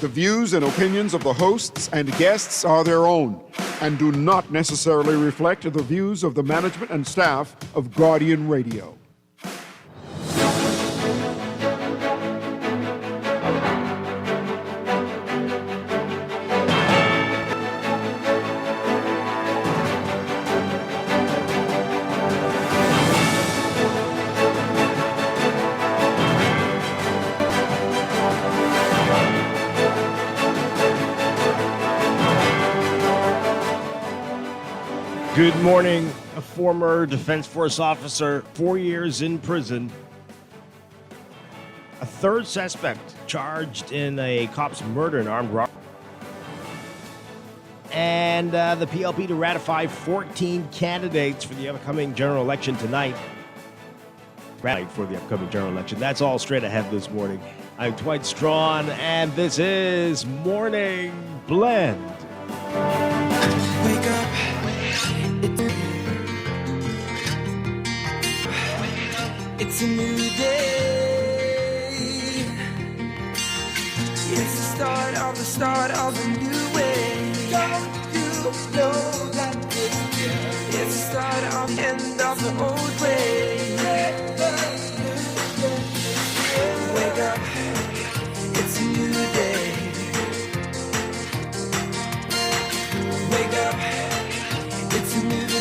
The views and opinions of the hosts and guests are their own and do not necessarily reflect the views of the management and staff of Guardian Radio. Good morning. A former Defense Force officer, 4 years in prison. A third suspect charged in a cop's murder and armed robbery. And the PLP to ratify 14 candidates for the upcoming general election tonight. That's all straight ahead this morning. I'm Dwight Strachan, and this is Morning Blend. Wake up. It's a new day. It's the start of a new way. Don't you know that it's the start of the end of the old way. Wake up. It's a new day. Wake up. It's a new day.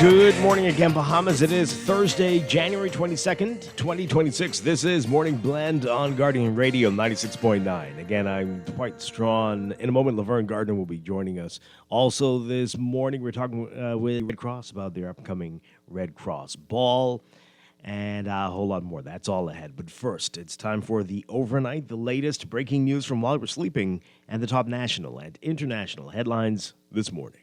Good morning again, Bahamas. It is Thursday, January 22nd, 2026. This is Morning Blend on Guardian Radio 96.9. Again, I'm Dwight Strachan. In a moment, Laverne Gardner will be joining us. Also this morning, we're talking with Red Cross about their upcoming Red Cross Ball and a whole lot more. That's all ahead. But first, it's time for the overnight, the latest breaking news from while we're sleeping, and the top national and international headlines this morning.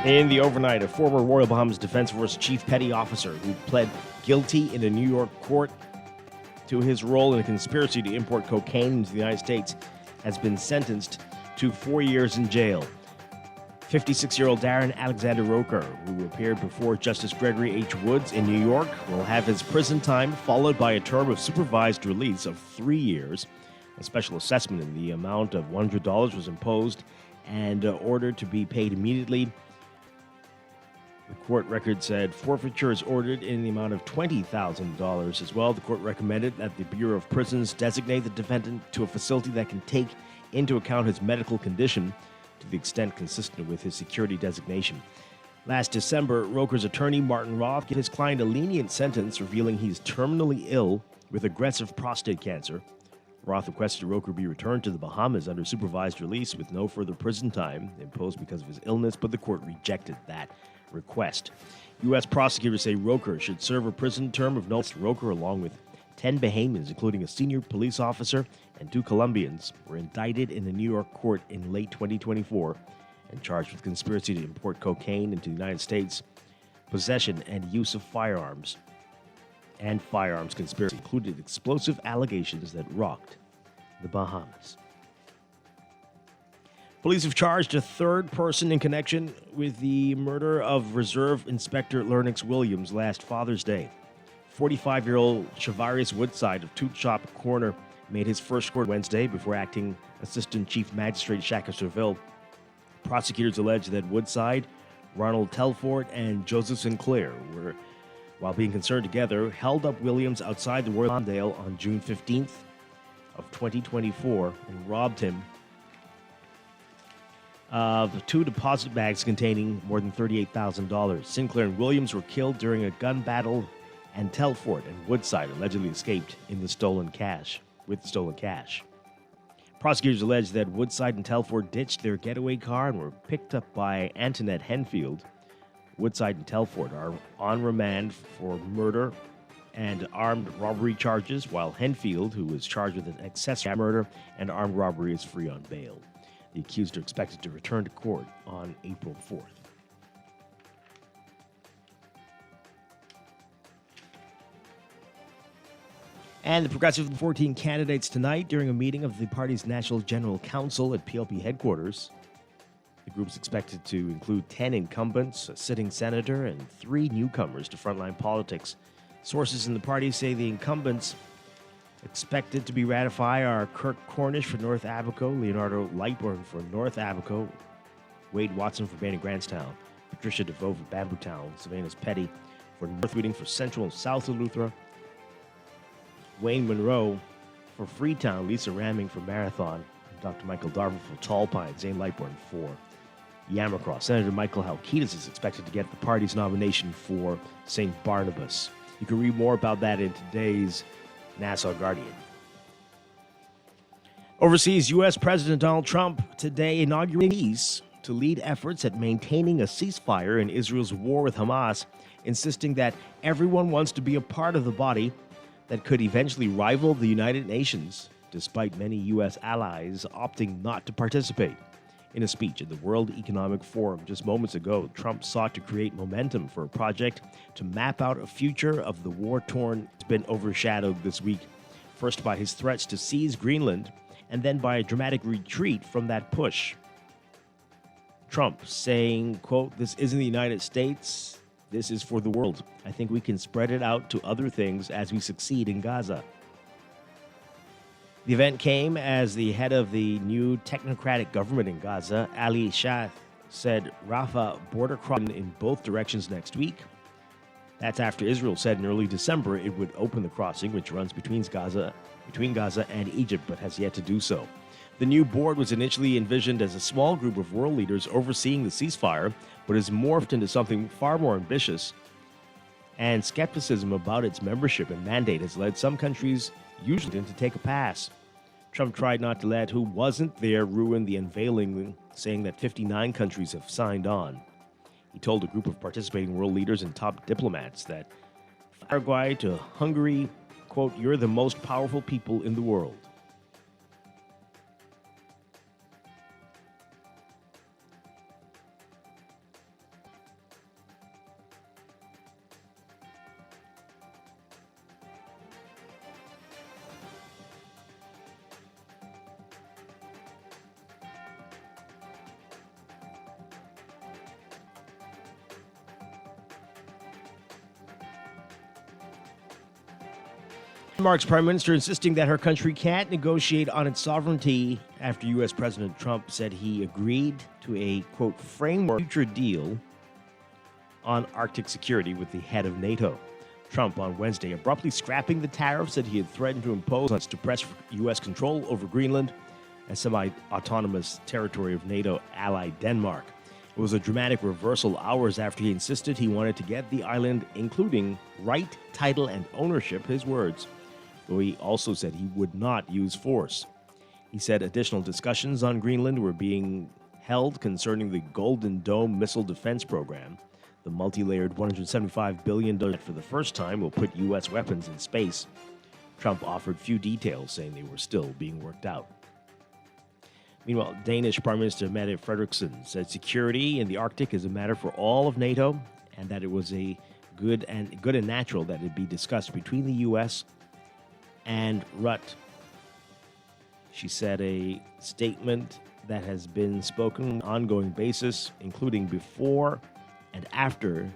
In the overnight, a former Royal Bahamas Defense Force Chief Petty Officer who pled guilty in a New York court to his role in a conspiracy to import cocaine into the United States has been sentenced to 4 years in jail. 56-year-old Darren Alexander Roker, who appeared before Justice Gregory H. Woods in New York, will have his prison time followed by a term of supervised release of 3 years. A special assessment in the amount of $100 was imposed and ordered to be paid immediately. The court record said forfeiture is ordered in the amount of $20,000 as well. The court recommended that the Bureau of Prisons designate the defendant to a facility that can take into account his medical condition to the extent consistent with his security designation. Last December, Roker's attorney, Martin Roth, gave his client a lenient sentence, revealing he's terminally ill with aggressive prostate cancer. Roth requested Roker be returned to the Bahamas under supervised release with no further prison time imposed because of his illness, but the court rejected that request. U.S. prosecutors say Roker should serve a prison term of no less. Roker, along with 10 Bahamians, including a senior police officer and 2 Colombians, were indicted in a New York court in late 2024 and charged with conspiracy to import cocaine into the United States, possession and use of firearms, and firearms conspiracy included explosive allegations that rocked the Bahamas. Police have charged a third person in connection with the murder of Reserve Inspector Lennox Williams last Father's Day. 45-year-old Shavarius Woodside of Toot Shop Corner made his first court Wednesday before acting Assistant Chief Magistrate Shaka Seville. Prosecutors allege that Woodside, Ronald Telford, and Joseph Sinclair were, while being concerned together, held up Williams outside the Royal Mondale on June 15th of 2024 and robbed him of 2 deposit bags containing more than $38,000. Sinclair and Williams were killed during a gun battle, and Telford and Woodside allegedly escaped with the stolen cash. Prosecutors allege that Woodside and Telford ditched their getaway car and were picked up by Antoinette Henfield. Woodside and Telford are on remand for murder and armed robbery charges, while Henfield, who was charged with an accessory murder and armed robbery, is free on bail. The accused are expected to return to court on April 4th. And the Progressive 14 candidates tonight during a meeting of the party's National General Council at PLP headquarters. The group is expected to include 10 incumbents, a sitting senator, and 3 newcomers to frontline politics. Sources in the party say the incumbents expected to be ratified are Kirk Cornish for North Abaco, Leonardo Lightburn for North Abaco, Wade Watson for Banning Grantstown, Patricia DeVoe for Bambootown, Savannah's Petty for North Reading for Central and South Eleuthera, Wayne Monroe for Freetown, Lisa Ramming for Marathon, and Dr. Michael Darville for Tall Pine, Zane Lightburn for Yamacross. Senator Michael Halkitis is expected to get the party's nomination for St. Barnabas. You can read more about that in today's Nassau Guardian. Overseas, U.S. President Donald Trump today inaugurated peace to lead efforts at maintaining a ceasefire in Israel's war with Hamas, insisting that everyone wants to be a part of the body that could eventually rival the United Nations, despite many U.S. allies opting not to participate. In a speech at the World Economic Forum just moments ago, Trump sought to create momentum for a project to map out a future of the war-torn. It's been overshadowed this week, first by his threats to seize Greenland, and then by a dramatic retreat from that push. Trump saying, quote, "This isn't the United States, this is for the world. I think we can spread it out to other things as we succeed in Gaza." The event came as the head of the new technocratic government in Gaza, Ali Shah, said Rafah border crossing in both directions next week. That's after Israel said in early December it would open the crossing, which runs between Gaza and Egypt, but has yet to do so. The new board was initially envisioned as a small group of world leaders overseeing the ceasefire, but has morphed into something far more ambitious. And skepticism about its membership and mandate has led some countries usually to take a pass. Trump tried not to let who wasn't there ruin the unveiling, saying that 59 countries have signed on. He told a group of participating world leaders and top diplomats that Paraguay to Hungary, quote, "You're the most powerful people in the world." Denmark's prime minister insisting that her country can't negotiate on its sovereignty after U.S. President Trump said he agreed to a, quote, framework future deal on Arctic security with the head of NATO. Trump on Wednesday abruptly scrapping the tariffs that he had threatened to impose to press U.S. control over Greenland, a semi-autonomous territory of NATO ally Denmark. It was a dramatic reversal hours after he insisted he wanted to get the island, including right, title, and ownership, his words, though he also said he would not use force. He said additional discussions on Greenland were being held concerning the Golden Dome missile defense program. The multi-layered $175 billion for the first time will put U.S. weapons in space. Trump offered few details, saying they were still being worked out. Meanwhile, Danish Prime Minister Mette Frederiksen said security in the Arctic is a matter for all of NATO, and that it was a good and natural that it be discussed between the U.S. and RUT. She said a statement that has been spoken on an ongoing basis, including before and after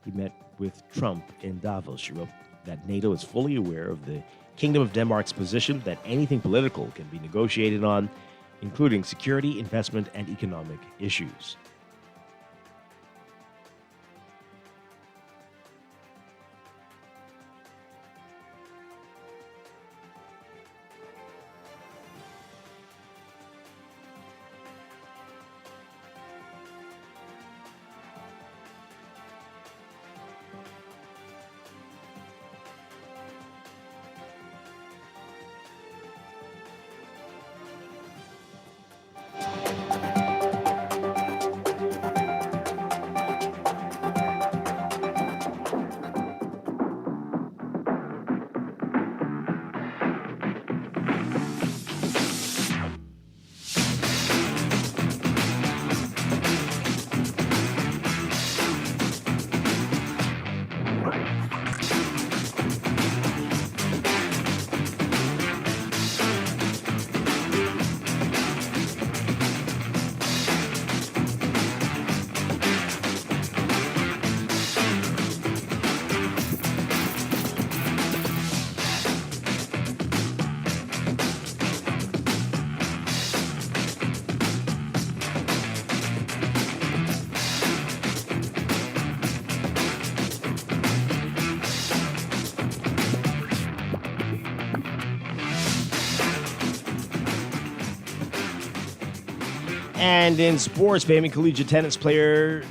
he met with Trump in Davos. She wrote that NATO is fully aware of the Kingdom of Denmark's position that anything political can be negotiated on, including security, investment, and economic issues. And in sports, famous collegiate tennis player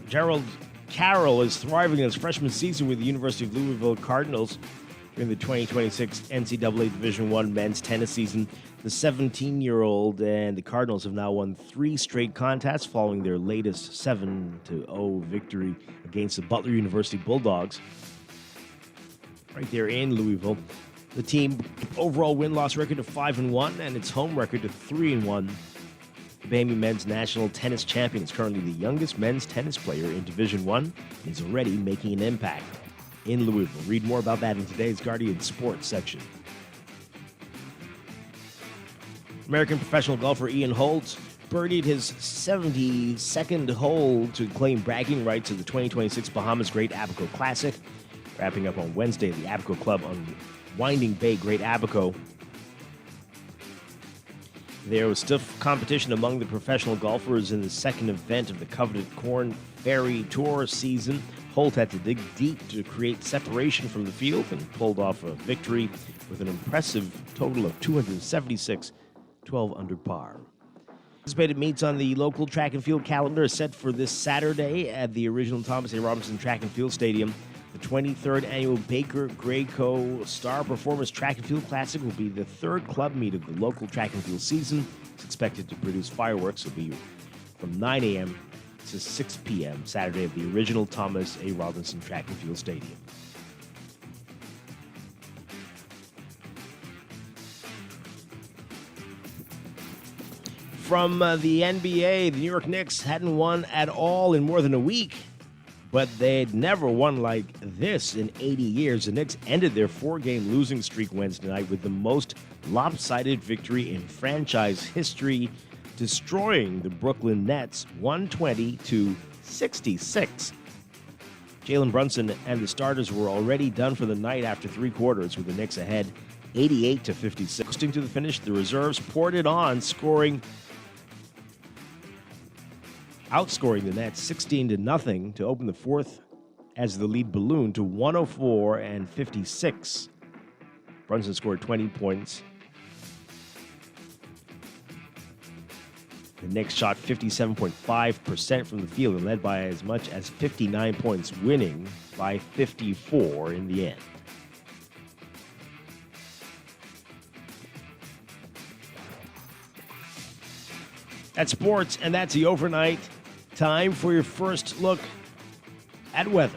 Gerald Carroll is thriving in his freshman season with the University of Louisville Cardinals during the 2026 NCAA Division I men's tennis season. The 17-year-old and the Cardinals have now won 3 straight contests following their latest 7-0 victory against the Butler University Bulldogs right there in Louisville. The team overall win-loss record of 5-1 and its home record of 3-1. The Miami men's national tennis champion is currently the youngest men's tennis player in Division I and is already making an impact in Louisville. Read more about that in today's Guardian Sports section. American professional golfer Ian Holtz birdied his 72nd hole to claim bragging rights at the 2026 Bahamas Great Abaco Classic, wrapping up on Wednesday at the Abaco Club on Winding Bay, Great Abaco. There was stiff competition among the professional golfers in the second event of the coveted Corn Ferry Tour season. Holt had to dig deep to create separation from the field and pulled off a victory with an impressive total of 276, 12 under par. Anticipated meets on the local track and field calendar are set for this Saturday at the original Thomas A. Robinson Track and Field Stadium. The 23rd annual Baker Grayco Star Performance Track and Field Classic will be the third club meet of the local track and field season. It's expected to produce fireworks. It'll be from 9 a.m. to 6 p.m. Saturday at the original Thomas A. Robinson Track and Field Stadium. From the NBA, the New York Knicks hadn't won at all in more than a week, but they'd never won like this in 80 years. The Knicks ended their 4-game losing streak Wednesday night with the most lopsided victory in franchise history, destroying the Brooklyn Nets 120-66. Jalen Brunson and the starters were already done for the night after 3 quarters, with the Knicks ahead 88-56. Coasting to the finish, the reserves poured it on, outscoring the Nets 16-0 to open the fourth as the lead ballooned to 104-56. Brunson scored 20 points. The Knicks shot 57.5% from the field and led by as much as 59 points, winning by 54 in the end. That's sports, and that's the overnight. Time for your first look at weather.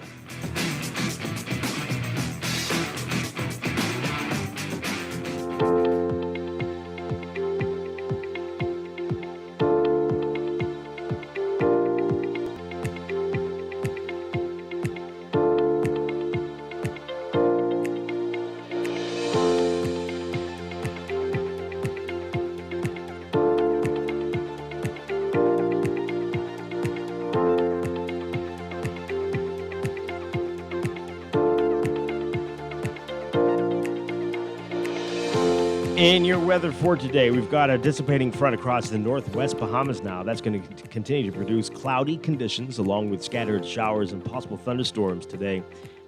In your weather for today, we've got a dissipating front across the northwest Bahamas now. That's going to continue to produce cloudy conditions along with scattered showers and possible thunderstorms today.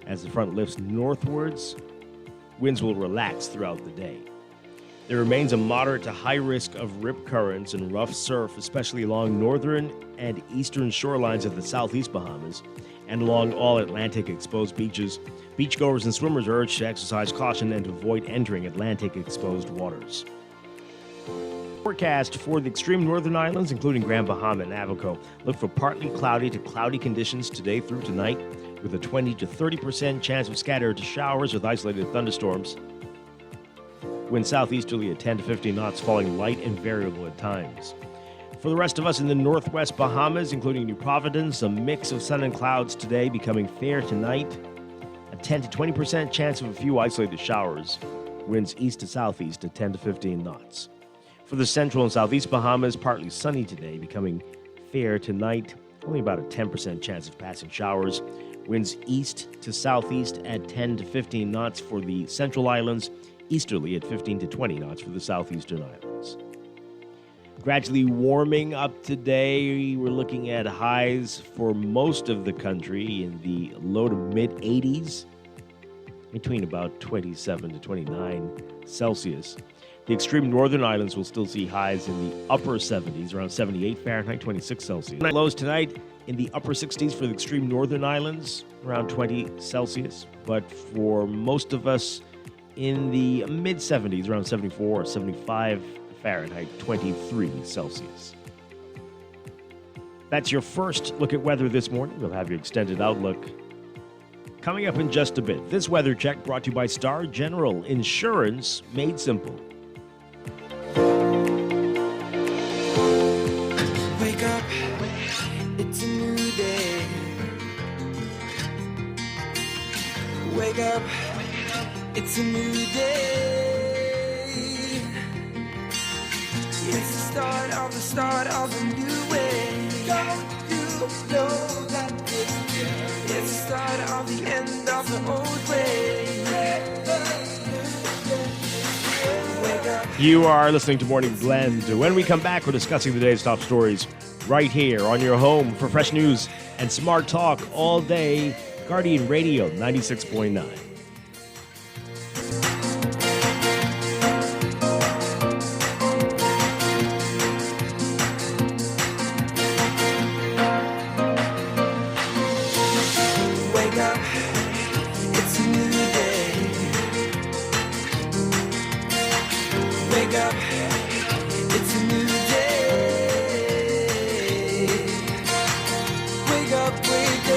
As the front lifts northwards, winds will relax throughout the day. There remains a moderate to high risk of rip currents and rough surf, especially along northern and eastern shorelines of the southeast Bahamas and along all Atlantic exposed beaches. Beachgoers and swimmers are urged to exercise caution and to avoid entering Atlantic exposed waters. Forecast for the extreme northern islands, including Grand Bahama and Abaco. Look for partly cloudy to cloudy conditions today through tonight, with a 20 to 30% chance of scattered showers with isolated thunderstorms. Wind southeasterly at 10 to 15 knots, falling light and variable at times. For the rest of us in the northwest Bahamas, including New Providence, a mix of sun and clouds today, becoming fair tonight. A 10 to 20% chance of a few isolated showers. Winds east to southeast at 10 to 15 knots. For the central and southeast Bahamas, partly sunny today, becoming fair tonight. Only about a 10% chance of passing showers. Winds east to southeast at 10 to 15 knots for the central islands. Easterly at 15 to 20 knots for the southeastern islands. Gradually warming up today. We're looking at highs for most of the country in the low to mid 80s, between about 27 to 29 Celsius. The extreme northern islands will still see highs in the upper 70s, around 78 Fahrenheit, 26 Celsius. Lows tonight in the upper 60s for the extreme northern islands, around 20 Celsius. But for most of us in the mid 70s, around 74 or 75 Fahrenheit, 23 Celsius. That's your first look at weather this morning. We'll have your extended outlook coming up in just a bit. This weather check brought to you by Star General Insurance Made Simple. Wake up, it's a new day. Wake up, it's a new day. It's the start of a new way. Don't you know that it's the start of the end of the old way. Wake up. You are listening to Morning Blend. When we come back, we're discussing the day's top stories right here on your home for fresh news and smart talk all day. Guardian Radio 96.9. Wake up, it's a new day. Wake up, it's a new day. Wake up, wake up.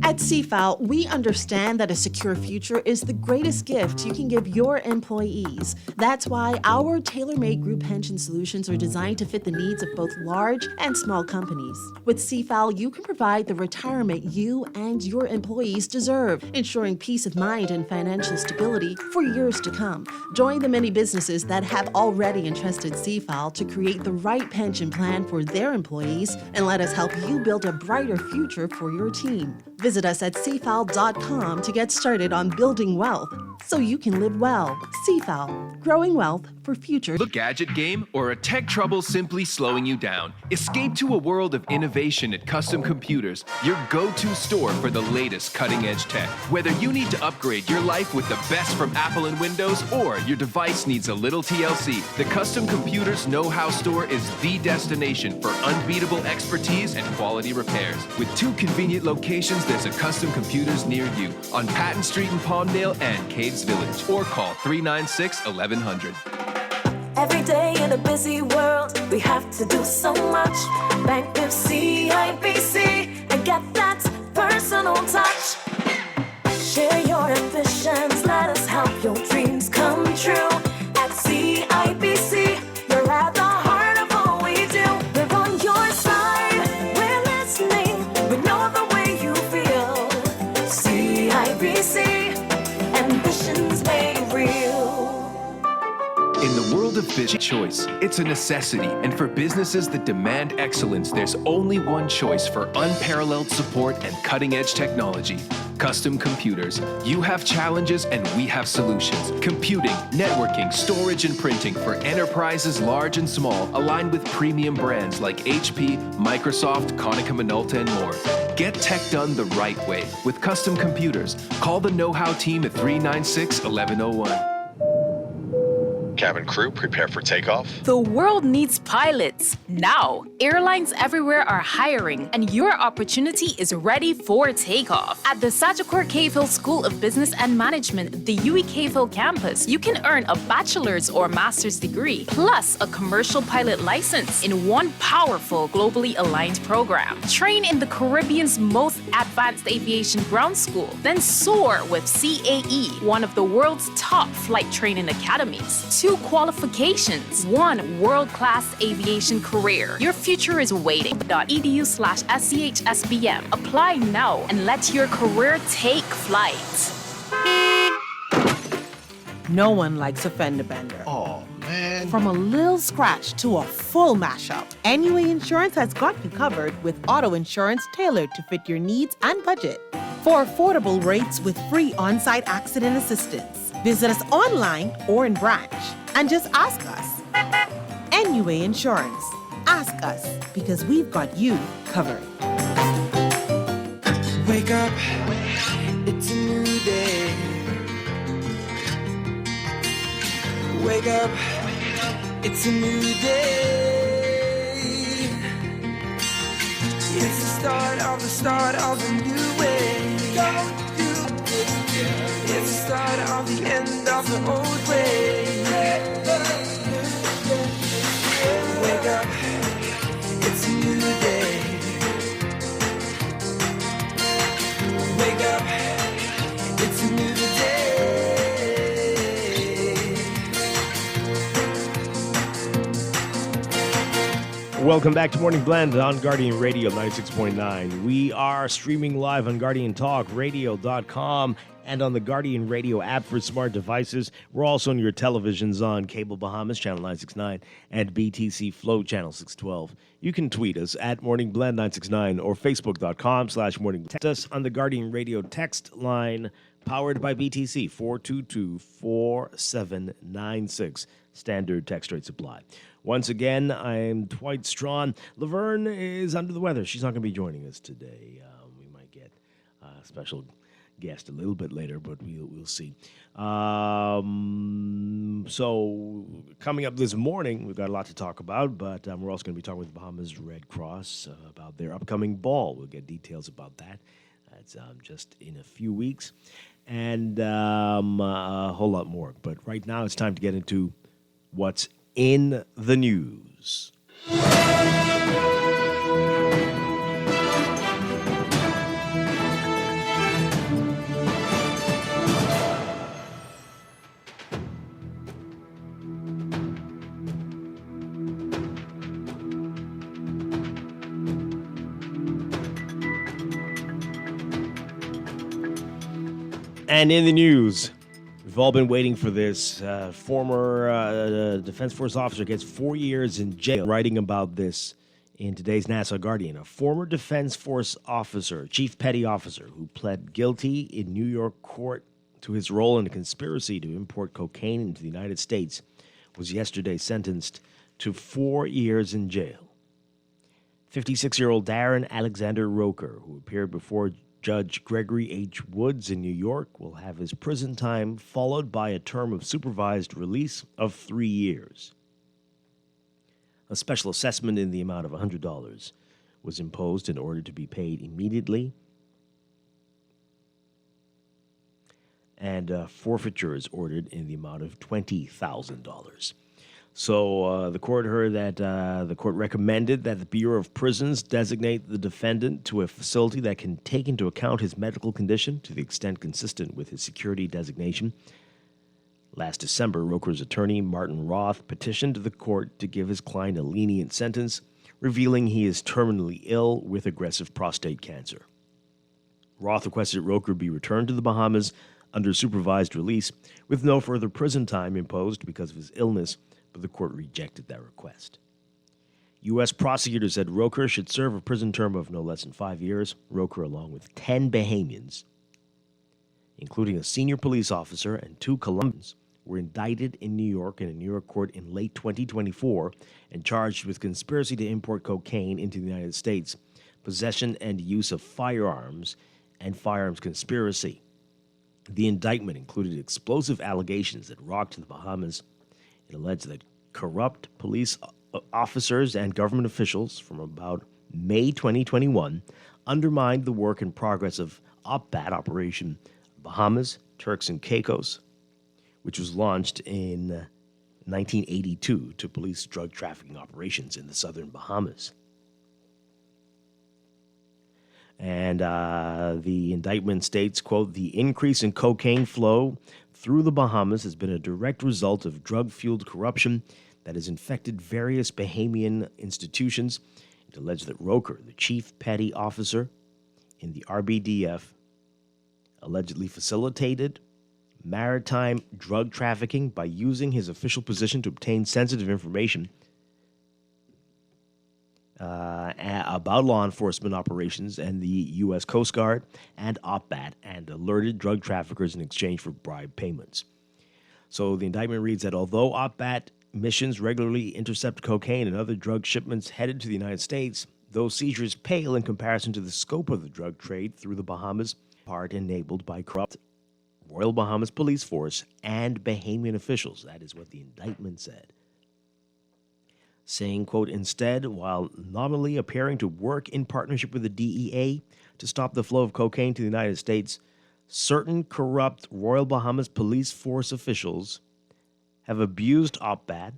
At CFAL, we understand that a secure future is the greatest gift you can give your employees. That's why our tailor-made group pension solutions are designed to fit the needs of both large and small companies. With CFAL, you can provide the retirement you and your employees deserve, ensuring peace of mind and financial stability for years to come. Join the many businesses that have already entrusted CFAL to create the right pension plan for their employees, and let us help you build a brighter future for your team. Visit us at cfal.com to get started on building wealth so you can live well. CFAL, growing wealth for future. The gadget game or a tech trouble simply slowing you down? Escape to a world of innovation at Custom Computers, your go-to store for the latest cutting-edge tech. Whether you need to upgrade your life with the best from Apple and Windows or your device needs a little TLC, the Custom Computers Know-How Store is the destination for unbeatable expertise and quality repairs. With 2 convenient locations, there's a Custom Computers near you on Patton Street in Palmdale and Caves Village, or call 396-1100. Every day in a busy world, we have to do so much. Bank with CIBC and get that personal touch. Share your ambitions, let us help your dreams come true. At CIBC, you're at the heart of all we do. We're on your side, we're listening, we know the way you feel. CIBC, ambitions made real. In the world of business choice, it's a necessity, and for businesses that demand excellence, there's only one choice for unparalleled support and cutting-edge technology. Custom Computers. You have challenges and we have solutions. Computing, networking, storage, and printing for enterprises large and small, aligned with premium brands like HP, Microsoft, Konica Minolta, and more. Get tech done the right way with Custom Computers. Call the Know-How team at 396-1101. Cabin crew, prepare for takeoff. The world needs pilots now. Airlines everywhere are hiring, and your opportunity is ready for takeoff. At the Sagicor Cahill School of Business and Management, the UE Cahill campus, you can earn a bachelor's or master's degree, plus a commercial pilot license in one powerful, globally aligned program. Train in the Caribbean's most advanced aviation ground school, then soar with CAE, one of the world's top flight training academies. 2 qualifications, 1 world-class aviation career. Your future is waiting. .edu/SCHSBM. Apply now and let your career take flight. No one likes a fender bender. Oh, man. From a little scratch to a full mashup, NUA Insurance has got you covered with auto insurance tailored to fit your needs and budget. For affordable rates with free on-site accident assistance, visit us online or in branch and just ask us. NUA Insurance. Ask us because we've got you covered. Wake up, it's a new Wake up, it's a new day. It's the start of a new way. It's the start of the end of the old way. Wake up, it's a new day. Wake up, it's a new day. Welcome back to Morning Blend on Guardian Radio 96.9. We are streaming live on GuardianTalkRadio.com and on the Guardian Radio app for smart devices. We're also on your televisions on Cable Bahamas, Channel 969, and BTC Flow, Channel 612. You can tweet us at Morning Blend 969 or Facebook.com/Morning. Text us on the Guardian Radio text line, powered by BTC, 422-4796. Standard text rate supply. Once again, I'm Dwight Strachan. Laverne is under the weather. She's not going to be joining us today. We might get a special guest a little bit later, but we'll see. So coming up this morning, we've got a lot to talk about, but we're also going to be talking with Bahamas Red Cross about their upcoming ball. We'll get details about that. That's just in a few weeks, and a whole lot more. But right now, it's time to get into what's in the news. And in the news, we've all been waiting for this. Former Defense Force officer gets 4 years in jail. Writing about this in today's Nassau Guardian. A former Defense Force officer, Chief Petty Officer, who pled guilty in New York court to his role in a conspiracy to import cocaine into the United States, was yesterday sentenced to 4 years in jail. 56-year-old Darren Alexander Roker, who appeared before Judge Gregory H. Woods in New York, will have his prison time followed by a term of supervised release of 3 years. A special assessment in the amount of $100 was imposed in order to be paid immediately, and forfeiture is ordered in the amount of $20,000. So the court heard that the court recommended that the Bureau of Prisons designate the defendant to a facility that can take into account his medical condition to the extent consistent with his security designation. Last December, Roker's attorney, Martin Roth, petitioned the court to give his client a lenient sentence, revealing he is terminally ill with aggressive prostate cancer. Roth requested Roker be returned to the Bahamas under supervised release with no further prison time imposed because of his illness, but the court rejected that request. U.S. prosecutors said Roker should serve a prison term of no less than 5 years. Roker, along with 10 Bahamians, including a senior police officer and 2 Colombians, were indicted in New York in a New York court in late 2024 and charged with conspiracy to import cocaine into the United States, possession and use of firearms, and firearms conspiracy. The indictment included explosive allegations that rocked the Bahamas. It alleged that corrupt police officers and government officials from about May 2021 undermined the work and progress of OPBAT, Operation Bahamas, Turks and Caicos, which was launched in 1982 to police drug trafficking operations in the southern Bahamas. And the indictment states, quote, "The increase in cocaine flow through the Bahamas has been a direct result of drug-fueled corruption that has infected various Bahamian institutions." It alleged that Roker, the chief petty officer in the RBDF, allegedly facilitated maritime drug trafficking by using his official position to obtain sensitive information about law enforcement operations and the U.S. Coast Guard and OPBAT, and alerted drug traffickers in exchange for bribe payments. So the indictment reads that although OPBAT missions regularly intercept cocaine and other drug shipments headed to the United States, those seizures pale in comparison to the scope of the drug trade through the Bahamas, part enabled by corrupt Royal Bahamas Police Force and Bahamian officials. That is what the indictment said. Saying, quote, instead, while nominally appearing to work in partnership with the DEA to stop the flow of cocaine to the United States, certain corrupt Royal Bahamas Police Force officials have abused OPBAD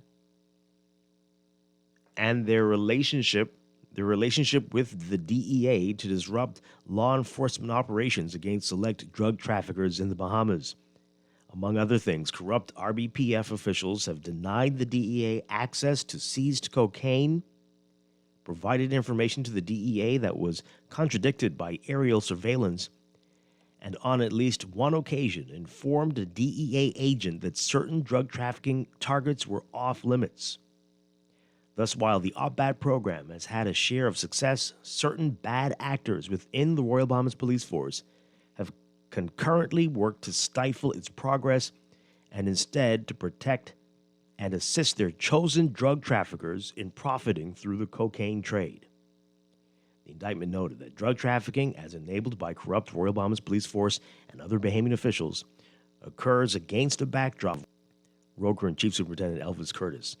and their relationship with the DEA to disrupt law enforcement operations against select drug traffickers in the Bahamas. Among other things, corrupt RBPF officials have denied the DEA access to seized cocaine, provided information to the DEA that was contradicted by aerial surveillance, and on at least one occasion informed a DEA agent that certain drug trafficking targets were off limits. Thus, while the OPBAD program has had a share of success, certain bad actors within the Royal Bahamas Police Force have concurrently worked to stifle its progress and instead to protect and assist their chosen drug traffickers in profiting through the cocaine trade. The indictment noted that drug trafficking, as enabled by corrupt Royal Bahamas Police Force and other Bahamian officials, occurs against a backdrop. Roker and Chief Superintendent Elvis Curtis,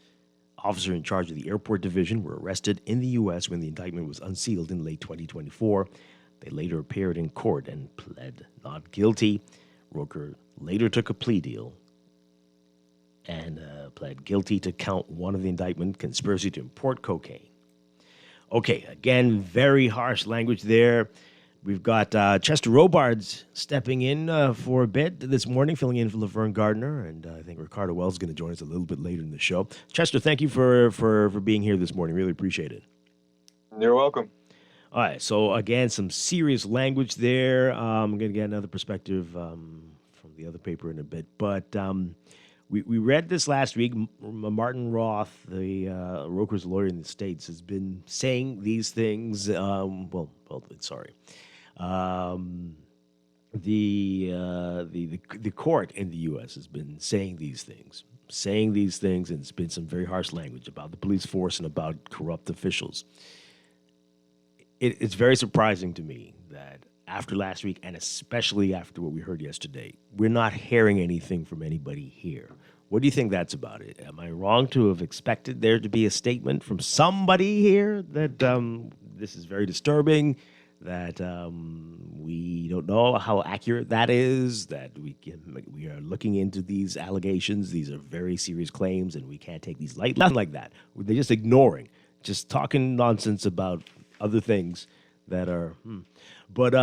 officer in charge of the airport division, were arrested in the U.S. when the indictment was unsealed in late 2024. They later appeared in court and pled not guilty. Roker later took a plea deal and pled guilty to count one of the indictment, conspiracy to import cocaine. Okay, again, very harsh language there. We've got Chester Robards stepping in for a bit this morning, filling in for Laverne Gardner, and I think Ricardo Wells is going to join us a little bit later in the show. Chester, thank you for being here this morning. Really appreciate it. You're welcome. All right, so again, some serious language there. I'm going to get another perspective from the other paper in a bit, but we read this last week. Martin Roth, the Roker's lawyer in the States, has been saying these things. The court in the U.S. has been saying these things, and it's been some very harsh language about the police force and about corrupt officials. It's very surprising to me that after last week, and especially after what we heard yesterday, we're not hearing anything from anybody here. What do you think that's about it? Am I wrong to have expected there to be a statement from somebody here that this is very disturbing, that we don't know how accurate that is, that we are looking into these allegations, these are very serious claims, and we can't take these lightly? Nothing like that. They're just ignoring, just talking nonsense about other things that are... But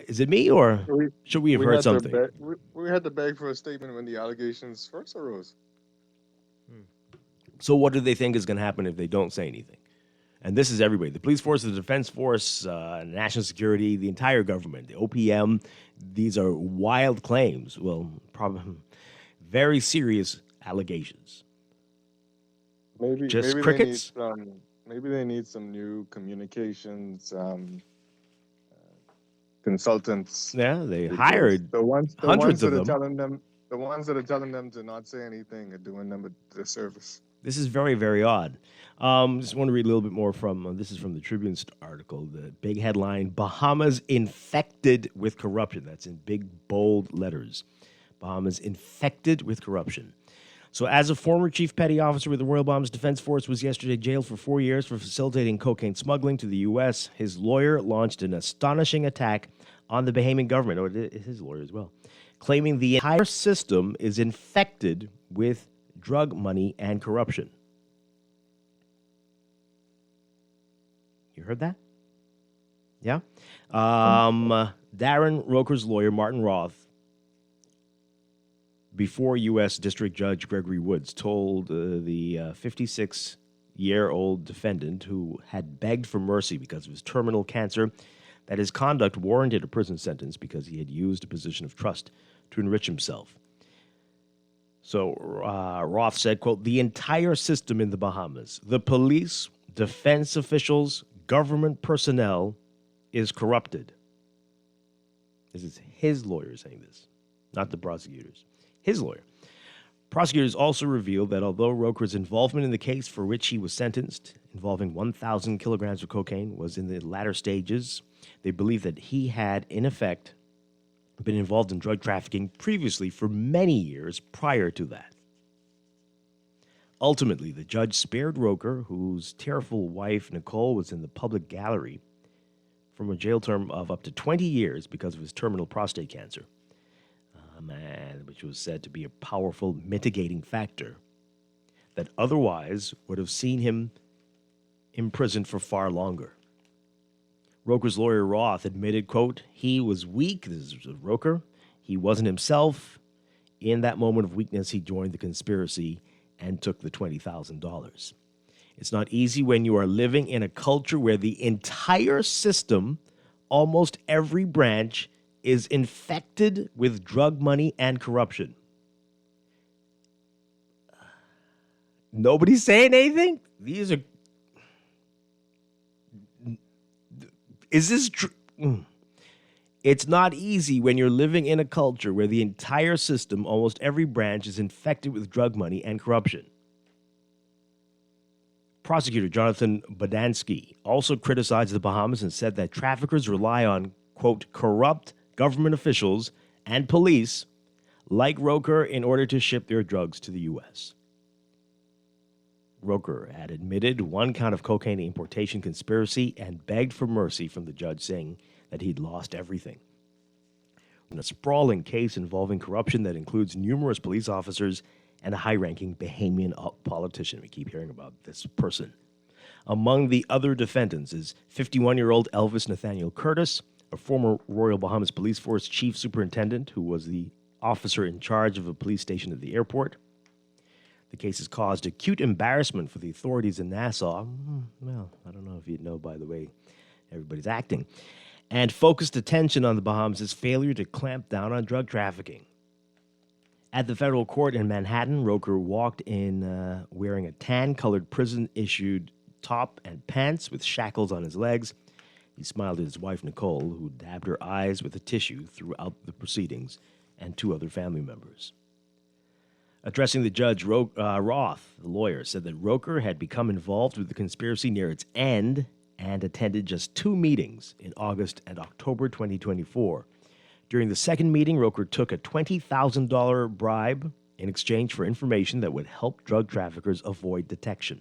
is it me, or should we have heard something? We had to beg for a statement when the allegations first arose. So what do they think is going to happen if they don't say anything? And this is everybody. The police force, the defense force, national security, the entire government, the OPM. These are wild claims. Well, probably very serious allegations. Maybe crickets? Maybe they need some new communications consultants. Yeah, they hired hundreds of them. The ones that are telling them to not say anything are doing them a disservice. This is very, very odd. Just want to read a little bit more from, this is from the Tribune article, the big headline, Bahamas infected with corruption. That's in big, bold letters. Bahamas infected with corruption. So as a former chief petty officer with the Royal Bahamas Defense Force was yesterday jailed for 4 years for facilitating cocaine smuggling to the U.S., his lawyer launched an astonishing attack on the Bahamian government, or his lawyer as well, claiming the entire system is infected with drug money and corruption. You heard that? Yeah? Darren Roker's lawyer, Martin Roth, before U.S. District Judge Gregory Woods, told the 56-year-old defendant who had begged for mercy because of his terminal cancer that his conduct warranted a prison sentence because he had used a position of trust to enrich himself. So Roth said, quote, the entire system in the Bahamas, the police, defense officials, government personnel is corrupted. This is his lawyer saying this, not the prosecutors. His lawyer. Prosecutors also revealed that although Roker's involvement in the case for which he was sentenced, involving 1,000 kilograms of cocaine, was in the latter stages, they believe that he had, in effect, been involved in drug trafficking previously for many years prior to that. Ultimately, the judge spared Roker, whose tearful wife, Nicole, was in the public gallery, from a jail term of up to 20 years because of his terminal prostate cancer, which was said to be a powerful mitigating factor that otherwise would have seen him imprisoned for far longer. Roker's lawyer, Roth, admitted, quote, he was weak. This is Roker. He wasn't himself. In that moment of weakness, he joined the conspiracy and took the $20,000. It's not easy when you are living in a culture where the entire system, almost every branch, is infected with drug money and corruption. Nobody's saying anything? These are... Is this true? It's not easy when you're living in a culture where the entire system, almost every branch, is infected with drug money and corruption. Prosecutor Jonathan Bodansky also criticized the Bahamas and said that traffickers rely on, quote, corrupt government officials and police like Roker in order to ship their drugs to the U.S. Roker had admitted one count of cocaine importation conspiracy and begged for mercy from the judge, saying that he'd lost everything. In a sprawling case involving corruption that includes numerous police officers and a high-ranking Bahamian politician. We keep hearing about this person. Among the other defendants is 51-year-old Elvis Nathaniel Curtis, a former Royal Bahamas Police Force chief superintendent who was the officer in charge of a police station at the airport. The case has caused acute embarrassment for the authorities in Nassau. Well, I don't know if you know, by the way, everybody's acting. And focused attention on the Bahamas' failure to clamp down on drug trafficking. At the federal court in Manhattan, Roker walked in wearing a tan-colored prison-issued top and pants with shackles on his legs. He smiled at his wife, Nicole, who dabbed her eyes with a tissue throughout the proceedings, and two other family members. Addressing the judge, Roth, the lawyer, said that Roker had become involved with the conspiracy near its end and attended just 2 meetings in August and October 2024. During the second meeting, Roker took a $20,000 bribe in exchange for information that would help drug traffickers avoid detection.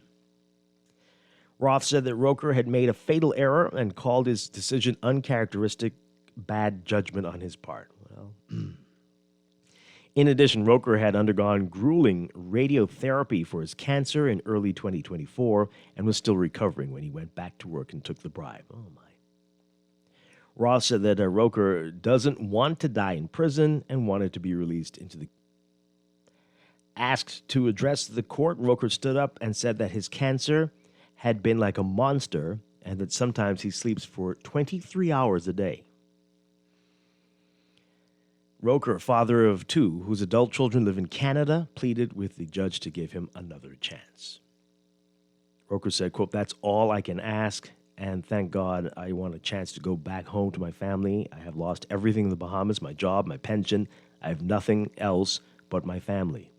Roth said that Roker had made a fatal error and called his decision uncharacteristic bad judgment on his part. Well, in addition, Roker had undergone grueling radiotherapy for his cancer in early 2024 and was still recovering when he went back to work and took the bribe. Oh, my. Roth said that Roker doesn't want to die in prison and wanted to be released into the... Asked to address the court, Roker stood up and said that his cancer had been like a monster and that sometimes he sleeps for 23 hours a day. Roker, father of 2, whose adult children live in Canada, pleaded with the judge to give him another chance. Roker said, quote, that's all I can ask, and thank God I want a chance to go back home to my family. I have lost everything in the Bahamas, my job, my pension. I have nothing else but my family.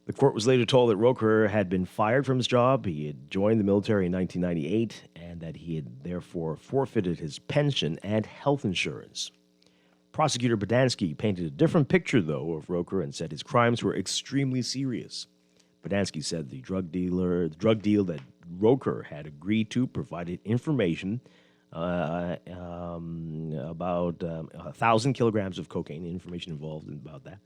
The court was later told that Roker had been fired from his job. He had joined the military in 1998, and that he had therefore forfeited his pension and health insurance. Prosecutor Bodansky painted a different picture, though, of Roker and said his crimes were extremely serious. Bodansky said the drug deal that Roker had agreed to provided information about 1,000 kilograms of cocaine, information involved about that.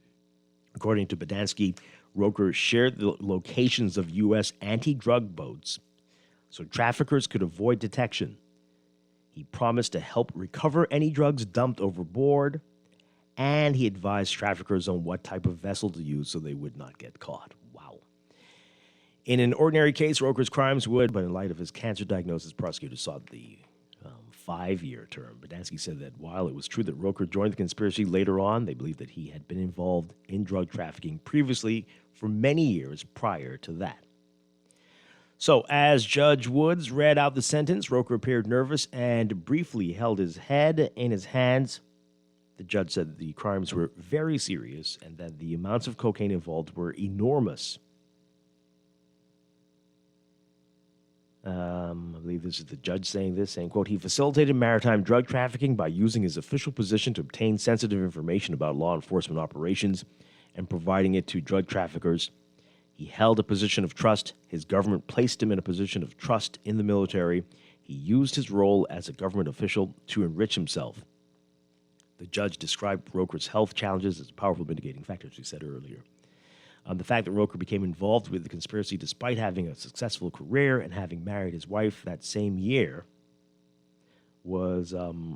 According to Bodansky, Roker shared the locations of U.S. anti-drug boats so traffickers could avoid detection. He promised to help recover any drugs dumped overboard, and he advised traffickers on what type of vessel to use so they would not get caught. Wow. In an ordinary case, Roker's crimes would, but in light of his cancer diagnosis, prosecutors sought the 5-year term. Bodansky said that while it was true that Roker joined the conspiracy later on, they believed that he had been involved in drug trafficking previously for many years prior to that. So, as Judge Woods read out the sentence, Roker appeared nervous and briefly held his head in his hands. The judge said that the crimes were very serious and that the amounts of cocaine involved were enormous. I believe this is the judge saying this, saying, quote, he facilitated maritime drug trafficking by using his official position to obtain sensitive information about law enforcement operations and providing it to drug traffickers. He held a position of trust. His government placed him in a position of trust in the military. He used his role as a government official to enrich himself. The judge described Roker's health challenges as a powerful mitigating factor, as we said earlier. The fact that Roker became involved with the conspiracy despite having a successful career and having married his wife that same year was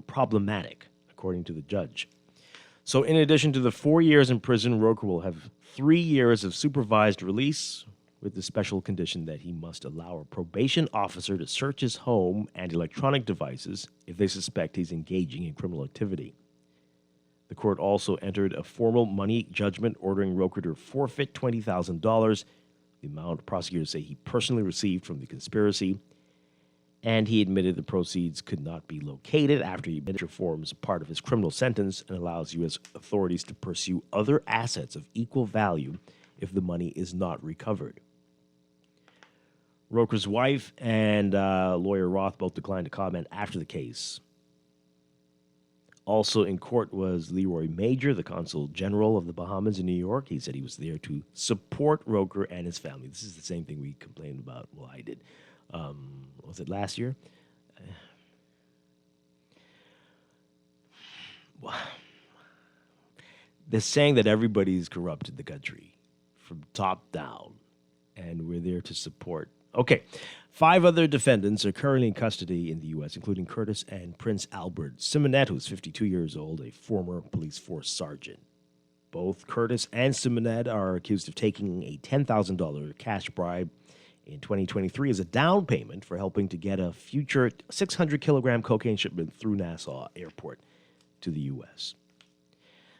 problematic, according to the judge. So in addition to the 4 years in prison, Roker will have 3 years of supervised release with the special condition that he must allow a probation officer to search his home and electronic devices if they suspect he's engaging in criminal activity. The court also entered a formal money judgment ordering Roker to forfeit $20,000, the amount prosecutors say he personally received from the conspiracy, and he admitted the proceeds could not be located after he forms part of his criminal sentence and allows U.S. authorities to pursue other assets of equal value if the money is not recovered. Roker's wife and lawyer Roth both declined to comment after the case. Also in court was Leroy Major, the consul general of the Bahamas in New York. He said he was there to support Roker and his family. This is the same thing we complained about. Well, I did. Was it last year? They're saying that everybody's corrupted the country from top down, and we're there to support. Okay. 5 other defendants are currently in custody in the U.S., including Curtis and Prince Albert Simonet, who's 52 years old, a former police force sergeant. Both Curtis and Simonet are accused of taking a $10,000 cash bribe in 2023 as a down payment for helping to get a future 600-kilogram cocaine shipment through Nassau Airport to the U.S.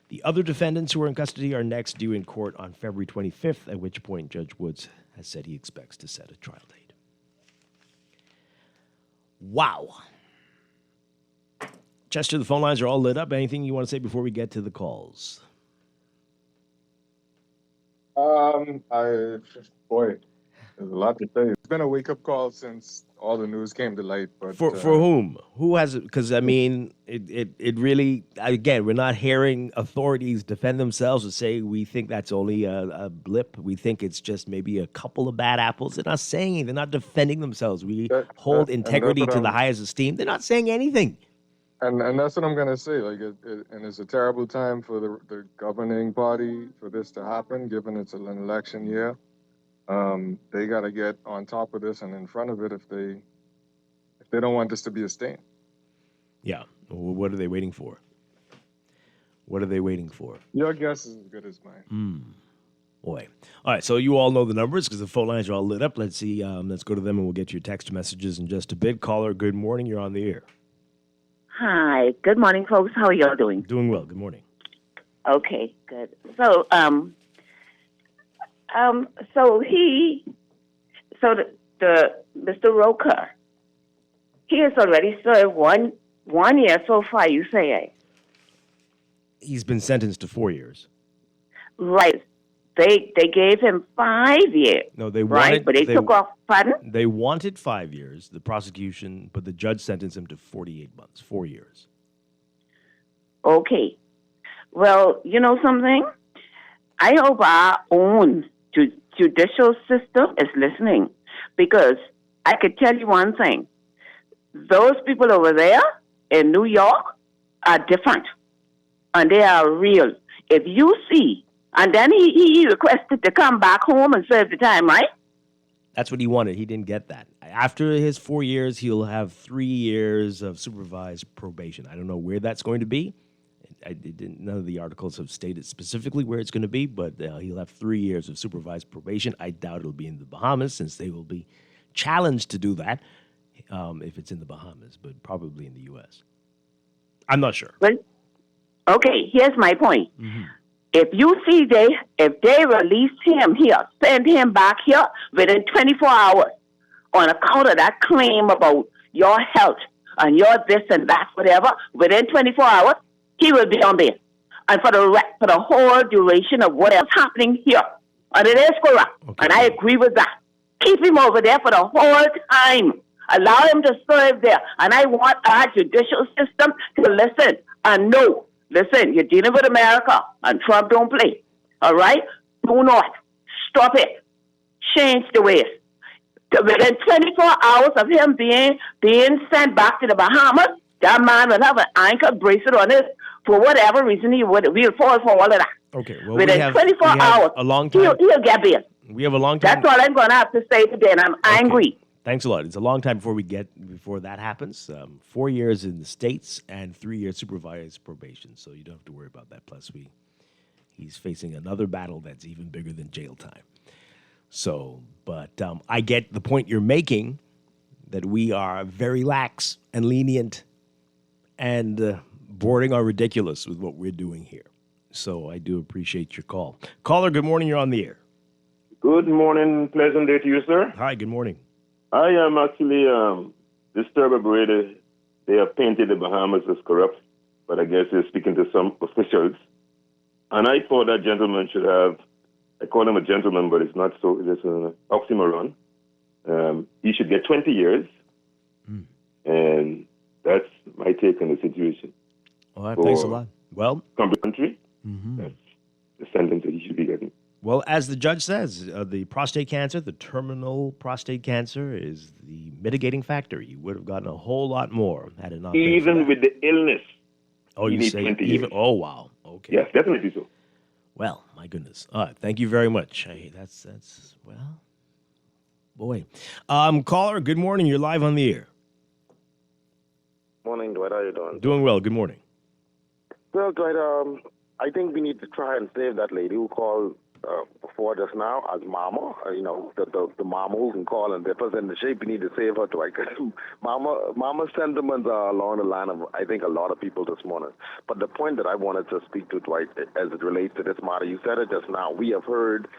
The other defendants who are in custody are next due in court on February 25th, at which point Judge Woods has said he expects to set a trial date. Wow. Chester, the phone lines are all lit up. Anything you want to say before we get to the calls? There's a lot to say. It's been a wake-up call since all the news came to light. But for whom? Who has it? Because, I mean, it really, again, we're not hearing authorities defend themselves and say we think that's only a blip. We think it's just maybe a couple of bad apples. They're not saying anything. They're not defending themselves. We hold integrity to the highest esteem. They're not saying anything. And that's what I'm going to say. And it's a terrible time for the governing party for this to happen, given it's an election year. They got to get on top of this and in front of it if they don't want this to be a stain. Yeah. Well, what are they waiting for? What are they waiting for? Your guess is as good as mine. Boy. All right. So you all know the numbers because the phone lines are all lit up. Let's see. Let's go to them and we'll get your text messages in just a bit. Caller, good morning. You're on the air. Hi. Good morning, folks. How are y'all doing? Doing well. Good morning. Okay. Good. So, the Mr. Roker, he has already served one year so far, you say? He's been sentenced to 4 years. Right. They gave him 5 years. No, they right? wanted, But they took off, pardon? They wanted 5 years, the prosecution, but the judge sentenced him to 48 months, 4 years. Okay. Well, you know something? I hope our own judicial system is listening, because I could tell you one thing. Those people over there in New York are different, and they are real. If you see, and then he requested to come back home and serve the time, right? That's what he wanted. He didn't get that. After his 4 years, he'll have 3 years of supervised probation. I don't know where that's going to be. None of the articles have stated specifically where it's going to be, but he'll have 3 years of supervised probation. I doubt it'll be in the Bahamas, since they will be challenged to do that if it's in the Bahamas, but probably in the U.S. I'm not sure. Well, okay, here's my point. Mm-hmm. If you see if they release him here, send him back here within 24 hours on account of that claim about your health and your this and that, whatever, within 24 hours, he will be on bail. And for the whole duration of whatever's happening here. And it is correct. Okay. And I agree with that. Keep him over there for the whole time. Allow him to serve there. And I want our judicial system to listen and know. Listen, you're dealing with America, and Trump don't play. All right? Do not. Stop it. Change the ways. Within 24 hours of him being sent back to the Bahamas, that man will have an ankle bracelet on it. For whatever reason, we'll fall for all of that. Okay, well, within 24 hours, a long time. He'll get bail. We have a long time. That's all I'm going to have to say today, and I'm angry. Thanks a lot. It's a long time before that happens. 4 years in the States and 3 years supervised probation, so you don't have to worry about that. Plus, he's facing another battle that's even bigger than jail time. So, but I get the point you're making that we are very lax and lenient and bordering on ridiculous with what we're doing here. So I do appreciate your call. Caller, good morning. You're on the air. Good morning. Pleasant day to you, sir. Hi, good morning. I am actually disturbed about the way they have painted the Bahamas as corrupt, but I guess they're speaking to some officials. And I thought that gentleman should have, I call him a gentleman, but it's not so, it's an oxymoron. He should get 20 years. And that's my take on the situation. All right, thanks a lot. Well, country, that's the sentence that he should be getting. Well, as the judge says, the prostate cancer, the terminal prostate cancer, is the mitigating factor. You would have gotten a whole lot more had it not been Even with the illness. Oh, you say even? Years. Oh, wow. Okay. Yes, definitely so. Well, my goodness. All right, thank you very much. Hey, that's well, boy. Caller, good morning. You're live on the air. Morning, Dwight. How you doing? Doing well. Good morning. Well, Dwight, I think we need to try and save that lady who called before just now as Mama. The Mama who can call and represent the shape. We need to save her, Dwight. Mama's sentiments are along the line of, I think, a lot of people this morning. But the point that I wanted to speak to, Dwight, as it relates to this matter, you said it just now. We have heard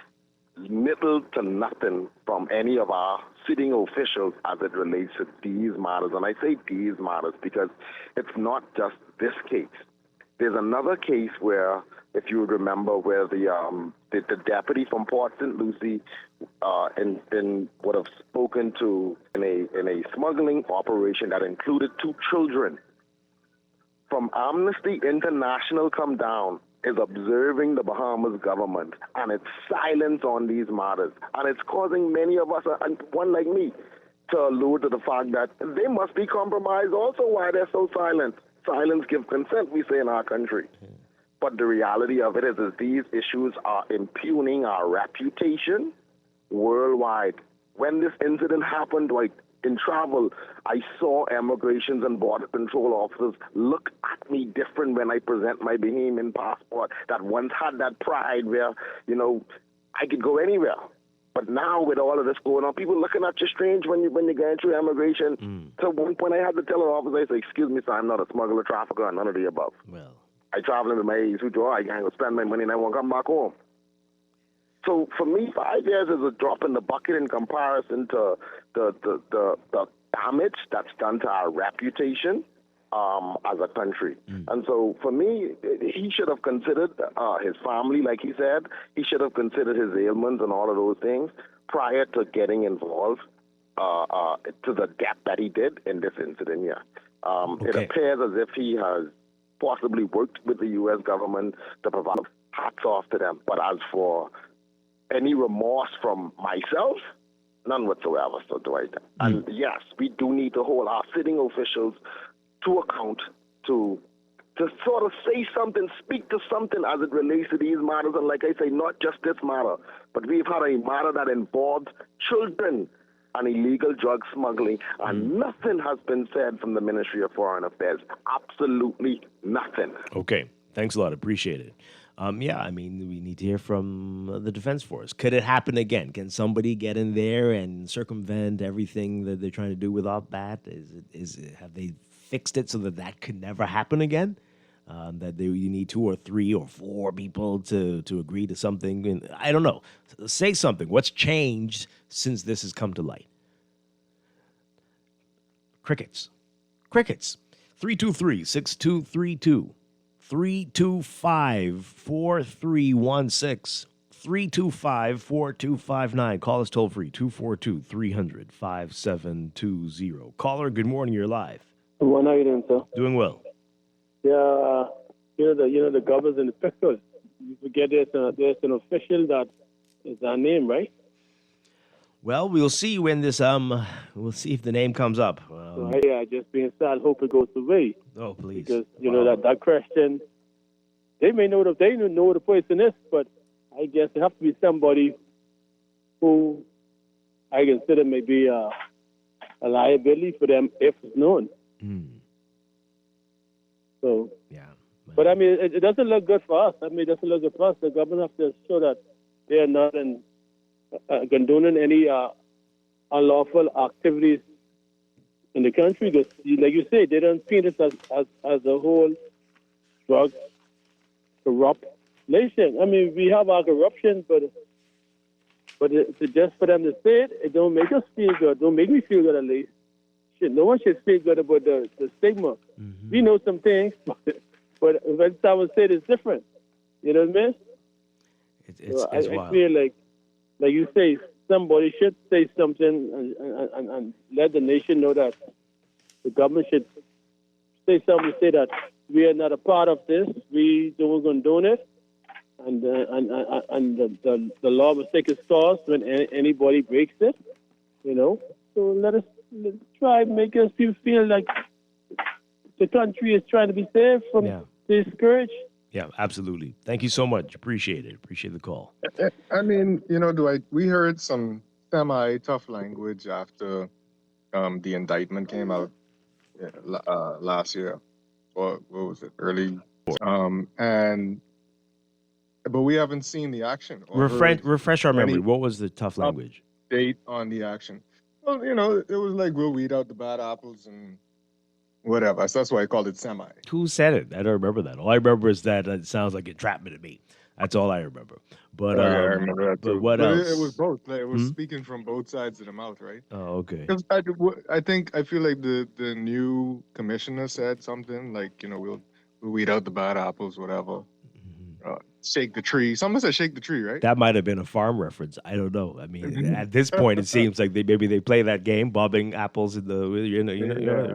little to nothing from any of our sitting officials as it relates to these matters. And I say these matters because it's not just this case. There's another case where, if you would remember, where the deputy from Port St. Lucie would have spoken to in a smuggling operation that included 2 children. From Amnesty International come down is observing the Bahamas government and its silence on these matters. And it's causing many of us, and one like me, to allude to the fact that they must be compromised also why they're so silent. Silence gives consent, we say in our country. But the reality of it is these issues are impugning our reputation worldwide. When this incident happened, like in travel, I saw Immigration and Border Control officers look at me different when I present my Bahamian passport that once had that pride where, I could go anywhere. But now with all of this going on, people looking at you strange when you're going through immigration. So at one point I had to tell an officer, I said, "Excuse me, sir, I'm not a smuggler, trafficker, or none of the above. Well, I travel with my age, I can't go spend my money and I won't come back home." So for me, 5 years is a drop in the bucket in comparison to the damage that's done to our reputation as a country. And so for me, he should have considered his family, like he said. He should have considered his ailments and all of those things prior to getting involved to the depth that he did in this incident here. It appears as if he has possibly worked with the U.S. government to provide hats off to them. But as for any remorse from myself, none whatsoever, so Dwight. And yes, we do need to hold our sitting officials to account to sort of say something, speak to something as it relates to these matters. And like I say, not just this matter, but we've had a matter that involved children and illegal drug smuggling, and nothing has been said from the Ministry of Foreign Affairs. Absolutely nothing. Okay. Thanks a lot. Appreciate it. We need to hear from the Defense Force. Could it happen again? Can somebody get in there and circumvent everything that they're trying to do without that? Have they fixed it so that could never happen again? You need 2 or 3 or 4 people to agree to something. I don't know. Say something. What's changed since this has come to light? Crickets. 323-6232. 325-4316. 325-4259. Call us toll free, 242-300-5720. Caller, good morning. You're live. Good morning, how you doing, sir? Doing well. Yeah, the governors and the officials. You forget there's an official that is our name, right? Well, we'll see when this we'll see if the name comes up. I just being sad. Hope it goes away. Oh, please. Because that question, they may know they don't know the person is, but I guess it have to be somebody who I consider may be a liability for them if it's known. So yeah. But I mean, it doesn't look good for us. I mean, it doesn't look good for us. The government has to show that they are not condoning any unlawful activities in the country. Because, like you say, they don't paint it as a whole drug corrupt nation. I mean, we have our corruption, but just for them to say it, it don't make us feel good. Don't make me feel good at least. Shit, no one should feel good about the stigma. We know some things, but when someone said it's different, you know what I mean? It's I wild. feel like you say, somebody should say something and let the nation know that the government should say something to say that we are not a part of this. We don't condone it, and the law must take its course when anybody breaks it. You know, so let's try and make us feel like the country is trying to be saved from this scourge. Yeah, absolutely. Thank you so much. Appreciate it. Appreciate the call. I mean, Dwight, we heard some semi-tough language after the indictment came out last year. Or what was it? Early. But we haven't seen the action. Refresh our memory. What was the tough language? Date on the action. Well, it was like we'll weed out the bad apples and whatever. So that's why I called it semi. Who said it? I don't remember that. All I remember is that it sounds like entrapment to me. That's all I remember. But I remember that too. But what else? It was both. Like, it was speaking from both sides of the mouth, right? Oh, okay. Because I feel like the new commissioner said something like, we'll weed out the bad apples, whatever. Shake the tree. Someone said shake the tree, right? That might have been a farm reference. I don't know. I mean, at this point, it seems like they play that game, bobbing apples in the yeah.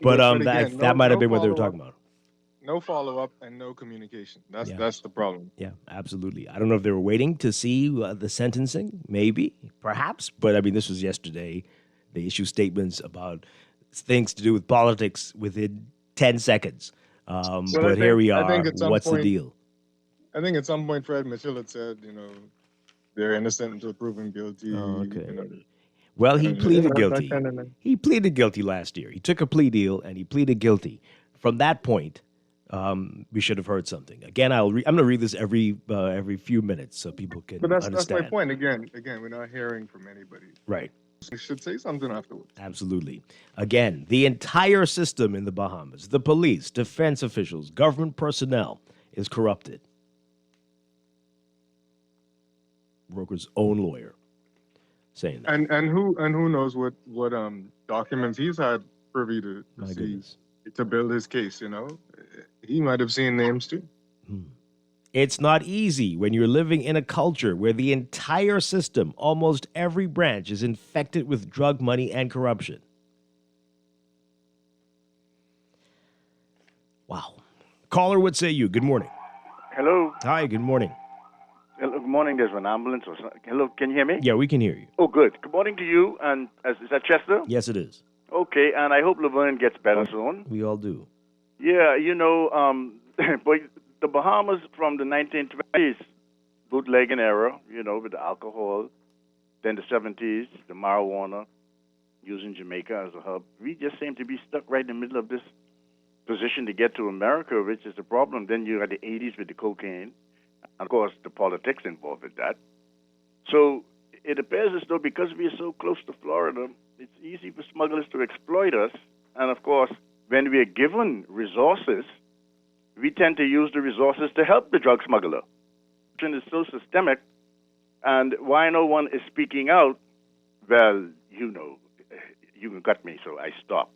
But again, that might have been what they were talking about. No follow-up and no communication. That's the problem. Yeah, absolutely. I don't know if they were waiting to see the sentencing, maybe, perhaps. But I mean, this was yesterday. They issued statements about things to do with politics within 10 seconds. But here we are. What's the deal? I think at some point Fred Mitchell had said, they're innocent until proven guilty. Oh, okay. Well, he pleaded guilty. He pleaded guilty last year. He took a plea deal and he pleaded guilty. From that point, we should have heard something. Again, I'm going to read this every few minutes so people can understand. That's my point. Again, we're not hearing from anybody. Right. We should say something afterwards. Absolutely. Again, the entire system in the Bahamas, the police, defense officials, government personnel, is corrupted. Roker's own lawyer saying that. And who knows what documents he's had privy to see to build his case, He might have seen names too. It's not easy when you're living in a culture where the entire system, almost every branch, is infected with drug money and corruption. Wow. Caller, what say you? Good morning. Hello. Hi, good morning. Hello, good morning. There's an ambulance or something. Hello, can you hear me? Yeah, we can hear you. Oh, good. Good morning to you. And is that Chester? Yes, it is. Okay, and I hope Laverne gets better soon. We all do. Yeah, but the Bahamas from the 1920s, bootlegging era, with the alcohol, then the 70s, the marijuana, using Jamaica as a hub. We just seem to be stuck right in the middle of this position to get to America, which is the problem. Then you got the 80s with the cocaine, and of course the politics involved with that. So it appears as though because we are so close to Florida, it's easy for smugglers to exploit us. And of course, when we are given resources, we tend to use the resources to help the drug smuggler. It's so systemic, and why no one is speaking out, well, you got me, so I stopped.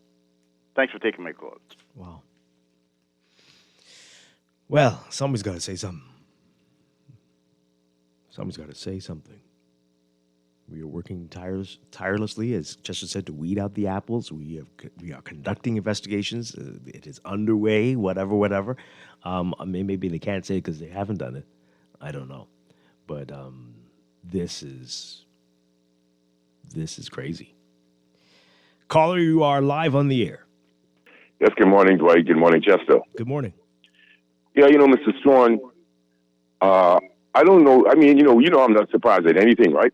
Thanks for taking my call. Wow. Well, somebody's got to say something. Someone's got to say something. We are working tirelessly, as Chester said, to weed out the apples. We are conducting investigations. It is underway, whatever. Maybe they can't say it because they haven't done it. I don't know. But this is crazy. Caller, you are live on the air. Yes, good morning, Dwight. Good morning, Chester. Good morning. Yeah, Mr. Strachan, I don't know. I mean, I'm not surprised at anything, right?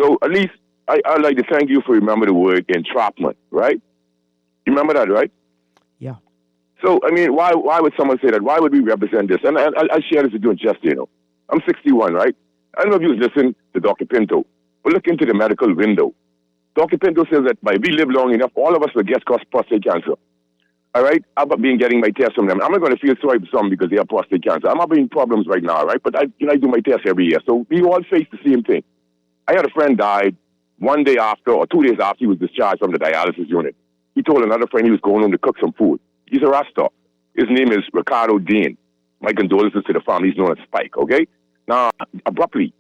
So at least I'd like to thank you for remembering the word entrapment, right? You remember that, right? Yeah. So, I mean, why would someone say that? Why would we represent this? And I'll share this with you just, I'm 61, right? I don't know if you was listening to Dr. Pinto, but look into the medical window. Dr. Pinto says that by we live long enough, all of us will get prostate cancer. All right? I've been getting my tests from them. I'm not going to feel sorry for some because they have prostate cancer. I'm having problems right now, right? But I do my tests every year. So we all face the same thing. I had a friend died 1 day after or 2 days after he was discharged from the dialysis unit. He told another friend he was going home to cook some food. He's a Rasta. His name is Ricardo Dean. My condolences to the family. He's known as Spike, okay? Now, abruptly,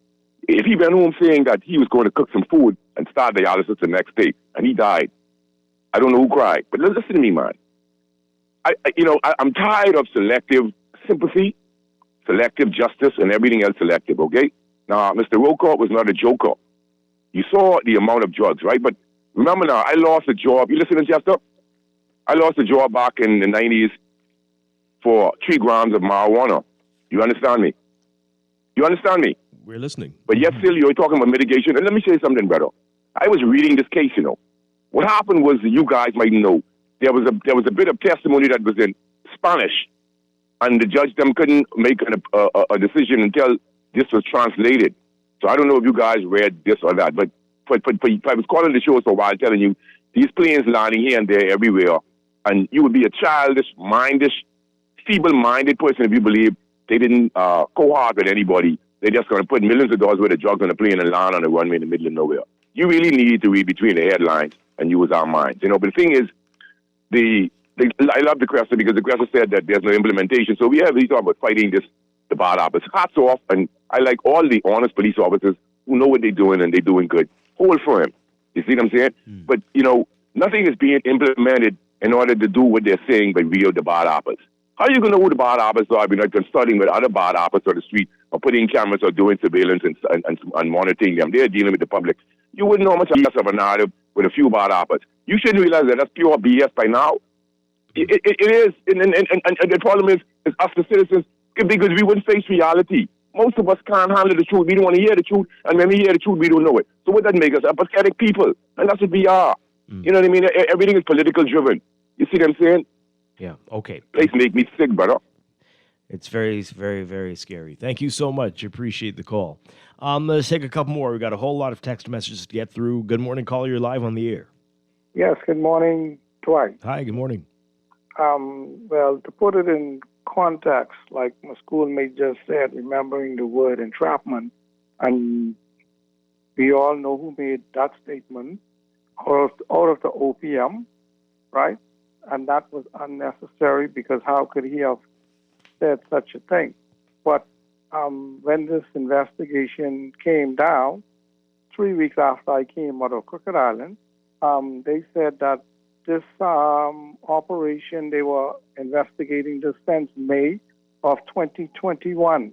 if he went home saying that he was going to cook some food and start dialysis the next day, and he died, I don't know who cried. But listen to me, man. I'm tired of selective sympathy, selective justice, and everything else selective, okay? Now, Mr. Rocourt was not a joker. You saw the amount of drugs, right? But remember now, I lost a job. You listening, Chester? I lost a job back in the 90s for 3 grams of marijuana. You understand me? You understand me? We're listening. But yet still, you're talking about mitigation. And let me say something, brother. I was reading this case, What happened was, you guys might know, there was a bit of testimony that was in Spanish, and the judge them couldn't make a decision until this was translated. So I don't know if you guys read this or that, but I was calling the show for a while telling you, these planes landing here and there everywhere, and you would be a childish, feeble-minded person if you believe they didn't cohort with anybody. They're just going to put millions of dollars worth of drugs on a plane and land on a runway in the middle of nowhere. You really need to read between the headlines and use our minds. But the thing is, I love the Cresta because the Cresta said that there's no implementation. So we talk about fighting the bad apples. Hats off, and I like all the honest police officers who know what they're doing and they're doing good. Hold for him. You see what I'm saying? But, nothing is being implemented in order to do what they're saying by real the bad apples. How are you going to know who the bad apples are if you're not consulting with other bad apples on the street or putting cameras or doing surveillance and monitoring them? They're dealing with the public. You wouldn't know much of a narrative with a few bad apples. You shouldn't realize that that's pure BS by now. It is. And the problem is us, the citizens, because we wouldn't face reality. Most of us can't handle the truth. We don't want to hear the truth. And when we hear the truth, we don't know it. So what that makes us? Apathetic people. And that's what we are. You know what I mean? Everything is political driven. You see what I'm saying? Yeah, okay. Place make me sick, brother. It's very, very, very scary. Thank you so much. Appreciate the call. Let's take a couple more. We've got a whole lot of text messages to get through. Good morning, caller. You're live on the air. Yes, good morning, Dwight. Hi, good morning. Well, to put it in context, like my schoolmate just said, remembering the word entrapment, and we all know who made that statement out of the OPM, right? And that was unnecessary because how could he have said such a thing? But when this investigation came down, 3 weeks after I came out of Crooked Island, they said that this operation, they were investigating this since May of 2021,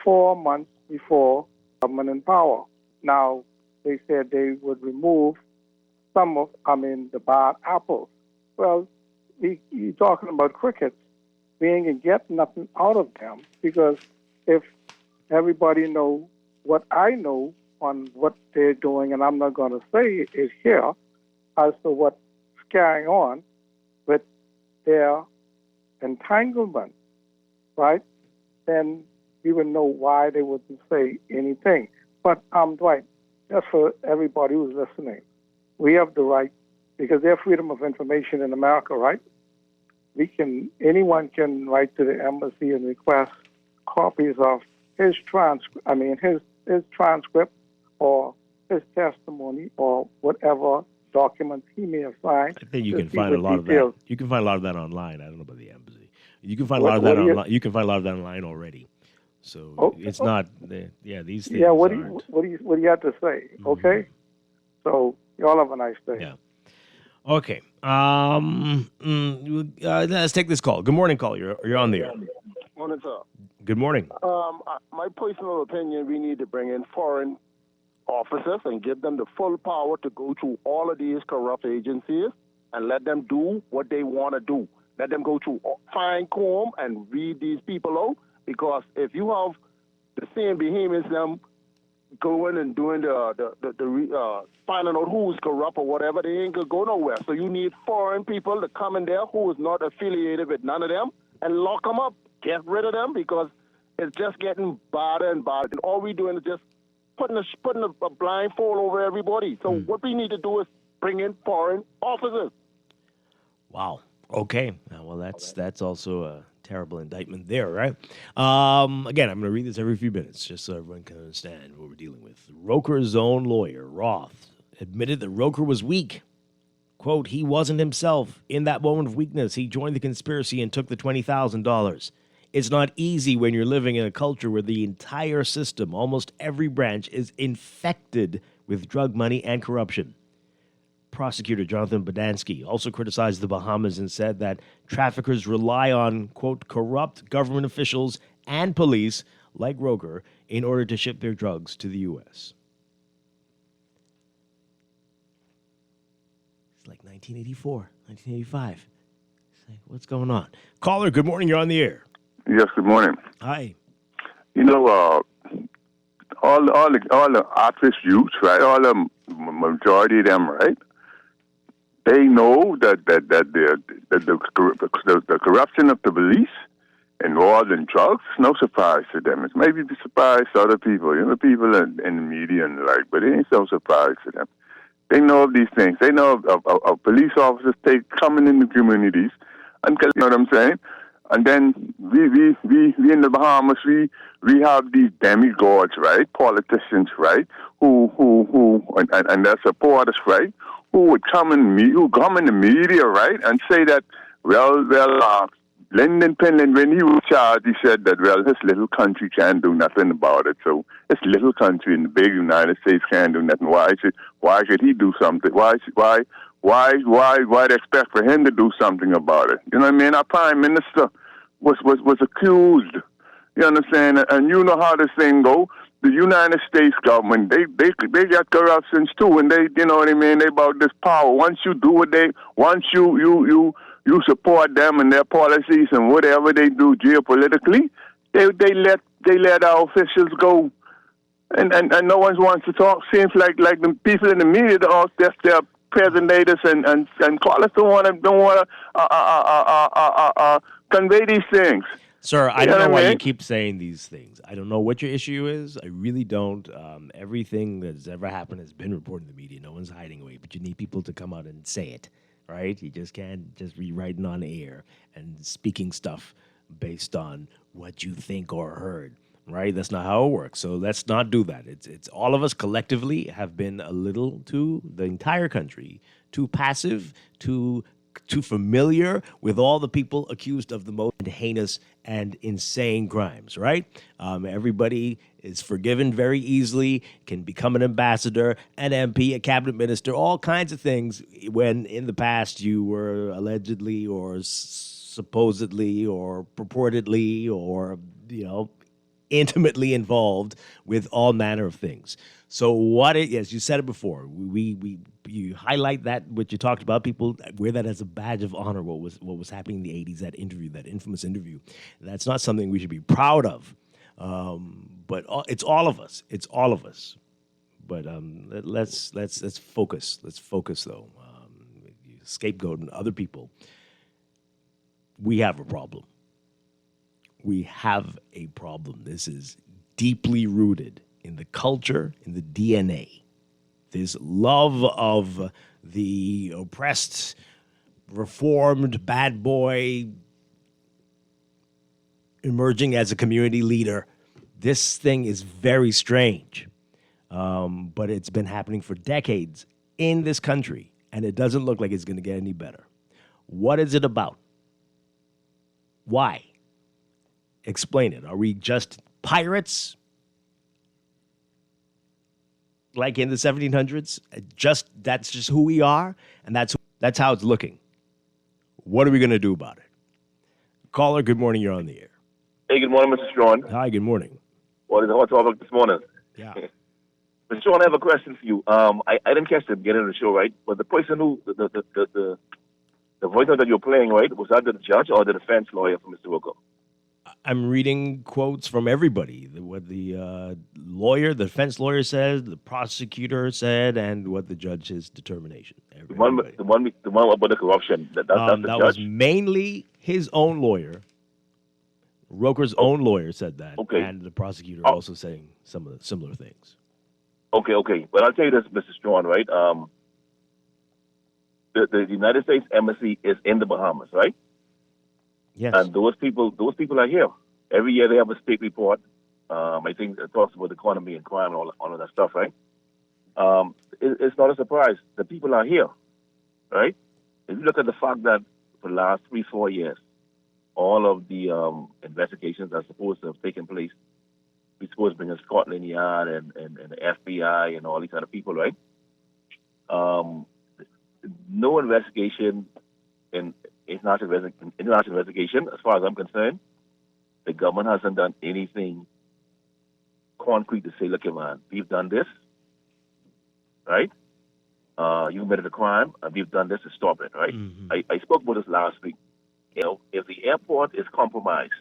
4 months before government in power. Now, they said they would remove the bad apples. Well, you're talking about crickets. We ain't going to get nothing out of them because if everybody know what I know on what they're doing, and I'm not going to say it here as to what's carrying on with their entanglement, right, then we would know why they wouldn't say anything. But, Dwight, just for everybody who's listening, we have the right, because there's freedom of information in America, right? Anyone can write to the embassy and request copies of his transcript or his testimony or whatever documents he may have signed. I think you can find a lot of that. You can find a lot of that online. I don't know about the embassy. You can find a lot of that online. You can find a lot of that online already. So it's not. These things. Yeah, what aren't. do you have to say? Okay, so y'all have a nice day. Yeah. Okay. Let's take this call. Good morning, call. You're on the air. Morning, sir. Good morning. My personal opinion, we need to bring in foreign officers and give them the full power to go through all of these corrupt agencies and let them do what they want to do. Let them go through fine comb and weed these people out, because if you have the same behemoths them going and doing finding out who's corrupt or whatever, they ain't gonna go nowhere. So you need foreign people to come in there who is not affiliated with none of them and lock them up, get rid of them, because it's just getting badder and badder. And all we doing is just putting a blindfold over everybody. So what we need to do is bring in foreign officers. Wow. Okay. Well, that's also a terrible indictment there, right? Again, I'm going to read this every few minutes just so everyone can understand what we're dealing with. Roker's own lawyer, Roth, admitted that Roker was weak. Quote, he wasn't himself. In that moment of weakness, he joined the conspiracy and took the $20,000. It's not easy when you're living in a culture where the entire system, almost every branch, is infected with drug money and corruption. Prosecutor Jonathan Bodansky also criticized the Bahamas and said that traffickers rely on, quote, corrupt government officials and police like Roker in order to ship their drugs to the U.S. It's like 1984, 1985. It's like, what's going on? Caller, good morning. You're on the air. Yes, good morning. Hi. You know, all the artist youths, right? All the majority of them, right? They know that the corruption of the police involved in drugs is no surprise to them. It may be a surprise to other people, people in the media and the like, but it ain't no surprise to them. They know of these things. They know of police officers coming in the communities, and you know what I'm saying? And then we in the Bahamas, we have these demigods, right? Politicians, right? Who and their supporters, right? Who would come in the media, right? And say that, Lyndon Pinland, when he was charged, he said that, his little country can't do nothing about it. So this little country in the big United States can't do nothing. Why should he do something? Why they expect for him to do something about it? You know what I mean? Our prime minister was accused. You understand? And you know how this thing go. The United States government, they got corruptions too, and they, you know what I mean? They about this power. Once you do once you support them and their policies and whatever they do geopolitically, they let our officials go, and no one wants to talk. Seems like the people in the media, they're presenters and callers don't want to convey these things. Sir, I don't know why you keep saying these things. I don't know what your issue is. I really don't. Everything that's ever happened has been reported in the media. No one's hiding away. But you need people to come out and say it, right? You just can't just be writing on air and speaking stuff based on what you think or heard, right? That's not how it works. So let's not do that. It's all of us collectively have been a little, the entire country, too passive, too familiar with all the people accused of the most heinous and insane crimes, right? Everybody is forgiven very easily, can become an ambassador, an MP, a cabinet minister, all kinds of things when in the past you were allegedly or supposedly or purportedly or, intimately involved with all manner of things. So as you said it before, you highlight that what you talked about. People wear that as a badge of honor. What was happening in the 80s? That infamous interview. That's not something we should be proud of. But it's all of us. It's all of us. But let's focus. Let's focus though. Scapegoating other people. We have a problem. We have a problem. This is deeply rooted in the culture, in the DNA. This love of the oppressed, reformed bad boy emerging as a community leader. This thing is very strange, but it's been happening for decades in this country, and it doesn't look like it's going to get any better. What is it about? Why? Explain it. Are we just pirates like in the 1700s. That's just who we are, and that's how it's looking. What are we going to do about it? Caller, good morning. You're on the air. Hey, good morning, Mr. Strachan. Hi, good morning. What is the hot topic this morning? Yeah. Mr. Strachan, I have a question for you. I didn't catch the beginning of the show, right? But the person who, the voice that you're playing, right, was that the judge or the defense lawyer for Mr. Rocco? I'm reading quotes from everybody. What the lawyer, the defense lawyer said, the prosecutor said, and what the judge's determination. The one about the corruption. That's the that judge? was mainly his own lawyer. Roker's own lawyer said that, Okay. and the prosecutor also saying some of the similar things. Okay. But I'll tell you this, Mr. Strachan, right? The United States Embassy is in the Bahamas, right? Yes. And those people are here. Every year they have a state report. I think it talks about the economy and crime and all of that stuff, right? It's not a surprise. The people are here, right? If you look at the fact that for the last 3-4 years, all of the investigations are supposed to have taken place. We're supposed to bring in Scotland Yard and the FBI and all these other people, right? No investigation in international investigation, as far as I'm concerned. The government hasn't done anything concrete to say, look, man, we've done this, right? You committed a crime, and we've done this to stop it, right? Mm-hmm. I spoke about this last week. You know, if the airport is compromised,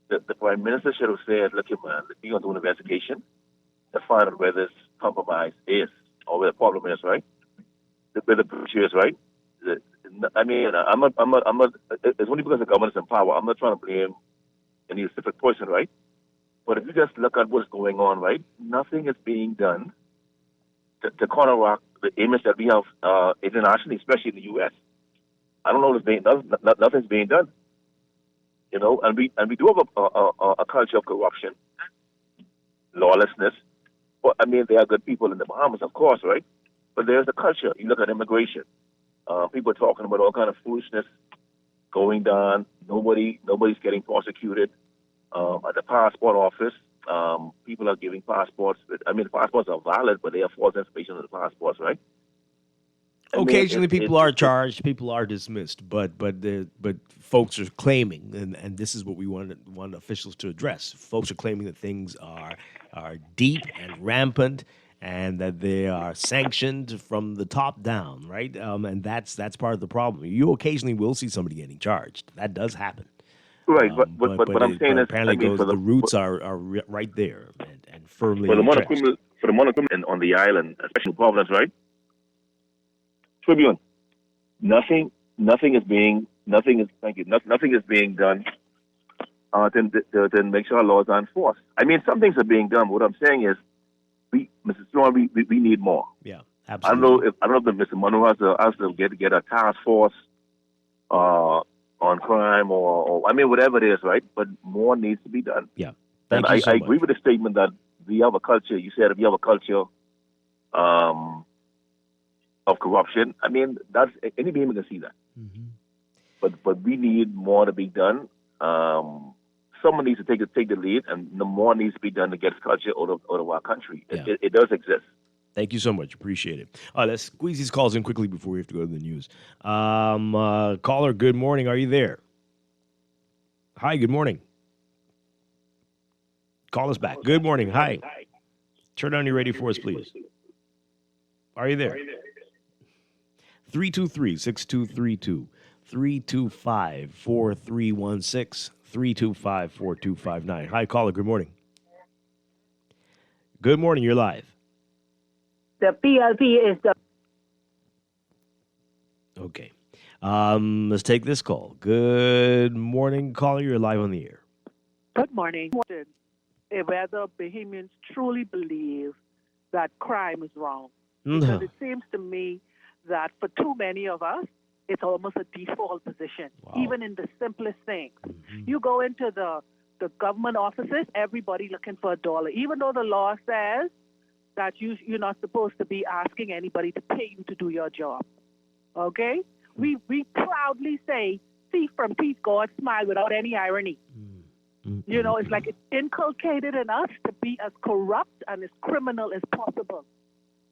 the Prime Minister should have said, look, man, we're going to do an investigation to find out where this compromise is or where the problem is, right? Where the issue is, right? I mean, it's only because the government is in power. I'm not trying to blame any specific person, right? But if you just look at what's going on, right, nothing is being done to counteract the image that we have internationally, especially in the U.S. I don't know what's being done. Nothing's being done. You know, and we do have a culture of corruption, lawlessness. But I mean, there are good people in the Bahamas, of course, right? But there's a culture. You look at immigration. People are talking about all kind of foolishness going down. Nobody's getting prosecuted. At the passport office, people are giving passports. The passports are valid, but they have false information on the passports, right? Occasionally, people are charged, people are dismissed, but folks are claiming, and this is what we want officials to address. Folks are claiming that things are deep and rampant, and that they are sanctioned from the top down, right? And that's part of the problem. You occasionally will see somebody getting charged. That does happen. Right, but I'm saying is, apparently the roots are right there and firmly for the entrenched. criminal on the island, especially in Providence, right? Tribune, nothing is being done to make sure our laws are enforced. I mean, some things are being done. What I'm saying is, Mr. Strachan, we need more. Yeah, absolutely. I don't know if Mr. Monroe has to get a task force on crime or I mean whatever it is, right? But more needs to be done. Yeah, and I agree with the statement that we have a culture. You said we have a culture of corruption. I mean, that's any being can see that. Mm-hmm. But we need more to be done. Someone needs to take the lead, and the more needs to be done to get culture out of our country. Yeah. It does exist. Thank you so much. Appreciate it. Let's squeeze these calls in quickly before we have to go to the news. Caller, good morning. Are you there? Hi, good morning. Call us back. Good morning. Hi. Turn on your radio for us, please. Are you there? 323-6232. 325-4316. 325-4259. Hi, caller. Good morning. Good morning. You're live. The PLP is the... Okay. Let's take this call. Good morning, caller. You're live on the air. Good morning. Whether Bahamians truly believe that crime is wrong. Because it seems to me that for too many of us, it's almost a default position, even in the simplest things. Mm-hmm. You go into the government offices, everybody looking for $1, even though the law says that you're not supposed to be asking anybody to pay you to do your job. Okay? We proudly say, thief from thief, God smile, without any irony. You know, it's like it's inculcated in us to be as corrupt and as criminal as possible.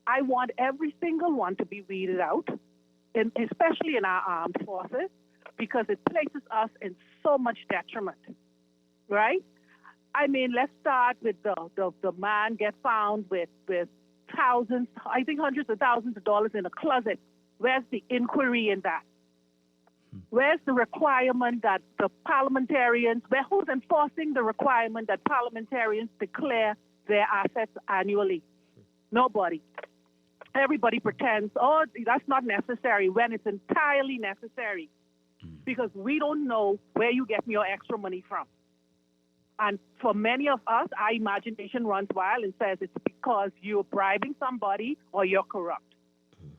I want every single one to be weeded out, especially in our armed forces, because it places us in so much detriment, right? I mean, let's start with the man get found with thousands, I think hundreds of thousands of dollars in a closet. Where's the inquiry in that? Where's the requirement that the parliamentarians, who's enforcing the requirement that parliamentarians declare their assets annually? Nobody. Everybody pretends, oh, that's not necessary, when it's entirely necessary. Because we don't know where you're getting your extra money from. And for many of us, our imagination runs wild and says it's because you're bribing somebody or you're corrupt.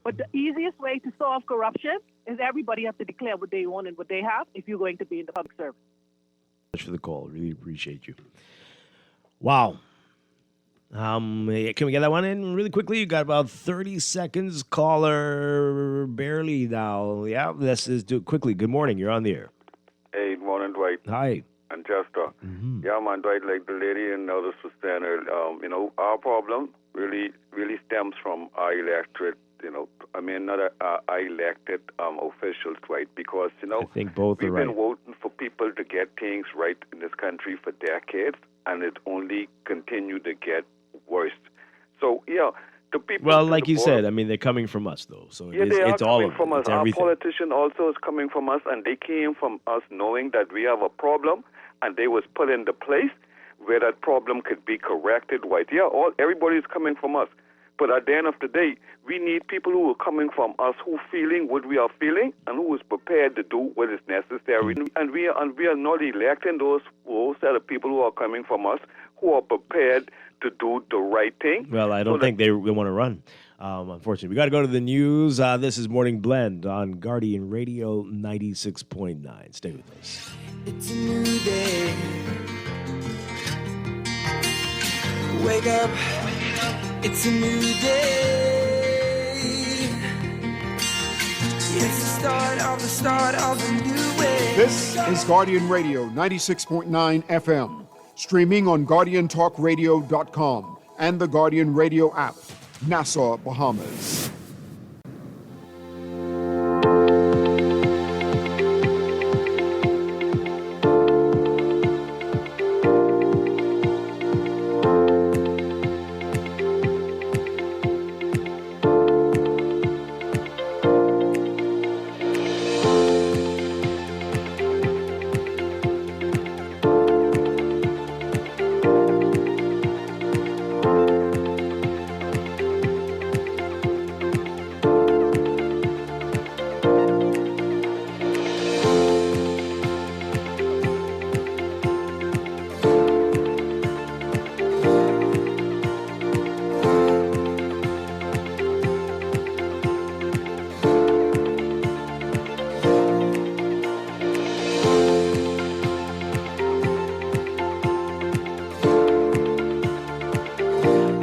But the easiest way to solve corruption is everybody has to declare what they own and what they have if you're going to be in the public service. Thanks for the call. Really appreciate you. Wow. Can we get that one in really quickly? You got about 30 seconds. Caller, barely now. Yeah, let's just do it quickly. Good morning. You're on the air. Hey, good morning, Dwight. Hi. And Chester. Yeah, man, Dwight, like the lady and others was saying, you know, our problem really stems from our electorate, you know, I mean, not our elected officials, Dwight, because, you know, I think both we've are right. been voting for people to get things right in this country for decades, and it only continue to get worse. So, yeah, the people... Well, like you said, I mean, they're coming from us, though. So Yeah, they are it's all coming of from it. us. It's Our everything. politician also is coming from us, and they came from us knowing that we have a problem, and they was put in the place where that problem could be corrected. Right? Yeah, everybody is coming from us. But at the end of the day, we need people who are coming from us, who feeling what we are feeling, and who is prepared to do what is necessary. And we are not electing those set of people who are coming from us, who are prepared to do the right thing. Well, I don't think they want to run. Unfortunately, we got to go to the news. This is Morning Blend on Guardian Radio 96.9. Stay with us. It's a new day. Wake up. It's a new day. It's the start of a new way. This is Guardian Radio 96.9 FM, streaming on GuardianTalkRadio.com and the Guardian Radio app, Nassau, Bahamas.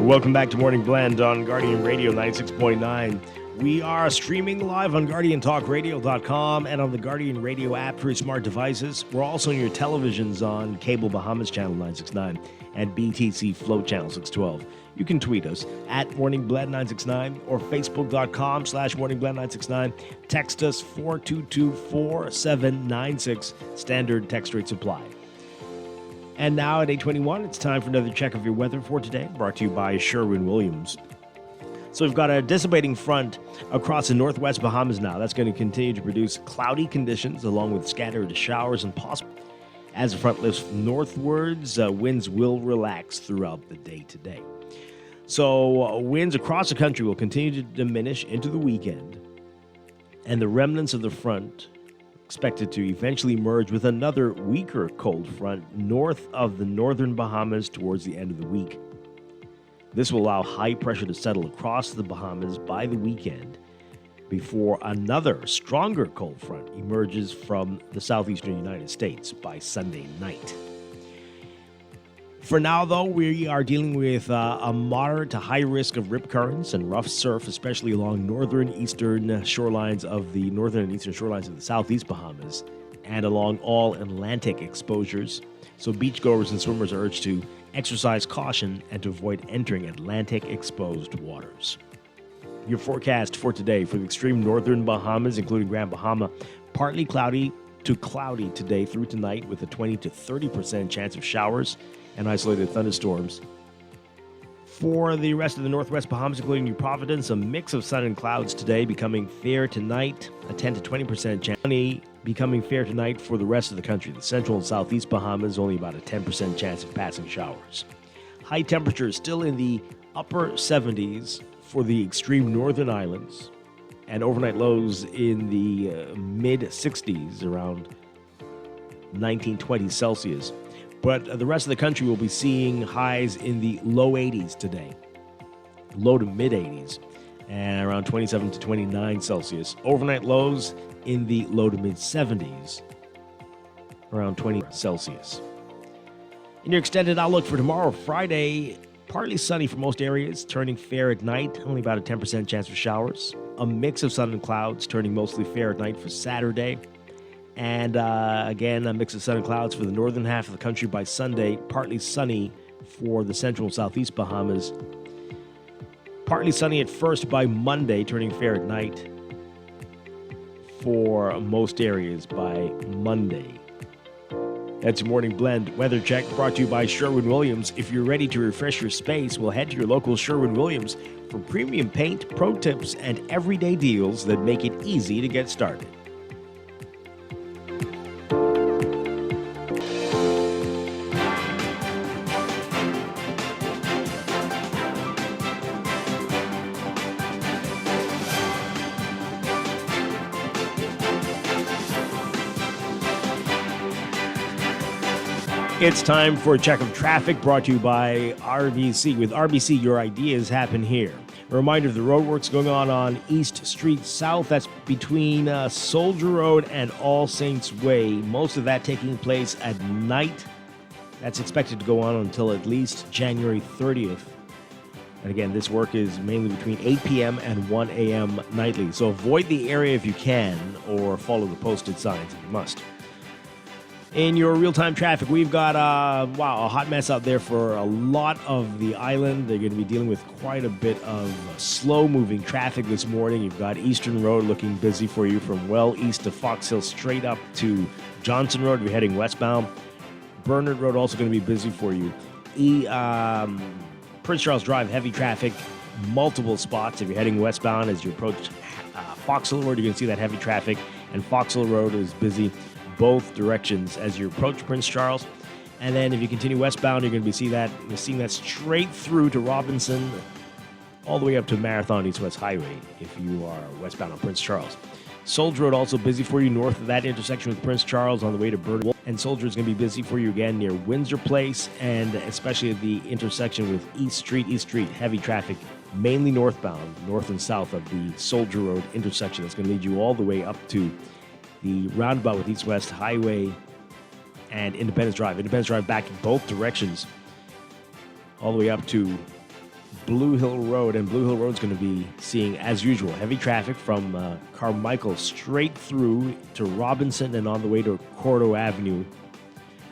Welcome back to Morning Blend on Guardian Radio 96.9. We are streaming live on GuardianTalkRadio.com and on the Guardian Radio app for your smart devices. We're also on your televisions on Cable Bahamas Channel 969 and BTC Float Channel 612. You can tweet us at MorningBlend969 or Facebook.com/MorningBlend969. Text us 422-4796. Standard text rates apply. And now at 8:21, it's time for another check of your weather for today, brought to you by Sherwin-Williams. So we've got a dissipating front across the northwest Bahamas now. That's going to continue to produce cloudy conditions along with scattered showers and possible. As the front lifts northwards, winds will relax throughout the day today. So winds across the country will continue to diminish into the weekend. And the remnants of the front expected to eventually merge with another weaker cold front north of the northern Bahamas towards the end of the week. This will allow high pressure to settle across the Bahamas by the weekend before another stronger cold front emerges from the southeastern United States by Sunday night. For now, though, we are dealing with a moderate to high risk of rip currents and rough surf, especially along northern and eastern shorelines of the southeast Bahamas and along all Atlantic exposures. So beachgoers and swimmers are urged to exercise caution and to avoid entering Atlantic exposed waters. Your forecast for today for the extreme northern Bahamas, including Grand Bahama, partly cloudy to cloudy today through tonight with a 20 to 30% chance of showers and isolated thunderstorms. For the rest of the northwest Bahamas, including New Providence, a mix of sun and clouds today, becoming fair tonight, a 10 to 20% chance. Becoming fair tonight for the rest of the country. The central and southeast Bahamas, only about a 10% chance of passing showers. High temperatures still in the upper 70s for the extreme northern islands, and overnight lows in the mid-60s, around 19-20 Celsius. But the rest of the country will be seeing highs in the low 80s today, low to mid-80s, and around 27 to 29 Celsius. Overnight lows in the low to mid-70s, around 20 Celsius. In your extended outlook for tomorrow, Friday, partly sunny for most areas, turning fair at night, only about a 10% chance for showers. A mix of sun and clouds, turning mostly fair at night for Saturday. And again, a mix of sun and clouds for the northern half of the country by Sunday, partly sunny for the central and southeast Bahamas. Partly sunny at first by Monday, turning fair at night for most areas by Monday. That's your morning blend weather check brought to you by Sherwin-Williams. If you're ready to refresh your space, we'll head to your local Sherwin-Williams for premium paint, pro tips, and everyday deals that make it easy to get started. It's time for a check of traffic brought to you by RBC. With RBC, your ideas happen here. A reminder of the roadworks going on East Street South. That's between Soldier Road and All Saints Way. Most of that taking place at night. That's expected to go on until at least January 30th. And again, this work is mainly between 8 p.m. and 1 a.m. nightly. So avoid the area if you can, or follow the posted signs if you must. In your real-time traffic, we've got a hot mess out there for a lot of the island. They're going to be dealing with quite a bit of slow-moving traffic this morning. You've got Eastern Road looking busy for you from well east of Fox Hill straight up to Johnson Road if you're heading westbound. Bernard Road also going to be busy for you. Prince Charles Drive, heavy traffic, multiple spots if you're heading westbound. As you approach Fox Hill Road, you're going to see that heavy traffic, and Fox Hill Road is busy both directions as you approach Prince Charles. And then if you continue westbound, you're going to be seeing that straight through to Robinson, all the way up to Marathon East-West Highway if you are westbound on Prince Charles. Soldier Road also busy for you north of that intersection with Prince Charles on the way to Burnett. And Soldier is going to be busy for you again near Windsor Place, and especially at the intersection with East Street. Heavy traffic, mainly northbound, north and south of the Soldier Road intersection. That's going to lead you all the way up to the roundabout with East-West Highway and Independence Drive. Independence Drive back in both directions, all the way up to Blue Hill Road. And Blue Hill Road is going to be seeing, as usual, heavy traffic from Carmichael straight through to Robinson and on the way to Cordo Avenue.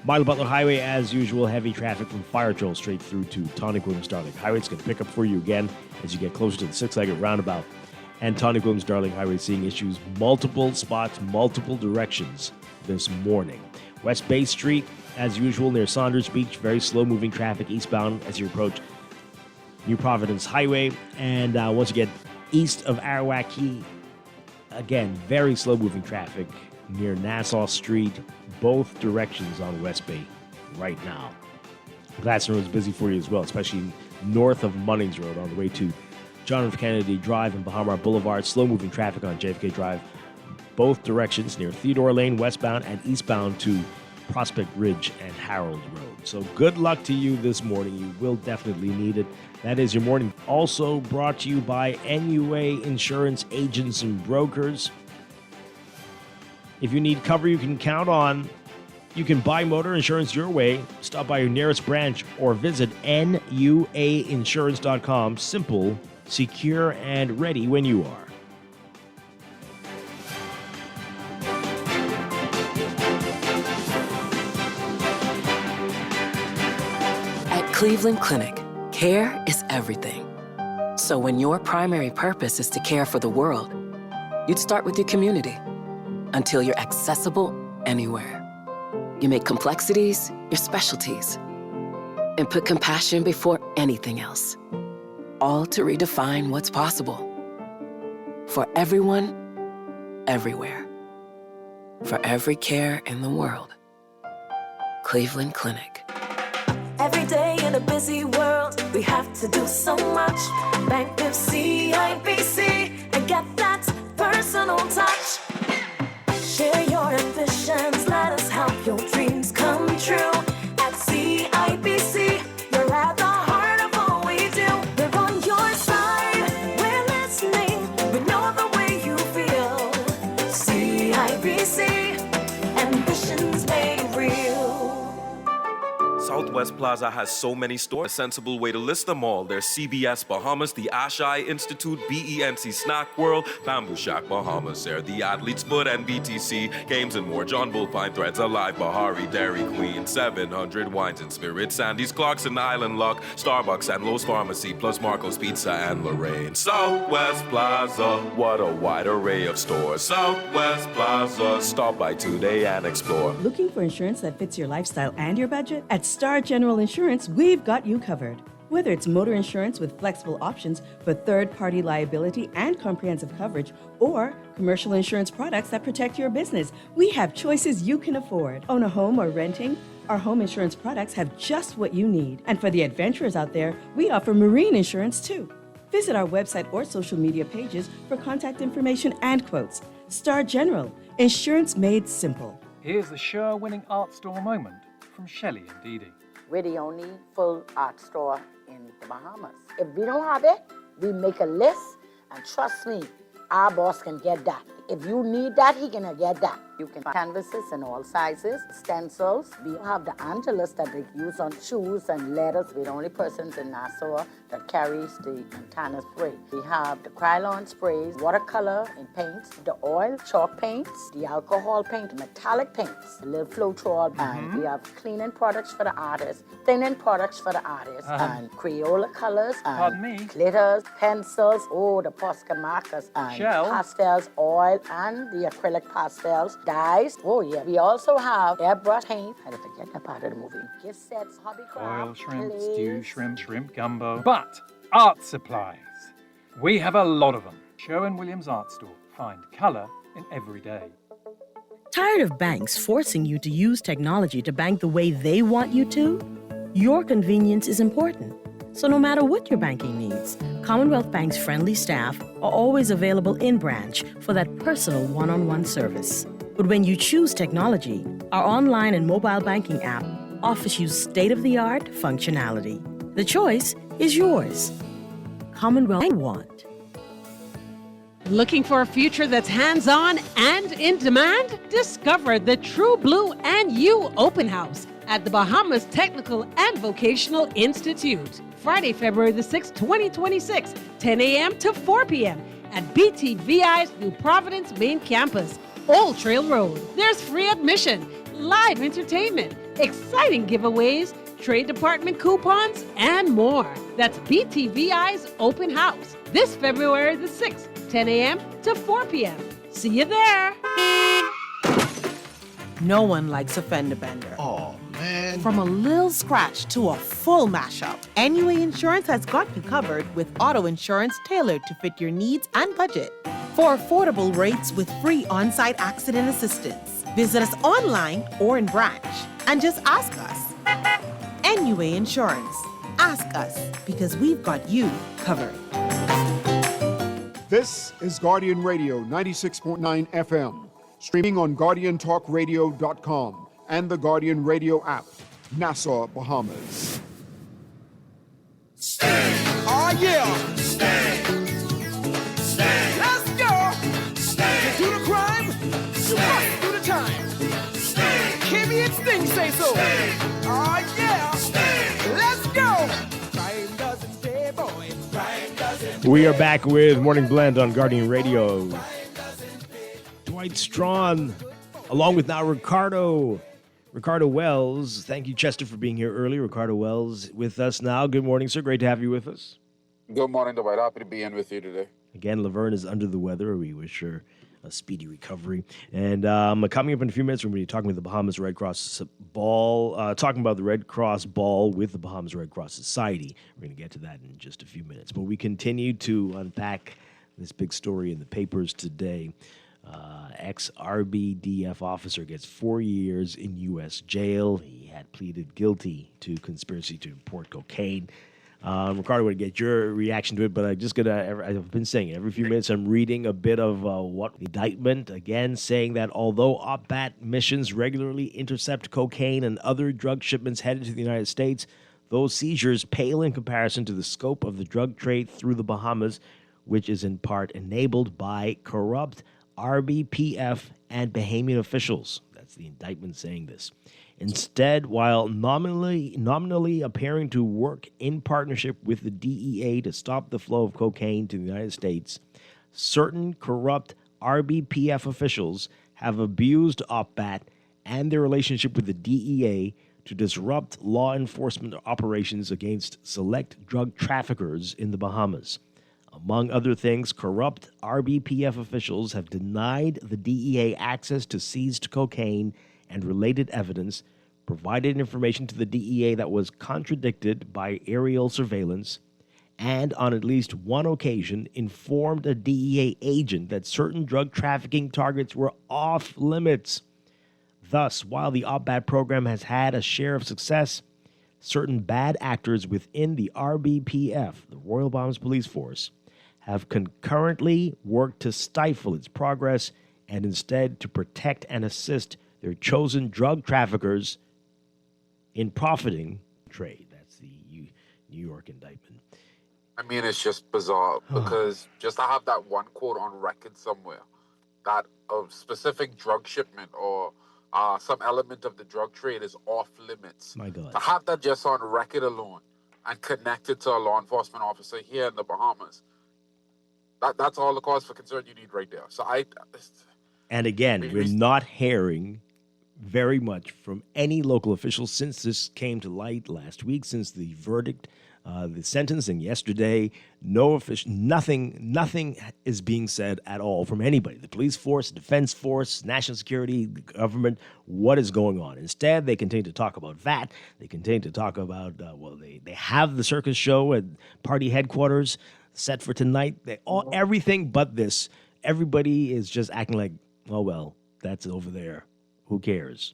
Marla Butler Highway, as usual, heavy traffic from Fire Troll straight through to Tonic Williams Darling Highway. It's going to pick up for you again as you get closer to the six-legged roundabout. And Tonic Williams Darling Highway seeing issues, multiple spots, multiple directions this morning. West Bay Street, as usual, near Saunders Beach, very slow-moving traffic eastbound as you approach New Providence Highway. And once you get east of Arawak Key, again, very slow-moving traffic near Nassau Street, both directions on West Bay right now. Gladstone Road is busy for you as well, especially north of Munnings Road on the way to John F. Kennedy Drive and Bahama Boulevard. Slow-moving traffic on JFK Drive, both directions near Theodore Lane, westbound and eastbound to Prospect Ridge and Harold Road. So good luck to you this morning. You will definitely need it. That is your morning. Also brought to you by NUA Insurance Agents and Brokers. If you need cover you can count on, you can buy motor insurance your way. Stop by your nearest branch or visit nuainsurance.com. Simple, secure, and ready when you are. Cleveland Clinic, care is everything. So when your primary purpose is to care for the world, you'd start with your community until you're accessible anywhere. You make complexities your specialties and put compassion before anything else, all to redefine what's possible. For everyone, everywhere. For every care in the world. Cleveland Clinic. Every day in a busy world, we have to do so much. Bank with CIBC and get that personal touch. Share your ambitions, let us help your dreams come true. At CIBC, you're at the heart of all we do. We're on your side, we're listening, we know the way you feel. CIBC, ambitions made real. Southwest Plaza has so many stores. A sensible way to list them all. There's CBS Bahamas, the Ashai Institute, BENC Snack World, Bamboo Shack Bahamas, Air, the Athlete's Foot, and BTC, Games and More, John Bull Fine Threads, Alive, Bahari, Dairy Queen, 700 Wines and Spirits, Sandy's Clocks and Island Lock, Starbucks and Lowe's Pharmacy, plus Marco's Pizza and Lorraine. Southwest Plaza, what a wide array of stores. Southwest Plaza, stop by today and explore. Looking for insurance that fits your lifestyle and your budget? At Star General Insurance, we've got you covered. Whether it's motor insurance with flexible options for third-party liability and comprehensive coverage, or commercial insurance products that protect your business, we have choices you can afford. Own a home or renting? Our home insurance products have just what you need. And for the adventurers out there, we offer marine insurance too. Visit our website or social media pages for contact information and quotes. Star General, insurance made simple. Here's the Sure-winning art store moment from Shelley and Dee Dee. We're the only full art store in the Bahamas. If we don't have it, we make a list, and trust me, our boss can get that. If you need that, he can get that. You can find canvases in all sizes, stencils. We have the Angelus that they use on shoes and letters. We're the only persons in Nassau that carries the Montana spray. We have the Krylon sprays, watercolor in paints, the oil, chalk paints, the alcohol paint, metallic paints, the little Floetrol, and we have cleaning products for the artists, thinning products for the artists, and Crayola colors, and glitters, pencils, the Posca markers, and pastels, oil, and the acrylic pastels, dyes. Oh yeah. We also have airbrush paint. I didn't forget that part of the movie. Gift sets, hobby craft, Oil shrimp, clays. stew shrimp gumbo. But art supplies. We have a lot of them. Sherwin-Williams Art Store. Find colour in every day. Tired of banks forcing you to use technology to bank the way they want you to? Your convenience is important. So no matter what your banking needs, Commonwealth Bank's friendly staff are always available in branch for that personal one-on-one service. But when you choose technology, our online and mobile banking app offers you state-of-the-art functionality. The choice is yours. Commonwealth Bank want. Looking for a future that's hands-on and in demand? Discover the True Blue and You Open House at the Bahamas Technical and Vocational Institute. Friday, February the 6th, 2026, 10 a.m. to 4 p.m. at BTVI's New Providence main campus, Old Trail Road. There's free admission, live entertainment, exciting giveaways, trade department coupons, and more. That's BTVI's Open House, this February the 6th, 10 a.m. to 4 p.m. See you there. No one likes a fender bender. Oh, man. From a little scratch to a full mashup, NUA Insurance has got you covered with auto insurance tailored to fit your needs and budget. For affordable rates with free on-site accident assistance, visit us online or in branch and just ask us. NUA Insurance. Ask us because we've got you covered. This is Guardian Radio 96.9 FM. Streaming on GuardianTalkRadio.com and the Guardian Radio app, Nassau, Bahamas. Oh yeah. Stay. Let's go. Stay. Do the crime. You must do the time. Stay. Kimmy and Sting say so. Stay. Oh yeah. Stay. Let's go. Crime doesn't stay, boy. Crime doesn't. We are back with Morning Blend on Guardian Radio. Dwight Strachan, along with now Ricardo, Ricardo Wells, thank you, Chester, for being here early. Ricardo Wells with us now. Good morning, sir. Great to have you with us. Good morning, Dwight. Happy to be in with you today. Again, Laverne is under the weather. We wish her a speedy recovery. And coming up in a few minutes, we're going to be talking with the Bahamas Red Cross Ball, talking about the Red Cross Ball with the Bahamas Red Cross Society. We're going to get to that in just a few minutes. But we continue to unpack this big story in the papers today. Ex-RBDF officer gets 4 years in U.S. jail. He had pleaded guilty to conspiracy to import cocaine. Ricardo, I want to get your reaction to it, but I've been saying it, every few minutes I'm reading a bit of what indictment, again, saying that although OPBAT missions regularly intercept cocaine and other drug shipments headed to the United States, those seizures pale in comparison to the scope of the drug trade through the Bahamas, which is in part enabled by corrupt RBPF and Bahamian officials. That's the indictment saying this. Instead, while nominally appearing to work in partnership with the DEA to stop the flow of cocaine to the United States, certain corrupt RBPF officials have abused OPBAT and their relationship with the DEA to disrupt law enforcement operations against select drug traffickers in the Bahamas. Among other things, corrupt RBPF officials have denied the DEA access to seized cocaine and related evidence, provided information to the DEA that was contradicted by aerial surveillance, and on at least one occasion informed a DEA agent that certain drug trafficking targets were off limits. Thus, while the OPBAT program has had a share of success, certain bad actors within the RBPF, the Royal Bahamas Police Force, have concurrently worked to stifle its progress and instead to protect and assist their chosen drug traffickers in profiting trade. That's the New York indictment. I mean, it's just bizarre because just to have that one quote on record somewhere, that a specific drug shipment or some element of the drug trade is off limits. My God. To have that just on record alone and connected to a law enforcement officer here in the Bahamas, that's all the cause for concern you need right there. So And again, we're not hearing very much from any local officials since this came to light last week, since the verdict, the sentencing yesterday. Nothing is being said at all from anybody. The police force, defense force, national security, government, what is going on? Instead, they continue to talk about that. They continue to talk about, they have the circus show at party headquarters set for tonight. Everything but this. Everybody is just acting like, oh, well, that's over there. Who cares?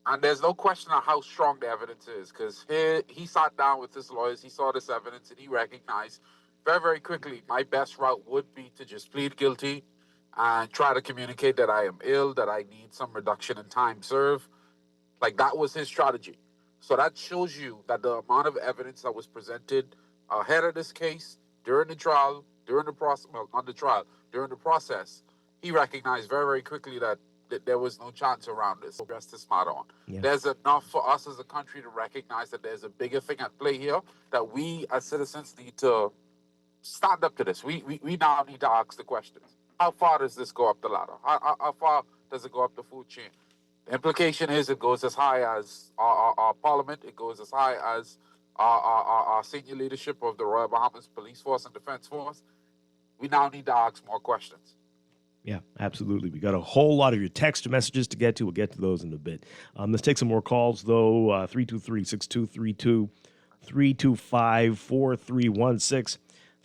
And there's no question on how strong the evidence is, because he sat down with his lawyers, he saw this evidence, and he recognized very, very quickly my best route would be to just plead guilty and try to communicate that I am ill, that I need some reduction in time served. Like, that was his strategy. So that shows you that the amount of evidence that was presented ahead of this case, during the trial, during the process, he recognized very, very quickly that there was no chance around this. Rest his smart on. Yeah. There's enough for us as a country to recognize that there's a bigger thing at play here, that we as citizens need to stand up to this. We now need to ask the questions. How far does this go up the ladder? How far does it go up the food chain? The implication is it goes as high as our parliament. It goes as high as our senior leadership of the Royal Bahamas Police Force and Defense Force. We now need to ask more questions. Yeah, absolutely. We got a whole lot of your text messages to get to. We'll get to those in a bit. Let's take some more calls, though. 323-6232, 325-4316,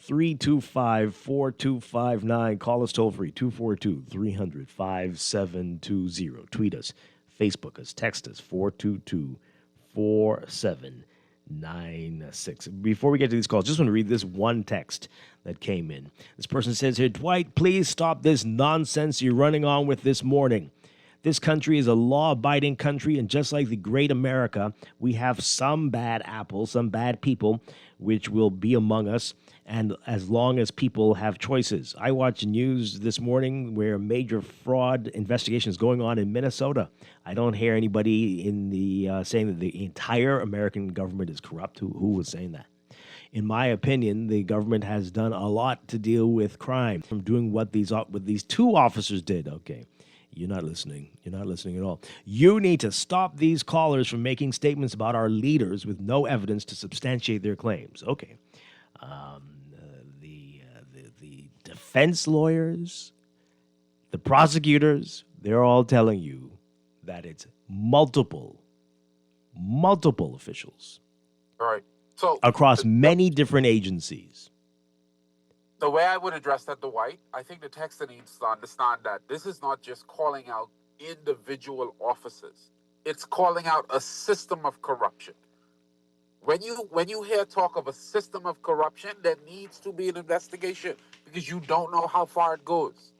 325-4259. Call us toll-free, 242-300-5720. Tweet us, Facebook us, text us, 422-4796. Before we get to these calls, just want to read this one text that came in. This person says here, Dwight, please stop this nonsense you're running on with this morning. This country is a law-abiding country, and just like the great America, we have some bad apples, some bad people, which will be among us, and as long as people have choices. I watched news this morning where a major fraud investigation is going on in Minnesota. I don't hear anybody in the saying that the entire American government is corrupt. Who was saying that? In my opinion, the government has done a lot to deal with crime, from doing what these two officers did. Okay, You're not listening. You're not listening at all. You need to stop these callers from making statements about our leaders with no evidence to substantiate their claims. Okay. The defense lawyers, the prosecutors, they're all telling you that it's multiple officials All right. So across many different agencies. the way I would address that, Dwight, I think the texter needs to understand that this is not just calling out individual officers. It's calling out a system of corruption. When you hear talk of a system of corruption, there needs to be an investigation because you don't know how far it goes.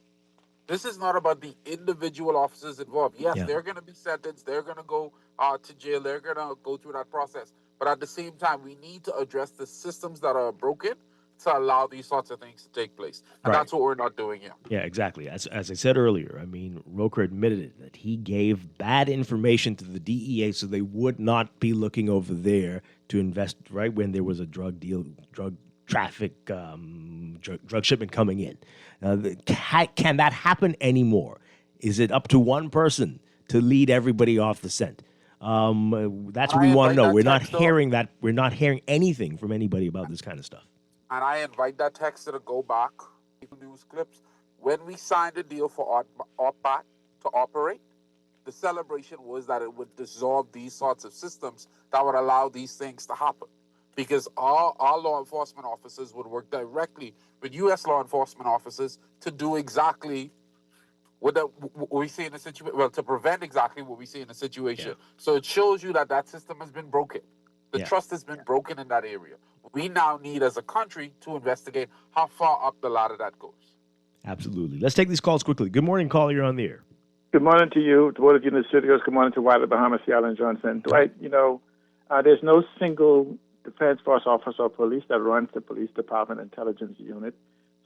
This is not about the individual officers involved. Yes, they're going to be sentenced. They're going to go to jail. They're going to go through that process. But at the same time, we need to address the systems that are broken to allow these sorts of things to take place. And that's what we're not doing here. Yeah, exactly. As I said earlier, I mean, Roker admitted it, that he gave bad information to the DEA so they would not be looking over there to invest right when there was a drug traffic, drug shipment coming in. Can that happen anymore? Is it up to one person to lead everybody off the scent? That's what we want to know. We're not hearing that. We're not hearing anything from anybody about this kind of stuff. And I invite that texter to go back to news clips. When we signed a deal for OPAT to operate, the celebration was that it would dissolve these sorts of systems that would allow these things to happen. Because our law enforcement officers would work directly with U.S. law enforcement officers to do exactly what we see in the situation, well, to prevent exactly what we see in the situation. Yeah. So it shows you that system has been broken. The trust has been broken in that area. We now need, as a country, to investigate how far up the ladder that goes. Absolutely. Let's take these calls quickly. Good morning, caller. You're on the air. Good morning to you, to both of you in the studios. Good morning to Wilder, Bahamas, Seattle, and Johnson. Dwight, there's no single defense force officer or police that runs the police department intelligence unit,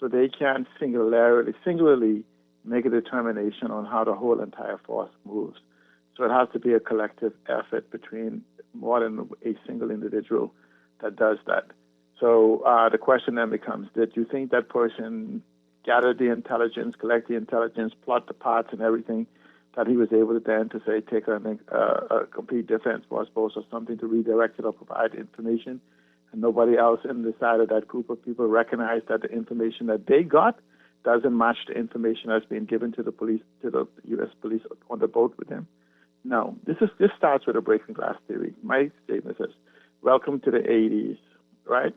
so they can't singularly make a determination on how the whole entire force moves. So it has to be a collective effort between more than a single individual that does that. So the question then becomes, did you think that person gathered the intelligence, collect the intelligence, plot the parts and everything, that he was able to then to say take a complete defense force post or something to redirect it or provide information, and nobody else in the side of that group of people recognized that the information that they got doesn't match the information that's being given to the police, to the U.S. police on the boat with them? No, this starts with a breaking glass theory. My statement is, welcome to the 80s, right?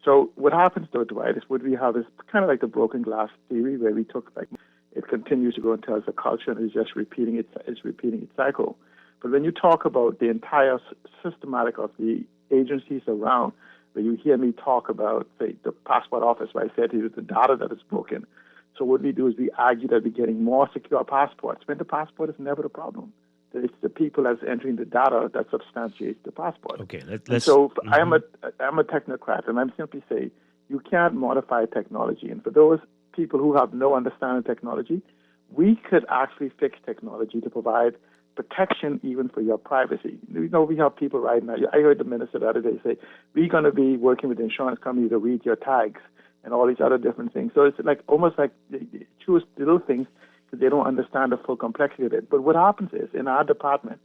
So what happens though, Dwight, is we have this kind of like the broken glass theory where we took it continues to go until it's a culture and it's just repeating its cycle. But when you talk about the entire systematic of the agencies around, where you hear me talk about, say, the passport office, where I said to you the data that is broken. So what we do is we argue that we're getting more secure passports, when the passport is never the problem. It's the people that's entering the data that substantiates the passport. Okay, I'm a technocrat, and I'm simply saying you can't modify technology. And for those people who have no understanding of technology, we could actually fix technology to provide protection even for your privacy. We have people right now. I heard the minister the other day say, we're going to be working with the insurance company to read your tags and all these other different things. So it's almost like they choose little things because they don't understand the full complexity of it. But what happens is, in our department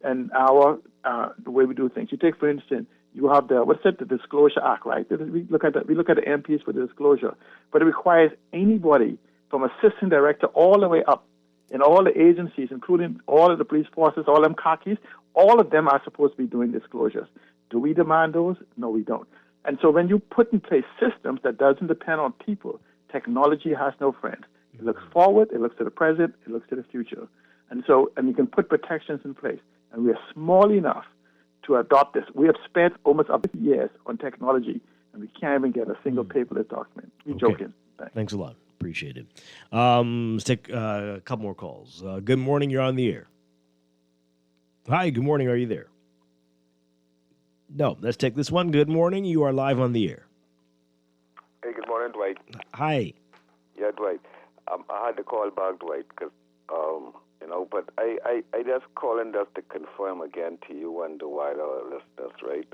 and the way we do things, you take, for instance, you have the Disclosure Act, right? We look at the MPs for the disclosure, but it requires anybody from assistant director all the way up in all the agencies, including all of the police forces, all them khakis, all of them are supposed to be doing disclosures. Do we demand those? No, we don't. And so when you put in place systems that doesn't depend on people, technology has no friend. It looks forward, it looks to the present, it looks to the future. And you can put protections in place. And we are small enough to adopt this. We have spent almost up to years on technology, and we can't even get a single paperless document. We're joking. Thanks a lot. Appreciate it. Let's take a couple more calls. Good morning. You're on the air. Hi. Good morning. Are you there? No. Let's take this one. Good morning. You are live on the air. Hey, good morning, Dwight. Hi. Yeah, Dwight. I had to call back, Dwight, because, but I just calling just to confirm again to you and the wider listeners, right?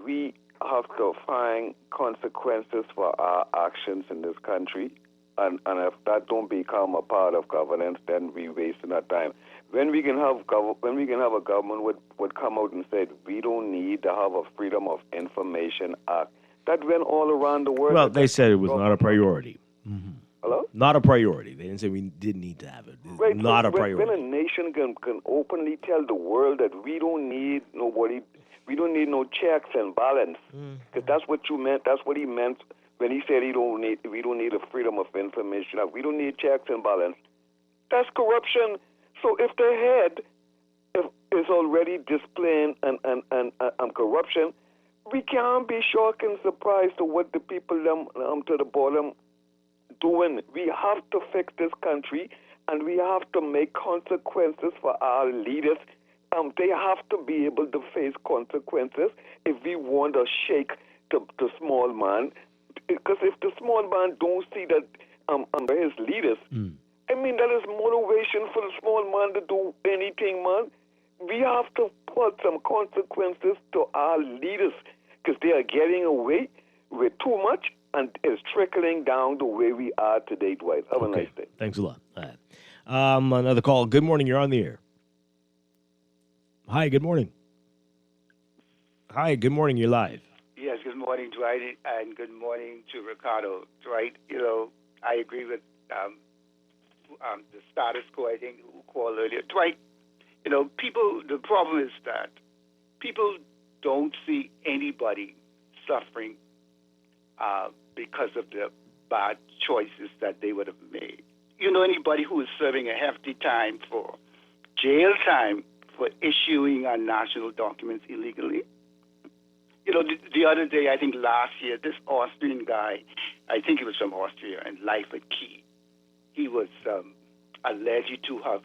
We have to find consequences for our actions in this country. and if that don't become a part of governance, then we wasting our time. When we can have a government would come out and say we don't need to have a Freedom of Information Act. That went all around the world. Well, they said it was not a priority. Hello? Not a priority. They didn't say we didn't need to have it. It's Right, not a when priority. a nation can openly tell the world that we don't need nobody, we don't need no checks and balance, because that's what you meant. That's what he meant when he said we don't need a Freedom of Information Act. We don't need checks and balance. That's corruption. So if the head is already displaying and corruption, we can't be shocked and surprised to what the people to the bottom doing. We have to fix this country, and we have to make consequences for our leaders. They have to be able to face consequences if we want to shake the small man. Because if the small man don't see that under his leaders, I mean, that is motivation for the small man to do anything, man. We have to put some consequences to our leaders because they are getting away with too much, and it's trickling down the way we are today, Dwight. Have a nice day. Thanks a lot. All right. Another call. Good morning. You're on the air. Hi, good morning. Hi, good morning. You're live. Yes, good morning, Dwight, and good morning to Ricardo. Dwight, I agree with the status quo, I think, who called earlier. Dwight, people, the problem is that people don't see anybody suffering because of the bad choices that they would have made. Anybody who is serving a hefty time for jail time for issuing our national documents illegally? The other day, I think last year, this Austrian guy, I think he was from Austria, and Life at Key, he was alleged to have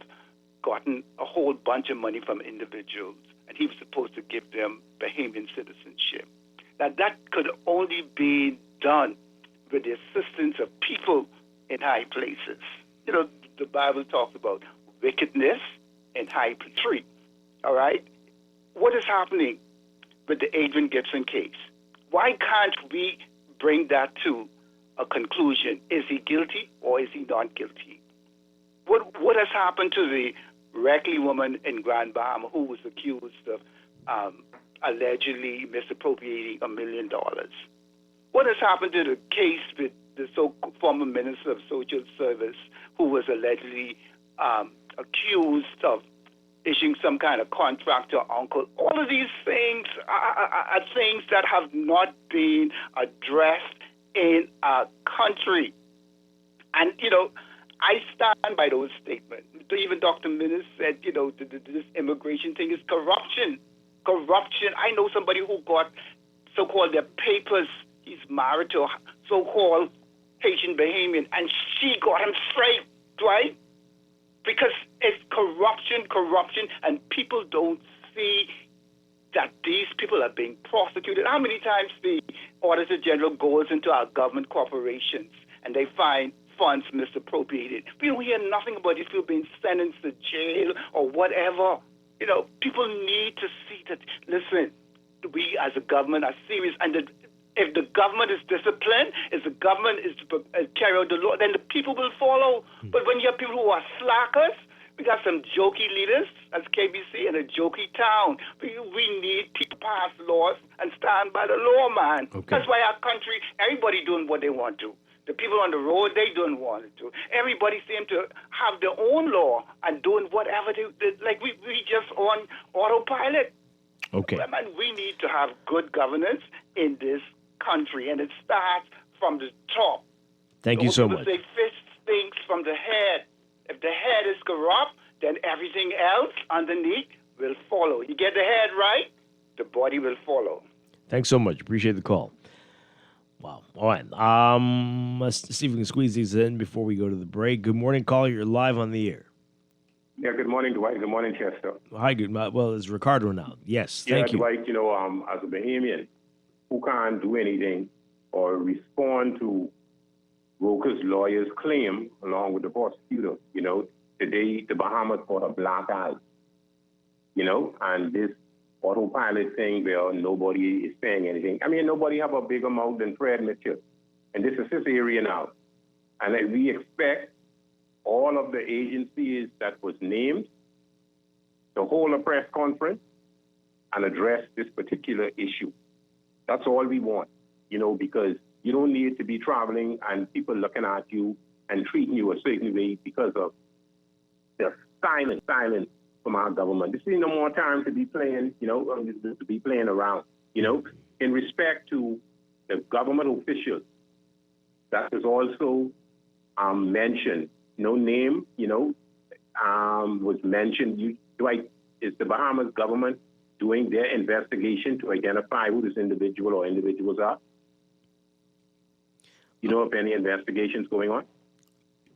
gotten a whole bunch of money from individuals, and he was supposed to give them Bahamian citizenship. Now, that could only be done with the assistance of people in high places. The Bible talks about wickedness in high places. All right? What is happening with the Adrian Gibson case? Why can't we bring that to a conclusion? Is he guilty or is he not guilty? What has happened to the Reckley woman in Grand Bahama who was accused of allegedly misappropriating $1 million? What has happened to the case with the former Minister of Social Service who was allegedly accused of issuing some kind of contract to uncle? All of these things are things that have not been addressed in our country. And, I stand by those statements. Even Dr. Minnis said, this immigration thing is corruption. Corruption. I know somebody who got so-called their papers. He's married to a so-called Haitian Bahamian, and she got him straight, right? Because it's corruption, and people don't see that these people are being prosecuted. How many times the Auditor General goes into our government corporations and they find funds misappropriated? We don't hear nothing about if you're being sentenced to jail or whatever. People need to see that, listen, we as a government are serious, and if the government is disciplined, if the government is to carry out the law, then the people will follow. But when you have people who are slackers, we got some jokey leaders as KBC in a jokey town. We need people to pass laws and stand by the law, man. Okay. That's why our country, everybody doing what they want to. The people on the road, they don't want it to. Everybody seem to have their own law and doing whatever they like. We just on autopilot. Okay. I mean, we need to have good governance in this country, and it starts from the top. Thank you so much. They fix things from the head. If the head is corrupt, then everything else underneath will follow. You get the head right, the body will follow. Thanks so much. Appreciate the call. Wow. All right. Let's see if we can squeeze these in before we go to the break. Good morning, caller. You're live on the air. Yeah, good morning, Dwight. Good morning, Chester. Hi, good. Well, it's Ricardo now. Yes, thank you. Dwight, as a Bahamian who can't do anything or respond to Roker's lawyer's claim along with the prosecutor, today the Bahamas got a black eye, and this autopilot thing where nobody is saying anything. I mean, nobody have a bigger mouth than Fred Mitchell. And this is his area now. And that we expect all of the agencies that was named to hold a press conference and address this particular issue. That's all we want, because you don't need to be traveling and people looking at you and treating you a certain way because of the silence from our government. This is no more time to be playing, to be playing around, in respect to the government officials. That is also mentioned. No name, was mentioned. Dwight, is the Bahamas government doing their investigation to identify who this individual or individuals are? You know if any investigations going on?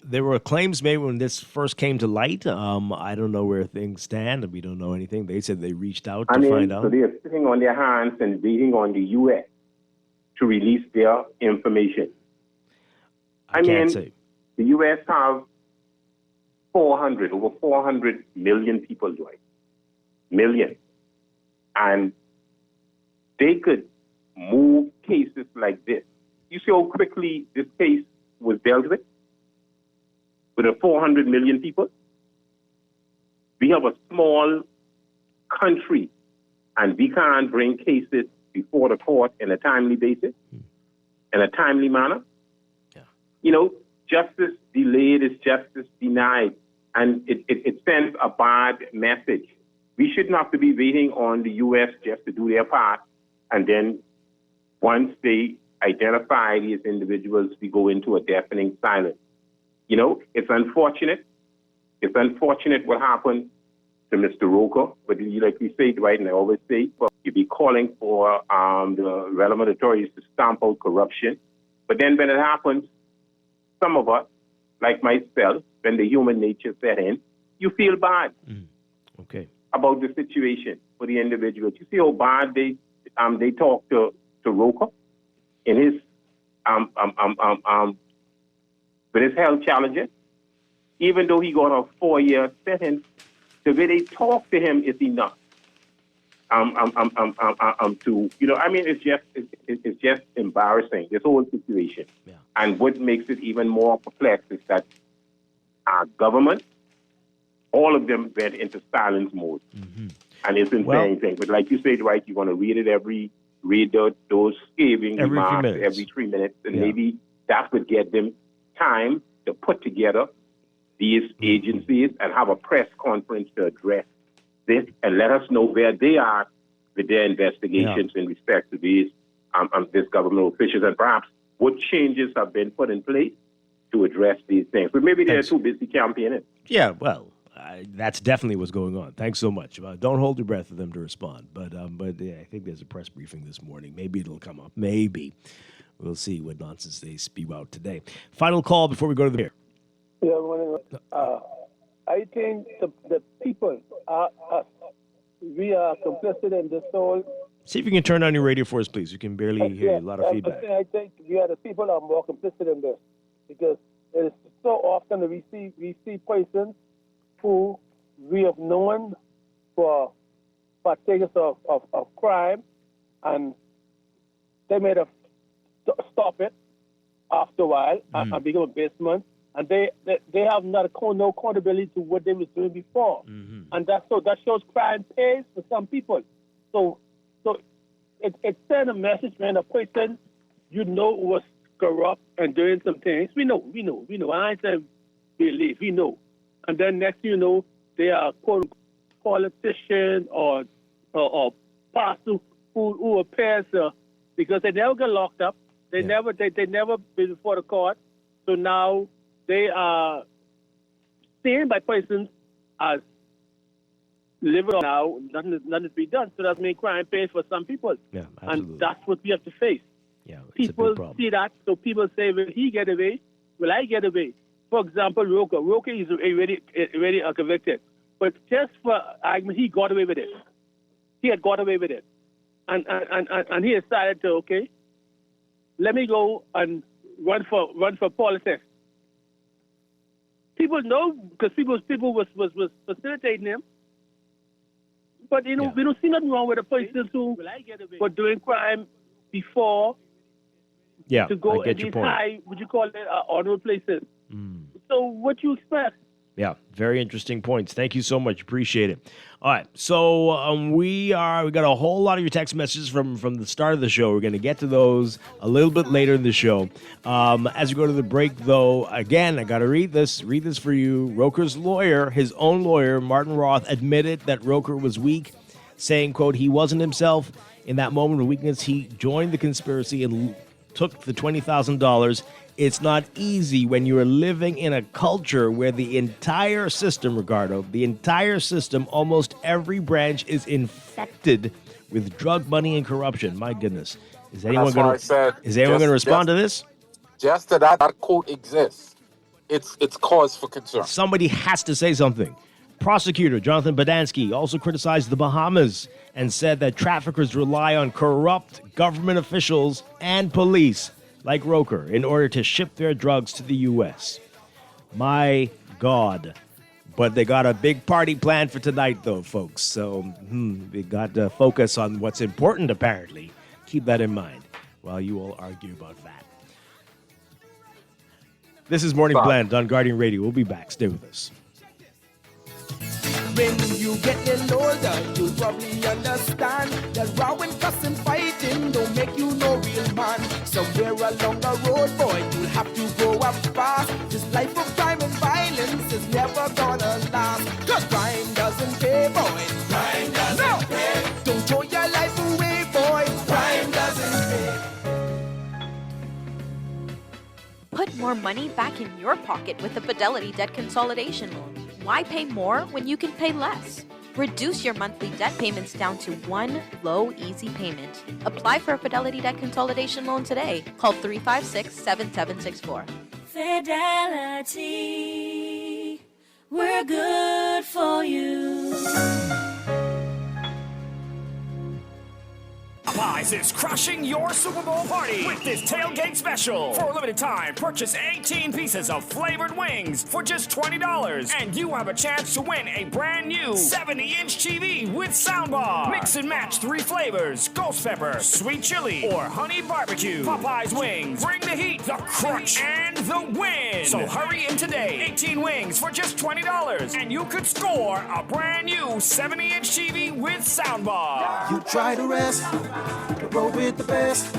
There were claims made when this first came to light. I don't know where things stand. We don't know anything. They said they reached out to find out. So they are sitting on their hands and waiting on the U.S. to release their information. I can't say. The U.S. have over 400 million people, Dwight. Million. And they could move cases like this. You see how quickly this case was dealt with the 400 million people? We have a small country, and we can't bring cases before the court in a timely basis, in a timely manner. Yeah. Justice delayed is justice denied, and it sends a bad message. We shouldn't have to be waiting on the U.S. just to do their part, and then once they identify these individuals, we go into a deafening silence. It's unfortunate. It's unfortunate what happened to Mr. Roker, but like we say, Dwight, and I always say, you'd be calling for the relevant authorities to stamp out corruption. But then when it happens, some of us, like myself, when the human nature set in, you feel bad about the situation for the individuals. You see how bad they talk to Roker in his with his health challenges, even though he got a 4-year sentence. The way they talk to him is enough. It's just embarrassing, this whole situation. Yeah. And what makes it even more perplexed is that our government, all of them went into silence mode. Mm-hmm. And it's been saying anything. But like you said, right, you're going to read those scathing remarks every 3 minutes. And maybe that would get them time to put together these agencies and have a press conference to address this and let us know where they are with their investigations in respect to these this government officials, and perhaps what changes have been put in place to address these things. But maybe they're too busy campaigning. Yeah, well, that's definitely what's going on. Thanks so much. Don't hold your breath for them to respond. But I think there's a press briefing this morning. Maybe it'll come up. Maybe. We'll see what nonsense they spew out today. Final call before we go to the beer. Yeah, I think the people we are complicit in this whole. See if you can turn on your radio for us, please. You can barely hear a lot of feedback. I think we are the people are more complicit in this because it is so often that we see persons who we have known for partakers of crime, and they made a stop it after a while and become a basement, and they have no accountability to what they were doing before, and that shows crime pays for some people. So it sends a message when a person was corrupt and doing some things. We know. I ain't saying believe, we know, and then next thing you know, they are quote politician or pastor who appears because they never get locked up. They never been before the court, so now they are seen by persons as living on now. Nothing is be done. So that means crime pays for some people. Yeah, absolutely. And that's what we have to face. Yeah, people see that, so people say, "Will he get away? Will I get away?" For example, Roker. Roker is already convicted, but just for argument, he got away with it. He had got away with it, and he decided to let me go and run for politics. People know because people was facilitating him. But we don't see nothing wrong with a person who were doing crime before Yeah, to go I get in your these point. high, would you call it, honorable places. So what you expect? Yeah, very interesting points. Thank you so much. Appreciate it. All right, so we got a whole lot of your text messages from the start of the show. We're going to get to those a little bit later in the show. As we go to the break, though, again, I got to read this for you. Roker's lawyer, his own lawyer, Martin Roth, admitted that Roker was weak, saying, quote, he wasn't himself. In that moment of weakness, he joined the conspiracy and took the $20,000. It's not easy when you are living in a culture where the entire system, Ricardo, almost every branch is infected with drug money and corruption. My goodness. Is anyone going to respond to this? Just that quote exists. It's cause for concern. Somebody has to say something. Prosecutor Jonathan Badansky also criticized the Bahamas and said that traffickers rely on corrupt government officials and police like Roker in order to ship their drugs to the U.S. My God. But they got a big party planned for tonight, though, folks. So we got to focus on what's important, apparently. Keep that in mind while you all argue about that. This is Morning Blend on Guardian Radio. We'll be back. Stay with us. When you get a little older, you'll probably understand that rowing, cussing, fighting don't make you no real man. Somewhere along the road, boy, you'll have to grow up fast. This life of crime and violence is never gonna last. Cause crime doesn't pay, boy. Crime doesn't pay. Don't throw your life away, boy. Crime doesn't pay. Put more money back in your pocket with the Fidelity Debt Consolidation Loan. Why pay more when you can pay less? Reduce your monthly debt payments down to one low, easy payment. Apply for a Fidelity Debt Consolidation Loan today. Call 356-7764. Fidelity, we're good for you. Popeyes is crushing your Super Bowl party with this tailgate special. For a limited time, purchase 18 pieces of flavored wings for just $20, and you have a chance to win a brand new 70-inch TV with soundbar. Mix and match 3 flavors: ghost pepper, sweet chili, or honey barbecue. Popeyes wings bring the heat, the crunch, and the win. So hurry in today. 18 wings for just $20, and you could score a brand new 70-inch TV with soundbar. You try to rest, roll with the best.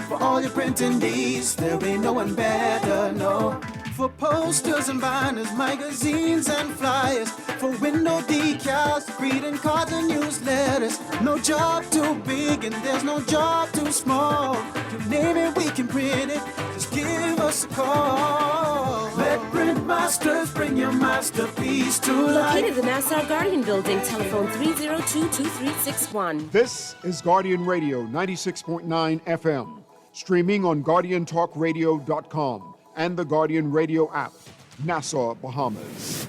For all your printing needs, there ain't no one better, no. For posters and banners, magazines and flyers. For window decals, greeting cards and newsletters. No job too big and there's no job too small. You name it, we can print it. Just give us a call. Let Print Masters bring your masterpiece to life. Located in the Nassau Guardian Building, telephone 302-2361. This is Guardian Radio 96.9 FM, streaming on GuardianTalkRadio.com and the Guardian Radio app, Nassau, Bahamas.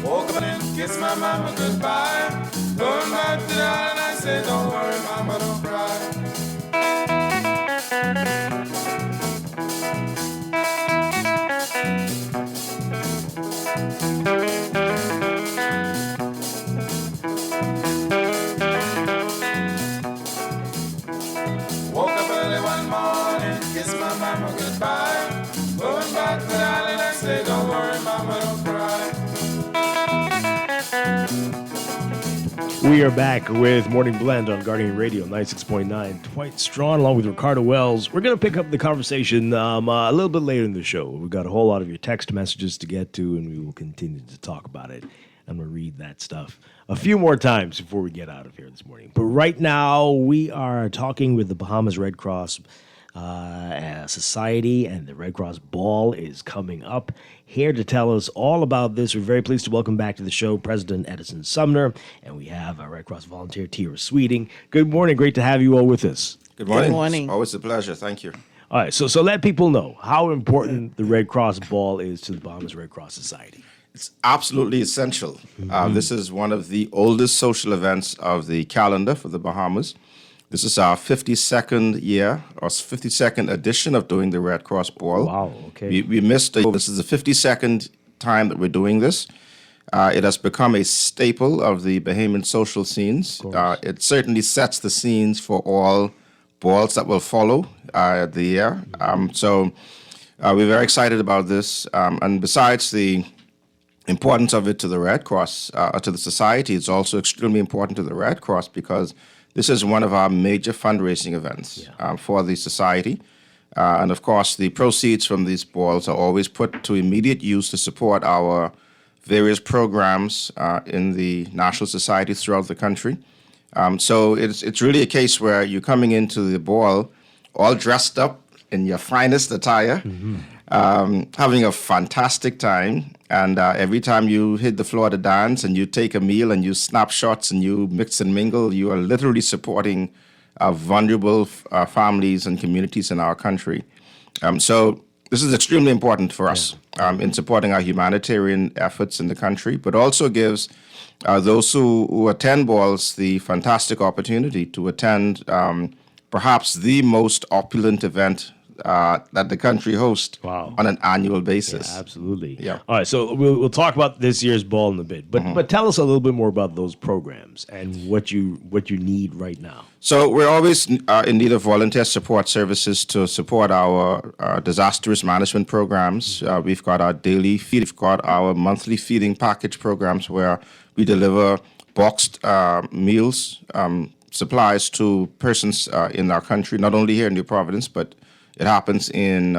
Woke up and kissed my mama goodbye. Going back to the island, I said, don't worry, mama, don't cry. Woke up early one morning, kissed my mama goodbye. Going back to the island, I said, don't worry, mama, don't cry. We are back with Morning Blend on Guardian Radio 96.9. Dwight Strachan along with Ricardo Wells. We're going to pick up the conversation a little bit later in the show. We've got a whole lot of your text messages to get to, and we will continue to talk about it. I'm going to read that stuff a few more times before we get out of here this morning. But right now, we are talking with the Bahamas Red Cross Society, and the Red Cross Ball is coming up. Here to tell us all about this, we're very pleased to welcome back to the show President Edison Sumner, and we have our Red Cross volunteer, Tira Sweeting. Good morning. Great to have you all with us. Good morning. Good morning. Always a pleasure. Thank you. All right, so let people know how important the Red Cross Ball is to the Bahamas Red Cross Society. It's absolutely essential. This is one of the oldest social events of the calendar for the Bahamas. This is our 52nd year or 52nd edition of doing the Red Cross Ball. Wow, okay. We missed it. This is the 52nd time that we're doing this. It has become a staple of the Bahamian social scenes. It certainly sets the scenes for all balls that will follow the year. So we're very excited about this. And besides the importance of it to the Red Cross, to the society, it's also extremely important to the Red Cross because this is one of our major fundraising events for the society. And of course, the proceeds from these balls are always put to immediate use to support our various programs in the national societies throughout the country. So it's really a case where you're coming into the ball all dressed up in your finest attire, having a fantastic time. And every time you hit the floor to dance and you take a meal and you snap shots and you mix and mingle, you are literally supporting vulnerable families and communities in our country. So this is extremely important for us in supporting our humanitarian efforts in the country, but also gives those who attend balls the fantastic opportunity to attend perhaps the most opulent event that the country hosts on an annual basis. Yeah, absolutely. Yeah. All right, so we'll talk about this year's ball in a bit, but tell us a little bit more about those programs and what you need right now. So we're always in need of volunteer support services to support our disaster risk management programs. We've got our daily feed, we've got our monthly feeding package programs where we deliver boxed meals, supplies to persons in our country, not only here in New Providence, but it happens in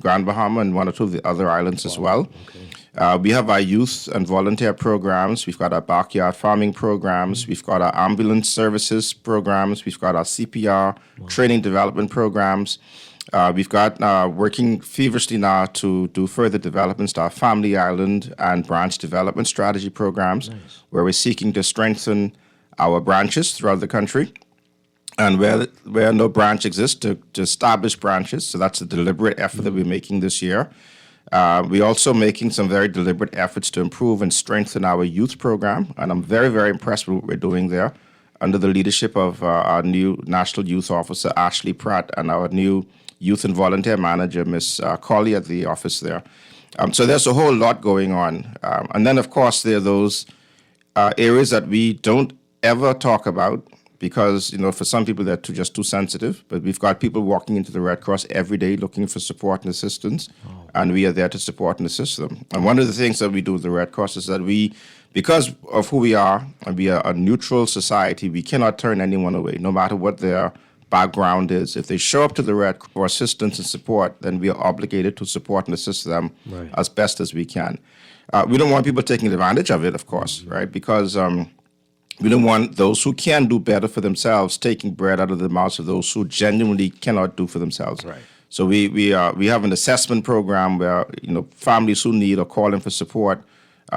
Grand Bahama and one or two of the other islands as well. We have our youth and volunteer programs. We've got our backyard farming programs. We've got our ambulance services programs. We've got our CPR training development programs. We've got working feverishly now to do further developments to our family island and branch development strategy programs, where we're seeking to strengthen our branches throughout the country. And where no branch exists, to establish branches. So that's a deliberate effort that we're making this year. We're also making some very deliberate efforts to improve and strengthen our youth program. And I'm very, very impressed with what we're doing there under the leadership of our new National Youth Officer, Ashley Pratt, and our new Youth and Volunteer Manager, Miss Colley, at the office there. So there's a whole lot going on. And then, of course, there are those areas that we don't ever talk about, because, for some people, they're just too sensitive. But we've got people walking into the Red Cross every day looking for support and assistance, and we are there to support and assist them. And one of the things that we do with the Red Cross is that because of who we are, and we are a neutral society, we cannot turn anyone away, no matter what their background is. If they show up to the Red Cross for assistance and support, then we are obligated to support and assist them as best as we can. We don't want people taking advantage of it, of course, right? Because we don't want those who can do better for themselves taking bread out of the mouths of those who genuinely cannot do for themselves. Right. So we have an assessment program where families who need or call in for support,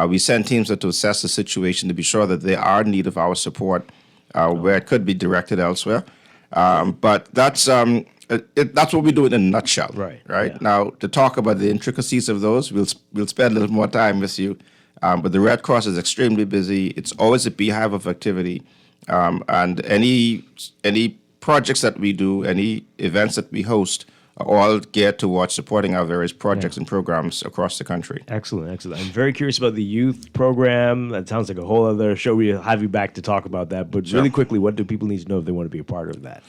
we send teams to assess the situation to be sure that they are in need of our support, where it could be directed elsewhere. But that's what we do in a nutshell. Right. Yeah. Now, to talk about the intricacies of those, we'll spend a little more time with you. But the Red Cross is extremely busy. It's always a beehive of activity. And any projects that we do, any events that we host, are all geared towards supporting our various projects and programs across the country. Excellent. I'm very curious about the youth program. That sounds like a whole other show. We'll have you back to talk about that. But really quickly, what do people need to know if they want to be a part of that?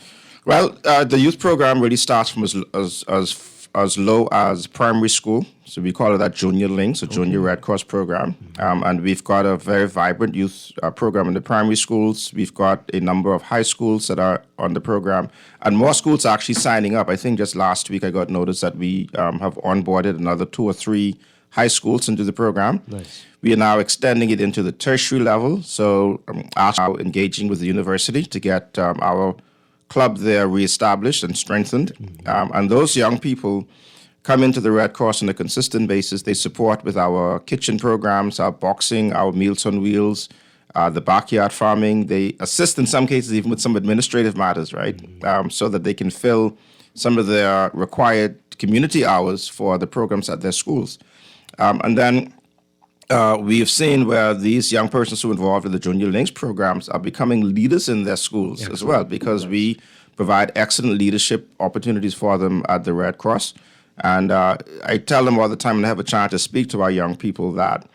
Well, the youth program really starts from as low as primary school. So we call it that Junior Link, so Junior Red Cross program. And we've got a very vibrant youth program in the primary schools. We've got a number of high schools that are on the program. And more schools are actually signing up. I think just last week I got notice that we have onboarded another 2 or 3 high schools into the program. Nice. We are now extending it into the tertiary level. So now engaging with the university to get our club there reestablished and strengthened. And those young people come into the Red Cross on a consistent basis. They support with our kitchen programs, our boxing, our Meals on Wheels, the backyard farming. They assist in some cases even with some administrative matters, right? So that they can fill some of their required community hours for the programs at their schools. And then we have seen where these young persons who are involved in the Junior Links programs are becoming leaders in their schools as well, because we provide excellent leadership opportunities for them at the Red Cross. And I tell them all the time, and I have a chance to speak to our young people, that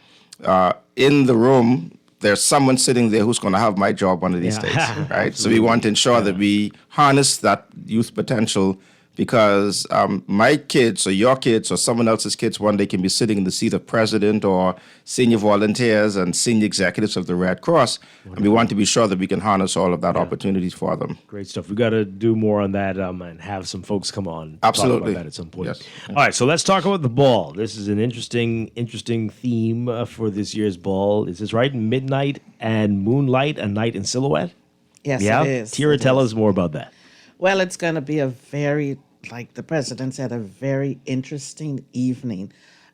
in the room, there's someone sitting there who's going to have my job one of these days, right? So we want to ensure that we harness that youth potential, because my kids or your kids or someone else's kids one day can be sitting in the seat of president or senior volunteers and senior executives of the Red Cross. And we want to be sure that we can harness all of that opportunities for them. Great stuff. We've got to do more on that and have some folks come on. Absolutely. Talk about that at some point. Yes. All right, so let's talk about the ball. This is an interesting theme for this year's ball. Is this right? Midnight and Moonlight, a night in silhouette? Yes, yeah? it is. Tira, tell us more about that. Well, it's going to be a very, like the president said, a very interesting evening.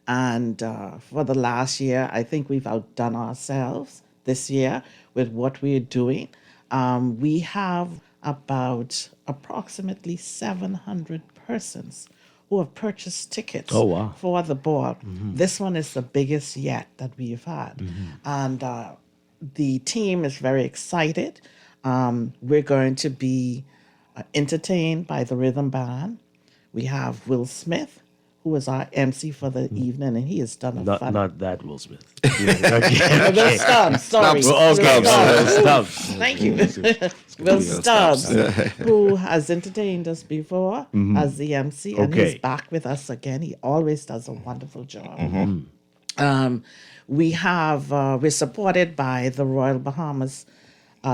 And for the last year, I think we've outdone ourselves this year with what we're doing. We have about approximately 700 persons who have purchased tickets for the ball. Mm-hmm. This one is the biggest yet that we've had. Mm-hmm. And the team is very excited. We're going to be entertained by the rhythm band. We have Will Smith, who is our MC for the evening, and he has done a fun... Not that Will Smith. Will Stubbs, sorry. Stubbs. Thank you. Will Stubbs, who has entertained us before as the MC, and he's back with us again. He always does a wonderful job. Mm-hmm. We're supported by the Royal Bahamas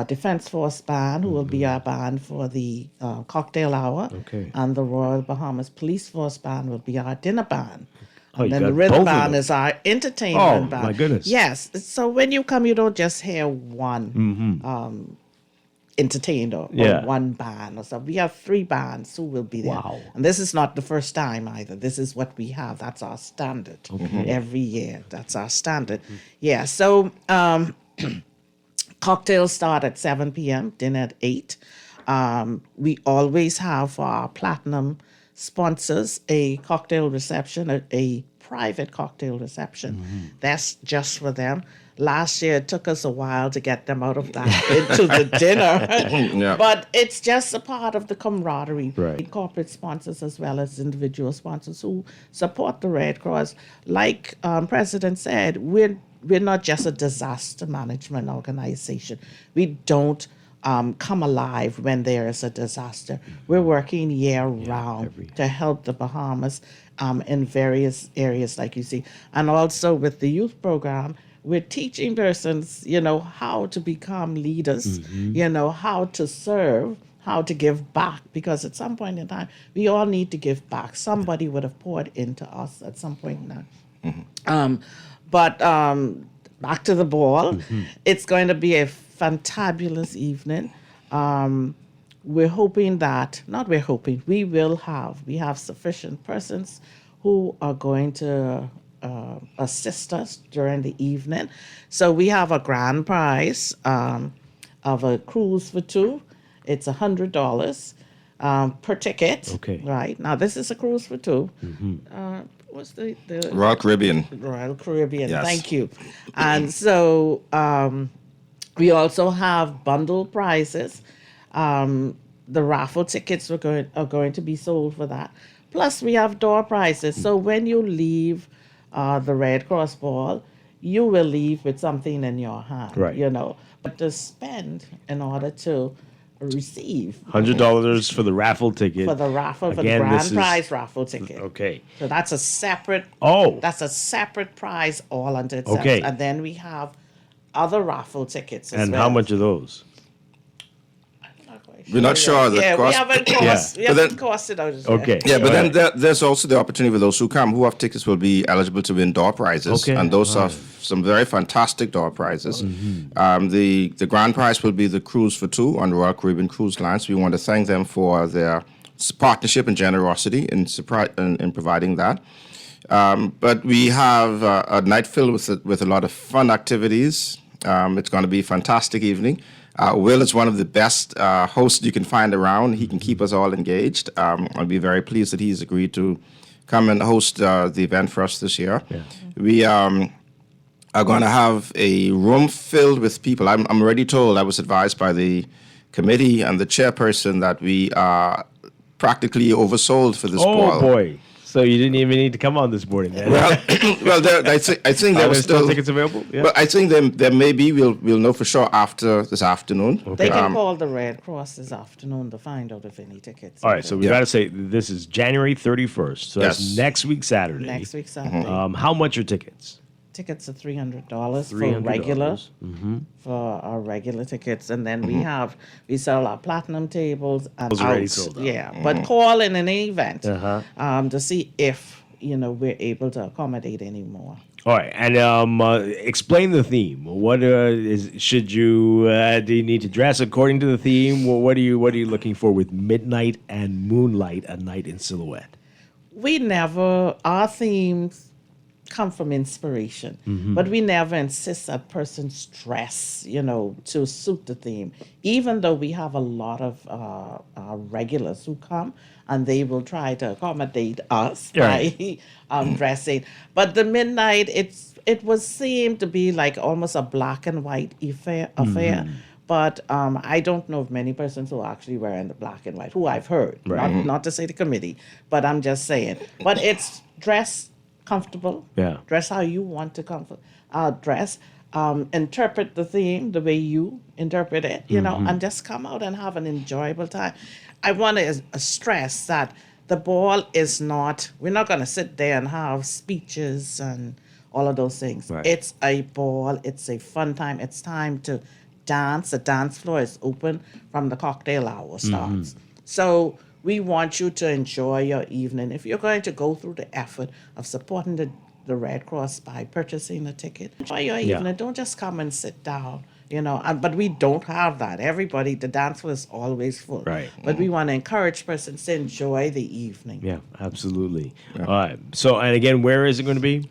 Defense Force Band, who will be our band for the cocktail hour. Okay. And the Royal Bahamas Police Force Band will be our dinner band. Oh, and then the rhythm band is our entertainment band. Oh, my goodness. Yes. So when you come, you don't just hear one entertainer or one band or something. We have 3 bands who will be there. Wow. And this is not the first time either. This is what we have. That's our standard. Every year. That's our standard. Yeah. So... cocktails start at 7 p.m., dinner at 8. We always have for our platinum sponsors a cocktail reception, a private cocktail reception. That's just for them. Last year, it took us a while to get them out of that into the dinner. But it's just a part of the camaraderie. Right. Corporate sponsors as well as individual sponsors who support the Red Cross. Like President said, we're not just a disaster management organization. We don't come alive when there is a disaster. We're working year-round to help the Bahamas in various areas, like you see. And also with the youth program, we're teaching persons, how to become leaders, how to serve, how to give back. Because at some point in time, we all need to give back. Somebody would have poured into us at some point in time. But back to the ball. It's going to be a fantabulous evening. We have sufficient persons who are going to assist us during the evening. So we have a grand prize of a cruise for 2. It's $100 per ticket. Okay. Right. Now, this is a cruise for 2. What's the Royal Caribbean. Royal Caribbean. Yes. Thank you. And so we also have bundle prizes. The raffle tickets are going to be sold for that. Plus, we have door prizes. So when you leave the Red Cross ball, you will leave with something in your hand. Right. But to spend in order to receive $100 for the raffle ticket. For the raffle, for the grand prize raffle ticket. Okay. So that's a separate. That's a separate prize all unto itself. Okay. And then we have other raffle tickets. And how much are those? We're not sure that we haven't costed out. Okay. Yeah, but then there's also the opportunity for those who come who have tickets will be eligible to win door prizes. Okay. And those are some very fantastic door prizes. The grand prize will be the cruise for 2 on Royal Caribbean Cruise Lines. We want to thank them for their partnership and generosity in providing that. But we have a night filled with a lot of fun activities. It's going to be a fantastic evening. Will is one of the best hosts you can find around. He can keep us all engaged. I'll be very pleased that he's agreed to come and host the event for us this year. Yeah. are going to have a room filled with people. I'm already told, I was advised by the committee and the chairperson that we are practically oversold for this ball. Oh, boy. So you didn't even need to come on this morning, then. Well, I think there Are was there still tickets available? Yeah. Well, I think there may be. We'll know for sure after this afternoon. They can call the Red Cross this afternoon to find out if any tickets. All right, so we got to say this is January 31st. So that's next week Saturday. Next week Saturday. How much are tickets? Tickets are $300 for regular, for our regular tickets, and then we sell our platinum tables and Those are already sold out. Yeah, but call in any event to see if we're able to accommodate any more. All right, and explain the theme. What should you do? You need to dress according to the theme. What are you looking for with Midnight and Moonlight, a night in silhouette? Our themes come from inspiration, but we never insist that persons dress, to suit the theme. Even though we have a lot of our regulars who come, and they will try to accommodate us by dressing. But the midnight, it was seemed to be like almost a black and white affair. But I don't know of many persons who are actually wearing the black and white, who I've heard. Not to say the committee, but I'm just saying. But it's dress comfortable. Yeah. Dress how you want to dress. Interpret the theme the way you interpret it, and just come out and have an enjoyable time. I want to stress that the ball is not, we're not going to sit there and have speeches and all of those things. Right. It's a ball. It's a fun time. It's time to dance. The dance floor is open from the cocktail hour starts. So we want you to enjoy your evening. If you're going to go through the effort of supporting the Red Cross by purchasing a ticket, enjoy your evening. Don't just come and sit down. But we don't have that. The dance floor is always full. Right. But we want to encourage persons to enjoy the evening. Yeah, absolutely. All right. So, and again, where is it going to be?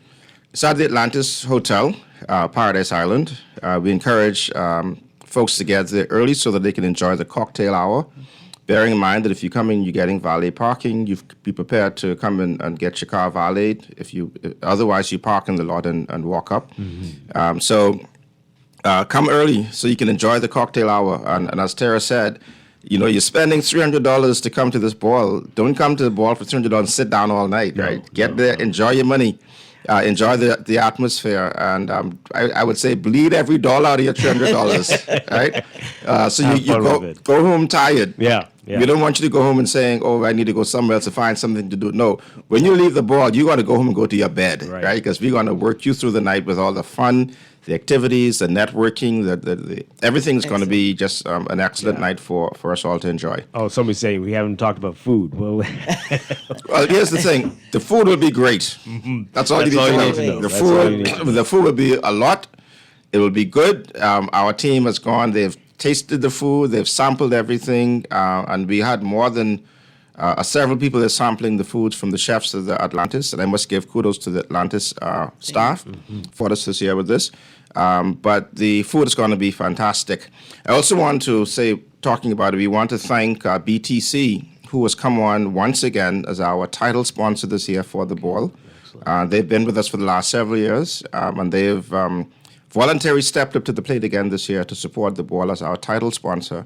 It's at the Atlantis Hotel, Paradise Island. We encourage folks to get there early so that they can enjoy the cocktail hour. Bearing in mind that if you come in, you're getting valet parking. You be prepared to come in and get your car valeted. Otherwise, you park in the lot and walk up. Come early so you can enjoy the cocktail hour. And as Tara said, you're spending $300 to come to this ball. Don't come to the ball for $300 and sit down all night, right? Get there, enjoy your money, enjoy the atmosphere, and I would say bleed every dollar out of your $300, right? So you go home tired. Yeah. We don't want you to go home and saying, "Oh, I need to go somewhere else to find something to do." No, when you leave the ball, you got to go home and go to your bed, right? Because we're going to work you through the night with all the fun, the activities, the networking, the everything's going to be just an excellent night for us all to enjoy. Oh, somebody's saying we haven't talked about food. Well, well, here's the thing: the food will be great. That's all you need to know. The food will be a lot. It will be good. Our team has gone. They've tasted the food. They've sampled everything, and we had more than several people that are sampling the foods from the chefs of the Atlantis, and I must give kudos to the Atlantis staff for us this year with this. But the food is going to be fantastic. I also want to say, talking about it, we want to thank BTC, who has come on once again as our title sponsor this year for the ball. They've been with us for the last several years, and they've voluntarily stepped up to the plate again this year to support the ball as our title sponsor,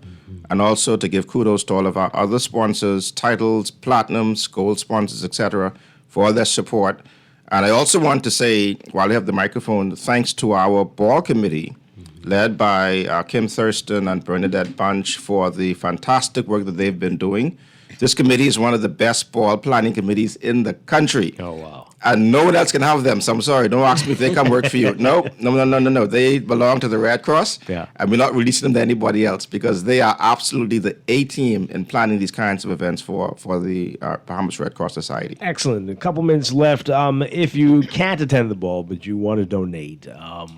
and also to give kudos to all of our other sponsors, titles, platinums, gold sponsors, etc., for all their support. And I also want to say, while I have the microphone, thanks to our ball committee, led by Kim Thurston and Bernadette Bunch, for the fantastic work that they've been doing. This committee is one of the best ball planning committees in the country. Oh, wow. And no one else can have them, so I'm sorry. Don't ask me if they come work for you. No. They belong to the Red Cross, and we're not releasing them to anybody else because they are absolutely the A-team in planning these kinds of events for the Bahamas Red Cross Society. Excellent. A couple minutes left. If you can't attend the ball, but you want to donate,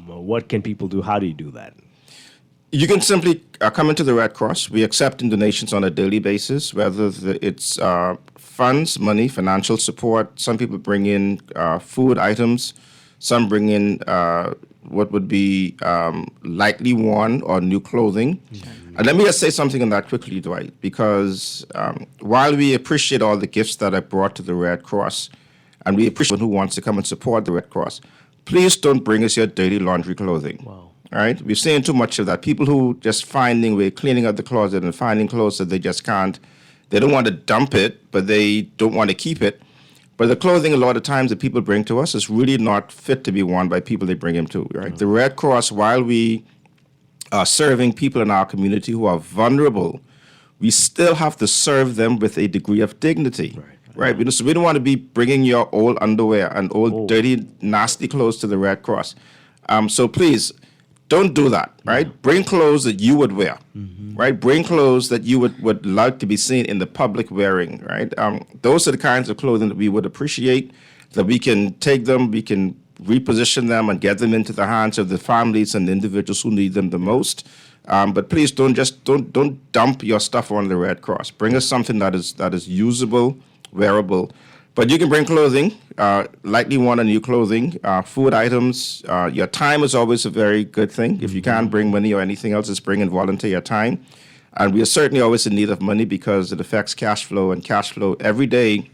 what can people do? How do you do that? You can simply come into the Red Cross. We accept donations on a daily basis, whether it's funds, money, financial support. Some people bring in food items. Some bring in what would be lightly worn or new clothing. And let me just say something on that quickly, Dwight, because while we appreciate all the gifts that are brought to the Red Cross, and we appreciate who wants to come and support the Red Cross, please don't bring us your dirty laundry clothing. Wow. All right? We're seeing too much of that. People who just cleaning out the closet and finding clothes that they just can't. They don't want to dump it, but they don't want to keep it. But the clothing a lot of times that people bring to us is really not fit to be worn by people they bring them to, right? Mm-hmm. The Red Cross, while we are serving people in our community who are vulnerable, we still have to serve them with a degree of dignity, right? So we don't want to be bringing your old underwear and old dirty, nasty clothes to the Red Cross. So please, don't do that, right? Bring clothes that you would wear, right? Bring clothes that you would like to be seen in the public wearing, right? Those are the kinds of clothing that we would appreciate, that we can take them, we can reposition them and get them into the hands of the families and the individuals who need them the most. But please don't dump your stuff on the Red Cross. Bring us something that is usable, wearable. But you can bring clothing, likely want a new clothing, food items. Your time is always a very good thing. If you can't bring money or anything else, just bring and volunteer your time. And we are certainly always in need of money because it affects cash flow. And cash flow, every day,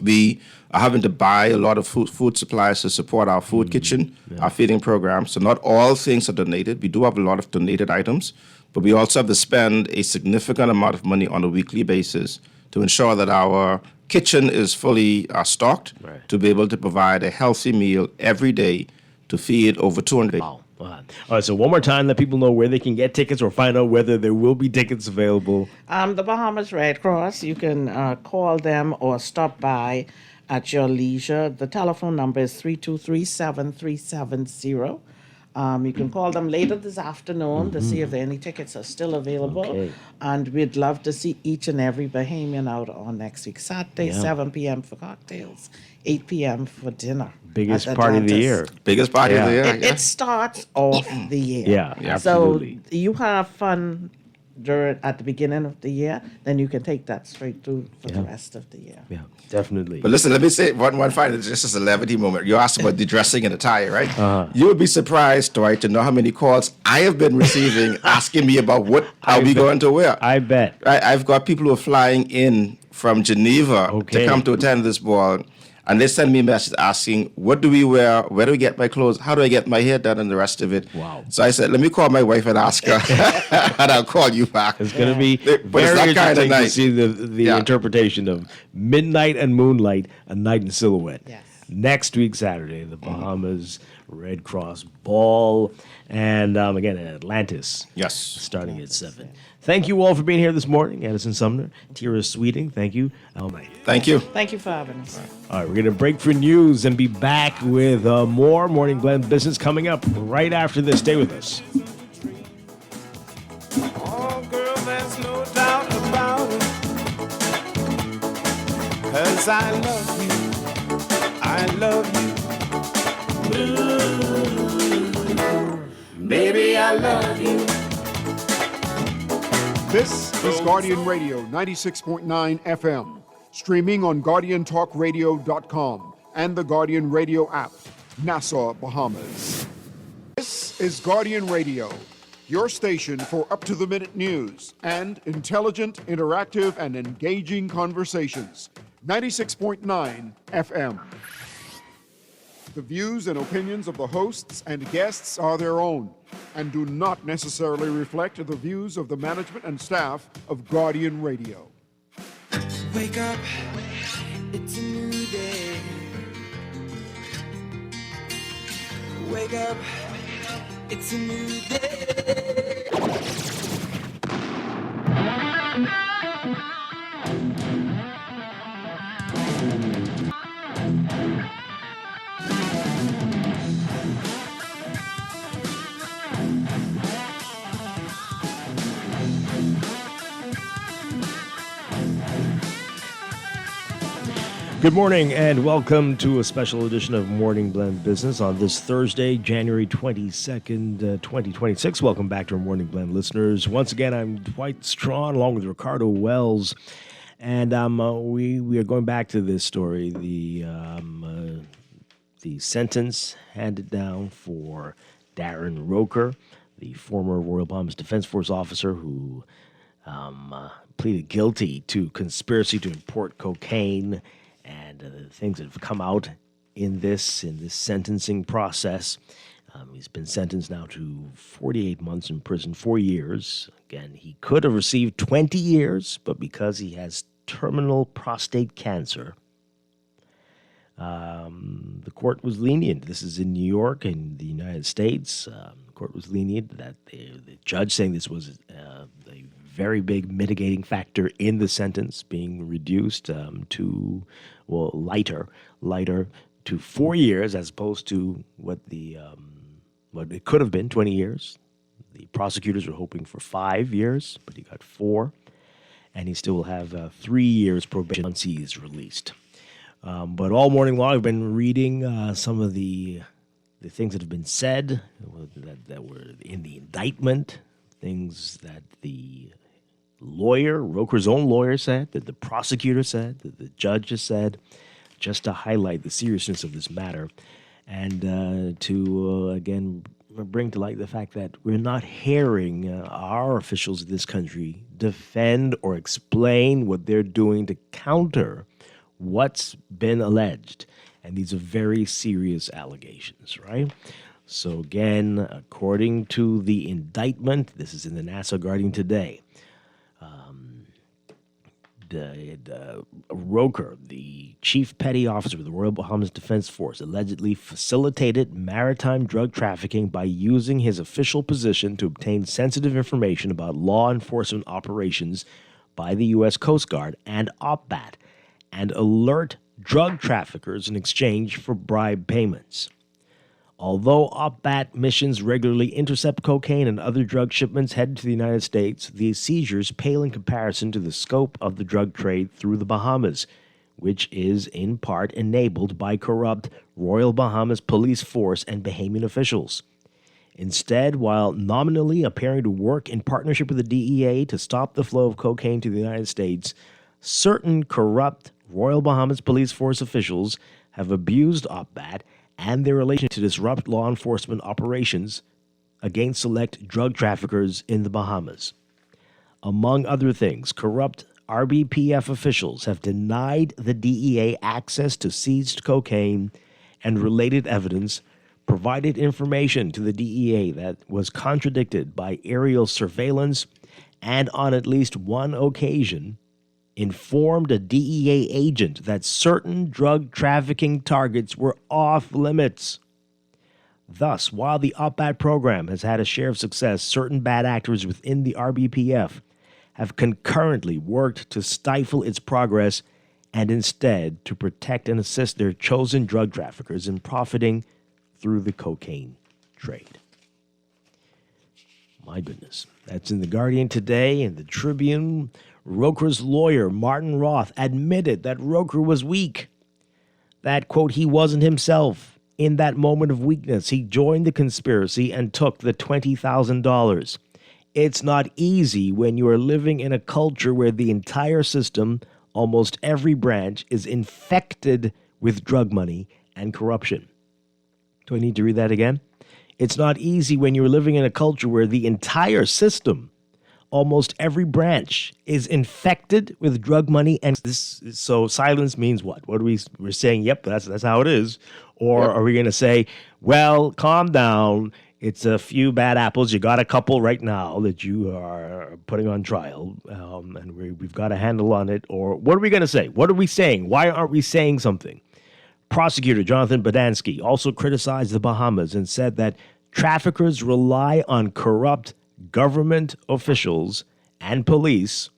we are having to buy a lot of food supplies to support our food kitchen, our feeding program. So not all things are donated. We do have a lot of donated items, but we also have to spend a significant amount of money on a weekly basis to ensure that our kitchen is fully stocked to be able to provide a healthy meal every day to feed over 200. Wow. All right, so one more time, let people know where they can get tickets or find out whether there will be tickets available. The Bahamas Red Cross, you can call them or stop by at your leisure. The telephone number is 323-7370. You can call them later this afternoon to see if any tickets are still available. Okay. And we'd love to see each and every Bahamian out on next week. Saturday, 7 p.m. for cocktails, 8 p.m. for dinner. Biggest party of the year. Biggest party of the year. It starts off the year. Yeah, absolutely. So you have fun at the beginning of the year, then you can take that straight through for the rest of the year. Yeah, definitely. But listen, let me say one final, just as a levity moment. You asked about the dressing and attire, right? You would be surprised, Dwight, to know how many calls I have been receiving asking me about what are we going to wear. I bet. I've got people who are flying in from Geneva to come to attend this ball. And they send me a message asking, what do we wear? Where do we get my clothes? How do I get my hair done and the rest of it? Wow. So I said, let me call my wife and ask her, and I'll call you back. It's going to be very interesting to see the interpretation of Midnight and Moonlight, A Night in Silhouette. Yes. Next week, Saturday, the Bahamas Red Cross Ball. And again, in Atlantis. Yes. Starting at 7. Thank you all for being here this morning. Addison Sumner, Tira Sweeting, thank you. Thank you. Thank you for having us. All right, we're going to break for news and be back with more Morning Blend business coming up right after this. Stay with us. Oh, girl, there's no doubt about it. 'Cause I love you. I love you. Ooh, baby, I love you. This is Guardian Radio 96.9 FM, streaming on GuardianTalkRadio.com and the Guardian Radio app, Nassau, Bahamas. This is Guardian Radio, your station for up-to-the-minute news and intelligent, interactive, and engaging conversations. 96.9 FM. The views and opinions of the hosts and guests are their own and do not necessarily reflect the views of the management and staff of Guardian Radio. Wake up, it's a new day. Wake up, it's a new day. Good morning and welcome to a special edition of Morning Blend Business on this Thursday, January 22nd, 2026. Welcome back to our Morning Blend listeners. Once again, I'm Dwight Strachan along with Ricardo Wells. And we are going back to this story, the sentence handed down for Darren Roker, the former Royal Bahamas Defense Force officer who pleaded guilty to conspiracy to import cocaine and the things that have come out in this sentencing process. He's been sentenced now to 48 months in prison, 4 years. Again, he could have received 20 years, but because he has terminal prostate cancer, the court was lenient. This is in New York, in the United States. The court was lenient. That the judge saying this was a very big mitigating factor in the sentence, being reduced to lighter to 4 years as opposed to what it could have been 20 years. The prosecutors were hoping for 5 years, but he got 4, and he still will have 3 years probation once he is released. But all morning long, I've been reading some of the things that have been said that were in the indictment, things that the lawyer, Roker's own lawyer, said, that the prosecutor said, that the judge has said, just to highlight the seriousness of this matter, and to, again, bring to light the fact that we're not hearing our officials in this country defend or explain what they're doing to counter what's been alleged. And these are very serious allegations, right? So again, according to the indictment, this is in the Nassau Guardian today, Roker, the chief petty officer of the Royal Bahamas Defense Force, allegedly facilitated maritime drug trafficking by using his official position to obtain sensitive information about law enforcement operations by the U.S. Coast Guard and OPBAT, and alert drug traffickers in exchange for bribe payments. Although OPBAT missions regularly intercept cocaine and other drug shipments headed to the United States, these seizures pale in comparison to the scope of the drug trade through the Bahamas, which is in part enabled by corrupt Royal Bahamas Police Force and Bahamian officials. Instead, while nominally appearing to work in partnership with the DEA to stop the flow of cocaine to the United States, certain corrupt Royal Bahamas Police Force officials have abused OPBAT and their relation to disrupt law enforcement operations against select drug traffickers in the Bahamas. Among other things, corrupt RBPF officials have denied the DEA access to seized cocaine and related evidence, provided information to the DEA that was contradicted by aerial surveillance, and on at least one occasion, informed a DEA agent that certain drug trafficking targets were off limits. Thus, while the OPBAT program has had a share of success, certain bad actors within the RBPF have concurrently worked to stifle its progress and instead to protect and assist their chosen drug traffickers in profiting through the cocaine trade. My goodness. That's in the Guardian today and the Tribune. Roker's lawyer, Martin Roth, admitted that Roker was weak. That, quote, he wasn't himself. In that moment of weakness, he joined the conspiracy and took the $20,000. It's not easy when you are living in a culture where the entire system, almost every branch, is infected with drug money and corruption. Do I need to read that again? It's not easy when you're living in a culture where the entire system, almost every branch, is infected with drug money, and so silence means what? What are we're saying? Yep, that's how it is, or Are we going to say, well, calm down? It's a few bad apples. You got a couple right now that you are putting on trial, and we've got a handle on it. Or what are we going to say? What are we saying? Why aren't we saying something? Prosecutor Jonathan Badansky also criticized the Bahamas and said that traffickers rely on corrupt government officials and police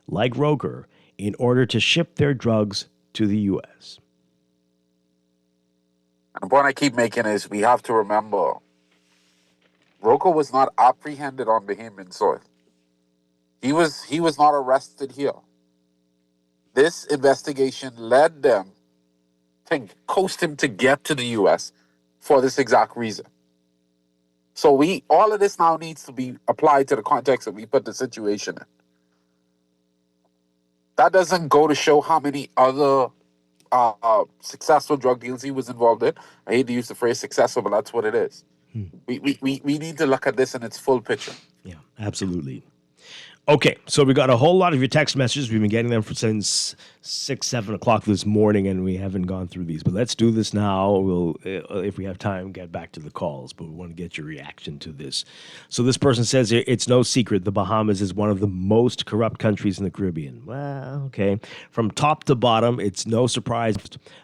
like Roker in order to ship their drugs to the U.S. And the point I keep making is we have to remember Roker was not apprehended on Bahamian soil. He was not arrested here. This investigation led them to coast him to get to the U.S. for this exact reason. So all of this now needs to be applied to the context that we put the situation in. That doesn't go to show how many other successful drug deals he was involved in. I hate to use the phrase successful, but that's what it is. We need to look at this in its full picture. Yeah, absolutely. Okay, so we got a whole lot of your text messages. We've been getting them since 6, 7 o'clock this morning, and we haven't gone through these. But let's do this now. We'll, if we have time, get back to the calls. But we want to get your reaction to this. So this person says it's no secret the Bahamas is one of the most corrupt countries in the Caribbean. Well, okay. From top to bottom, it's no surprise.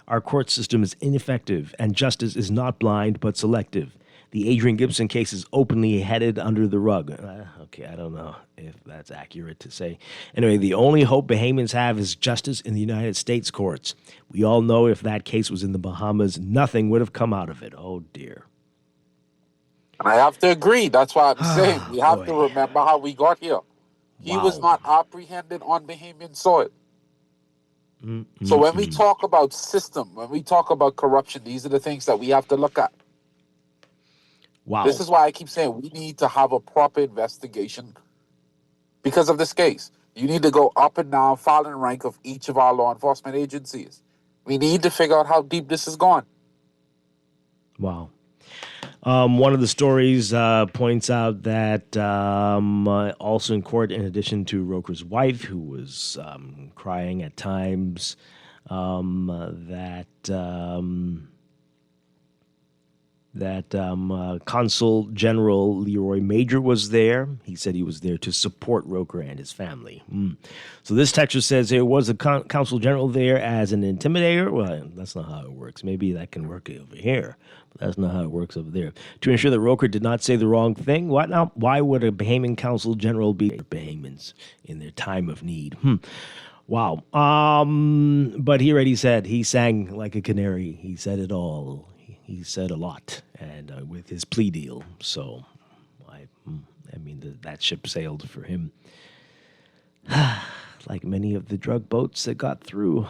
Our court system is ineffective, and justice is not blind but selective. The Adrian Gibson case is openly headed under the rug. Okay, I don't know if that's accurate to say. Anyway, the only hope Bahamians have is justice in the United States courts. We all know if that case was in the Bahamas, nothing would have come out of it. Oh, dear. And I have to agree. That's why I'm saying we have to remember how we got here. He was not apprehended on Bahamian soil. So when we talk about system, when we talk about corruption, these are the things that we have to look at. Wow. This is why I keep saying we need to have a proper investigation because of this case. You need to go up and down, file in rank of each of our law enforcement agencies. We need to figure out how deep this has gone. Wow. One of the stories points out that also in court, in addition to Roker's wife, who was crying at times, Consul General Leroy Major was there. He said he was there to support Roker and his family. So this texture says there was a Consul General there as an intimidator. Well, that's not how it works. Maybe that can work over here, but that's not how it works over there. To ensure that Roker did not say the wrong thing. What now? Why would a Bahamian Consul General be Bahamians in their time of need? Wow. But he already said he sang like a canary. He said it all. He said a lot, and with his plea deal. So, I mean, that ship sailed for him. Like many of the drug boats that got through.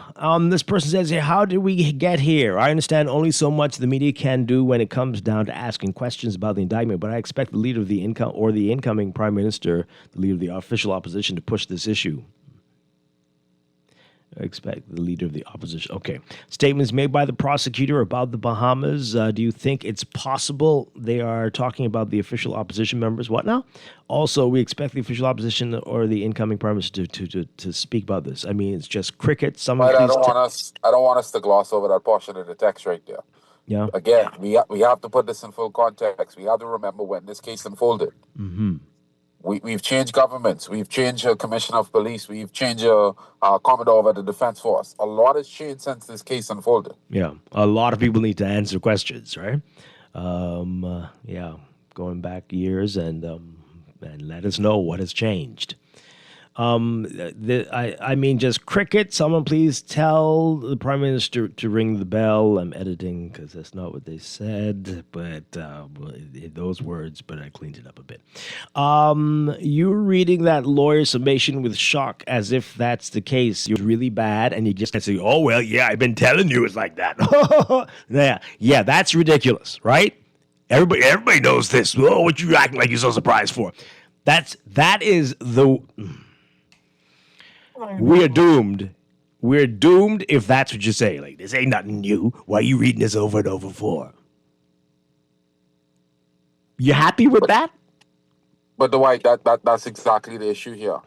This person says, how did we get here? I understand only so much the media can do when it comes down to asking questions about the indictment, but I expect the leader of the incoming prime minister, the leader of the official opposition, to push this issue. I expect the leader of the opposition. Okay. Statements made by the prosecutor about the Bahamas. Do you think it's possible they are talking about the official opposition members? What now? Also, we expect the official opposition or the incoming prime minister to speak about this. I mean, it's just cricket. But I don't want us to gloss over that portion of the text right there. Yeah. Again, we have to put this in full context. We have to remember when this case unfolded. Mm-hmm. We've changed governments. We've changed a commissioner of police. We've changed a commodore of the defense force. A lot has changed since this case unfolded. Yeah, a lot of people need to answer questions, right? Yeah, going back years and let us know what has changed. I mean, just cricket. Someone please tell the prime minister to ring the bell. I'm editing because that's not what they said, but those words. But I cleaned it up a bit. You're reading that lawyer summation with shock, as if that's the case. You're really bad, and you just say, "Oh well, yeah, I've been telling you it's like that." yeah, that's ridiculous, right? Everybody knows this. Oh, what you acting like you're so surprised for? That is the. We're doomed. We're doomed if that's what you say. Like, this ain't nothing new. Why are you reading this over and over for? You happy with that? But Dwight, that's exactly the issue here.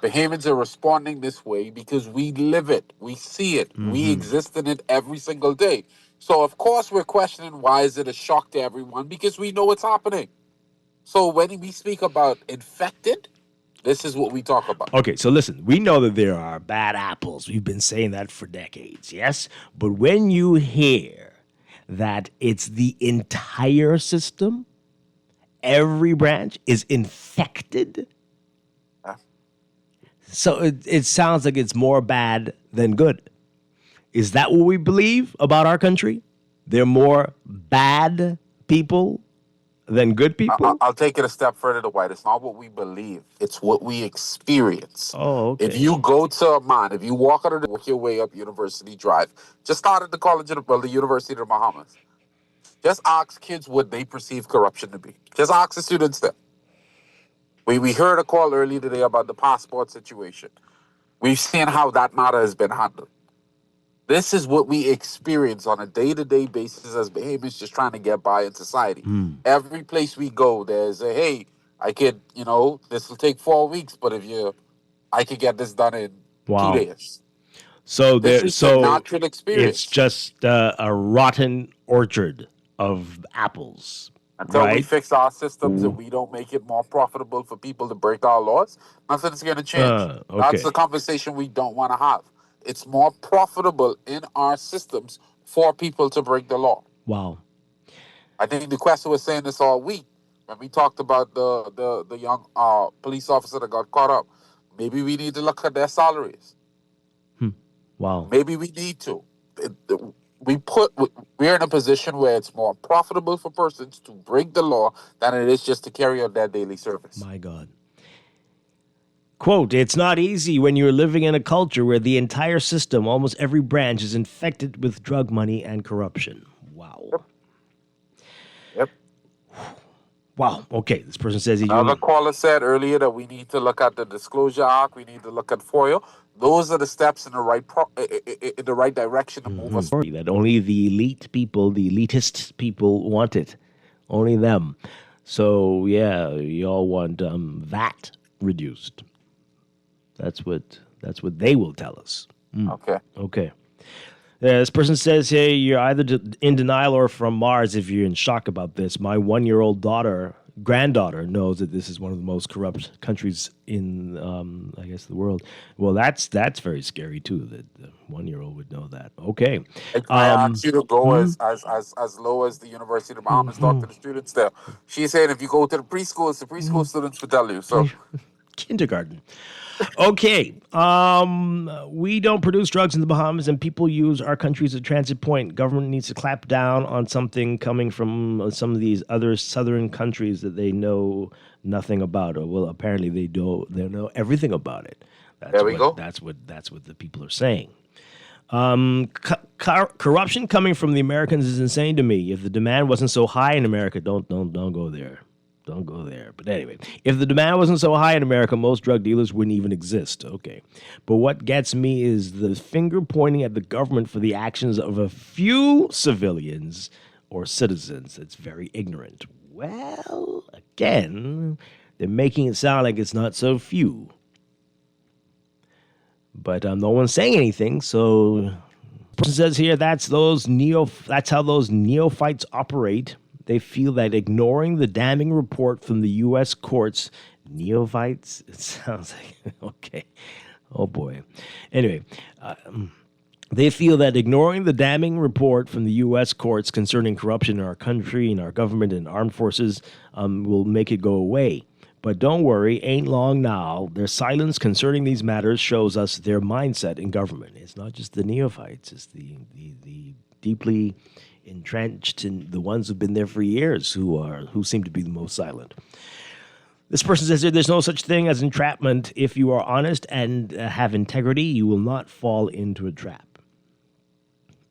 Bahamians are responding this way because we live it. We see it. Mm-hmm. We exist in it every single day. So, of course, we're questioning why is it a shock to everyone? Because we know what's happening. So when we speak about infected, this is what we talk about. Okay, so listen, we know that there are bad apples. We've been saying that for decades, yes? But when you hear that it's the entire system, every branch is infected, so it sounds like it's more bad than good. Is that what we believe about our country? There are more bad people than good people? I'll take it a step further, Dwight. It's not what we believe. It's what we experience. Oh, okay. If you go to Amman, if you walk your way up University Drive, just start at the University of the Bahamas. Just ask kids what they perceive corruption to be. Just ask the students there. We heard a call earlier today about the passport situation. We've seen how that matter has been handled. This is what we experience on a day-to-day basis as Bahamians just trying to get by in society. Every place we go, there's a, hey, I could, this will take 4 weeks, but I could get this done in Wow. 2 days. So This is the natural experience. it's just a rotten orchard of apples, Until we right? fix our systems and we don't make it more profitable for people to break our laws, nothing's going to change. That's Okay. the conversation we don't want to have. It's more profitable in our systems for people to break the law. Wow. I think the question was saying this all week when we talked about the young police officer that got caught up. Maybe we need to look at their salaries. Wow. Maybe we need to. We're in a position where it's more profitable for persons to break the law than it is just to carry out their daily service. My God. Quote, it's not easy when you're living in a culture where the entire system, almost every branch, is infected with drug money and corruption. Wow. Yep. Wow. Okay. This person says Another caller said earlier that we need to look at the Disclosure Act. We need to look at FOIA. Those are the steps in the right direction to move us. That only the elite people, the elitist people want it. Only them. So, yeah, you all want VAT reduced. That's what they will tell us. Okay. This person says, hey, you're either in denial or from Mars if you're in shock about this. My 1-year-old granddaughter knows that this is one of the most corrupt countries in, I guess, the world. Well, that's very scary, too, that the 1-year-old would know that. Okay. I asked you to go as low as the University of the Bahamas. Talk to the students there. She said if you go to the preschool students will tell you. So kindergarten. Okay. We don't produce drugs in the Bahamas, and people use our country as a transit point. Government needs to clap down on something coming from some of these other southern countries that they know nothing about. Or, well, apparently they know everything about it. There we go. That's what the people are saying. Corruption coming from the Americans is insane to me. If the demand wasn't so high in America, don't go there. Don't go there. But anyway, if the demand wasn't so high in America, most drug dealers wouldn't even exist. Okay. But what gets me is the finger pointing at the government for the actions of a few civilians or citizens. It's very ignorant. Well, again, they're making it sound like it's not so few. But no one's saying anything, so the person says here that's how those neophytes operate. They feel that ignoring the damning report from the U.S. courts, neophytes, it sounds like, okay, oh boy. Anyway, they feel that ignoring the damning report from the U.S. courts concerning corruption in our country, in our government, and armed forces will make it go away. But don't worry, ain't long now. Their silence concerning these matters shows us their mindset in government. It's not just the neophytes, it's the deeply entrenched in the ones who've been there for years who seem to be the most silent. This person says there's no such thing as entrapment. If you are honest and have integrity, you will not fall into a trap.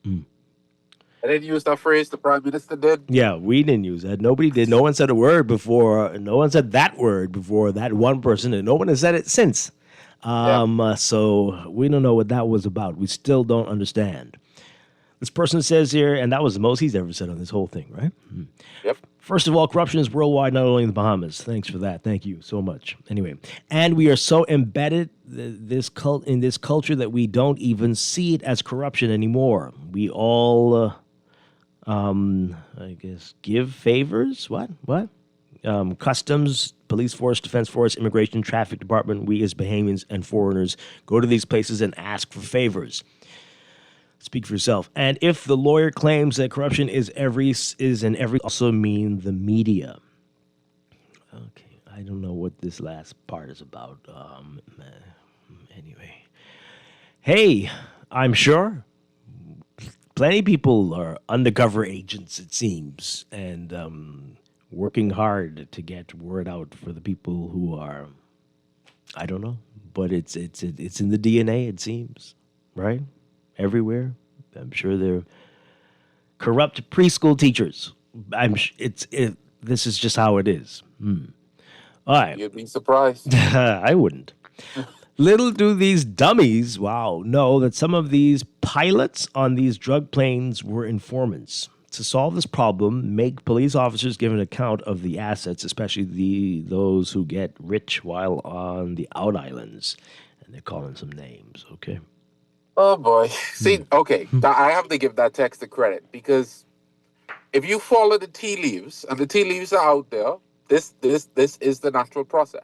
I didn't use that phrase. The Prime Minister did. Yeah, we didn't use that. Nobody did. No one said a word before. No one said that word before that one person, and no one has said it since. So we don't know what that was about. We still don't understand. This person says here, and that was the most he's ever said on this whole thing, right? Yep. First of all, corruption is worldwide, not only in the Bahamas. Thanks for that. Thank you so much. Anyway, and we are so embedded in this culture that we don't even see it as corruption anymore. We all, I guess, give favors. What? Customs, police force, defense force, immigration, traffic department. We as Bahamians and foreigners go to these places and ask for favors. Speak for yourself. And if the lawyer claims that corruption is in every, also mean the media. Okay, I don't know what this last part is about. Anyway, hey, I'm sure plenty of people are undercover agents, it seems, and working hard to get word out for the people who are, I don't know, but it's in the DNA, it seems, right? Everywhere. I'm sure they're corrupt preschool teachers. This is just how it is. All right. You'd be surprised. I wouldn't. Little do these dummies, know that some of these pilots on these drug planes were informants. to solve this problem, make police officers give an account of the assets, especially those who get rich while on the out islands. And they're calling some names, okay? Oh boy. See, okay, I have to give that text the credit because if you follow the tea leaves and the tea leaves are out there, this is the natural process.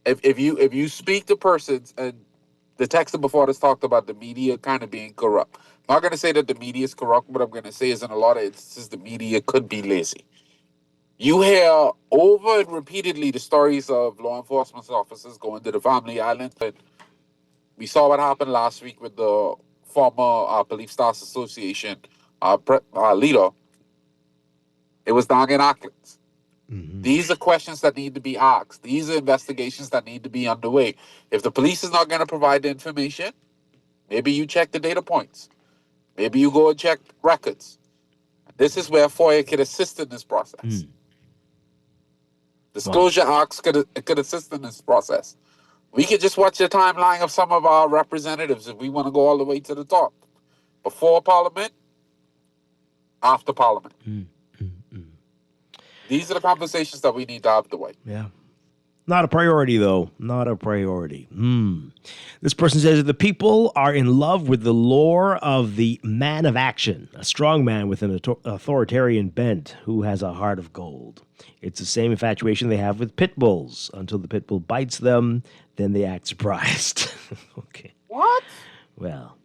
If you speak to persons, and the text before this talked about the media kind of being corrupt. I'm not going to say that the media is corrupt. What I'm going to say is in a lot of instances the media could be lazy. You hear over and repeatedly the stories of law enforcement officers going to the family island. And we saw what happened last week with the former Police Stars Association leader. It was down in Auckland. These are questions that need to be asked. These are investigations that need to be underway. If the police is not going to provide the information, maybe you check the data points. Maybe you go and check records. This is where FOIA could assist in this process. Disclosure Acts could assist in this process. We could just watch the timeline of some of our representatives if we want to go all the way to the top. Before Parliament, after Parliament. These are the conversations that we need to have, Dwight. Yeah. Not a priority, though. Not a priority. This person says that the people are in love with the lore of the man of action, a strong man with an authoritarian bent who has a heart of gold. It's the same infatuation they have with pit bulls. Until the pit bull bites them, then they act surprised. Okay. What? Well,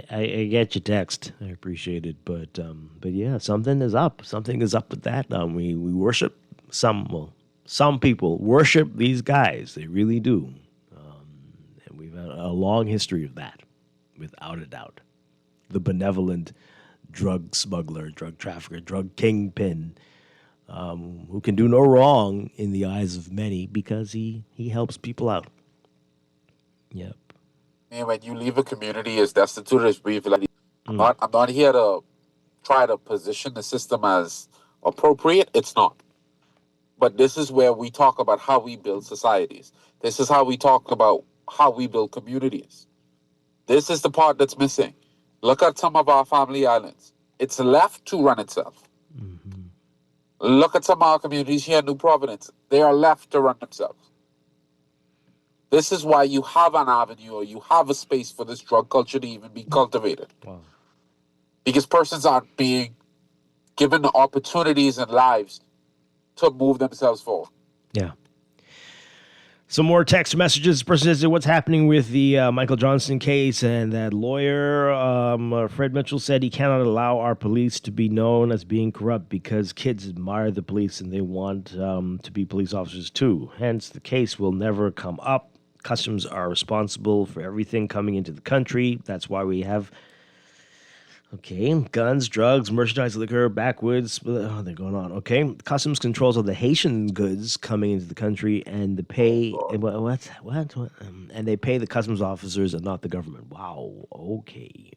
I get your text. I appreciate it, but yeah, something is up. Something is up with that. We worship some people worship these guys. They really do, and we've had a long history of that, without a doubt. The benevolent drug smuggler, drug trafficker, drug kingpin, who can do no wrong in the eyes of many because he helps people out. Yep. And when you leave a community as destitute as we've, I'm not here to try to position the system as appropriate. It's not. But this is where we talk about how we build societies. This is how we talk about how we build communities. This is the part that's missing. Look at some of our family islands. It's left to run itself. Look at some of our communities here in New Providence. They are left to run themselves. This is why you have an avenue or you have a space for this drug culture to even be cultivated. Wow. Because persons aren't being given the opportunities and lives to move themselves forward. Yeah. Some more text messages. The person says, what's happening with the Michael Johnson case? And that lawyer, Fred Mitchell, said he cannot allow our police to be known as being corrupt because kids admire the police and they want to be police officers too. Hence, the case will never come up. Customs are responsible for everything coming into the country. That's why we have, guns, drugs, merchandise, liquor, backwoods. Oh, they're going on. Okay. Customs controls of the Haitian goods coming into the country and the pay. What? And they pay the customs officers and not the government. Wow. Okay.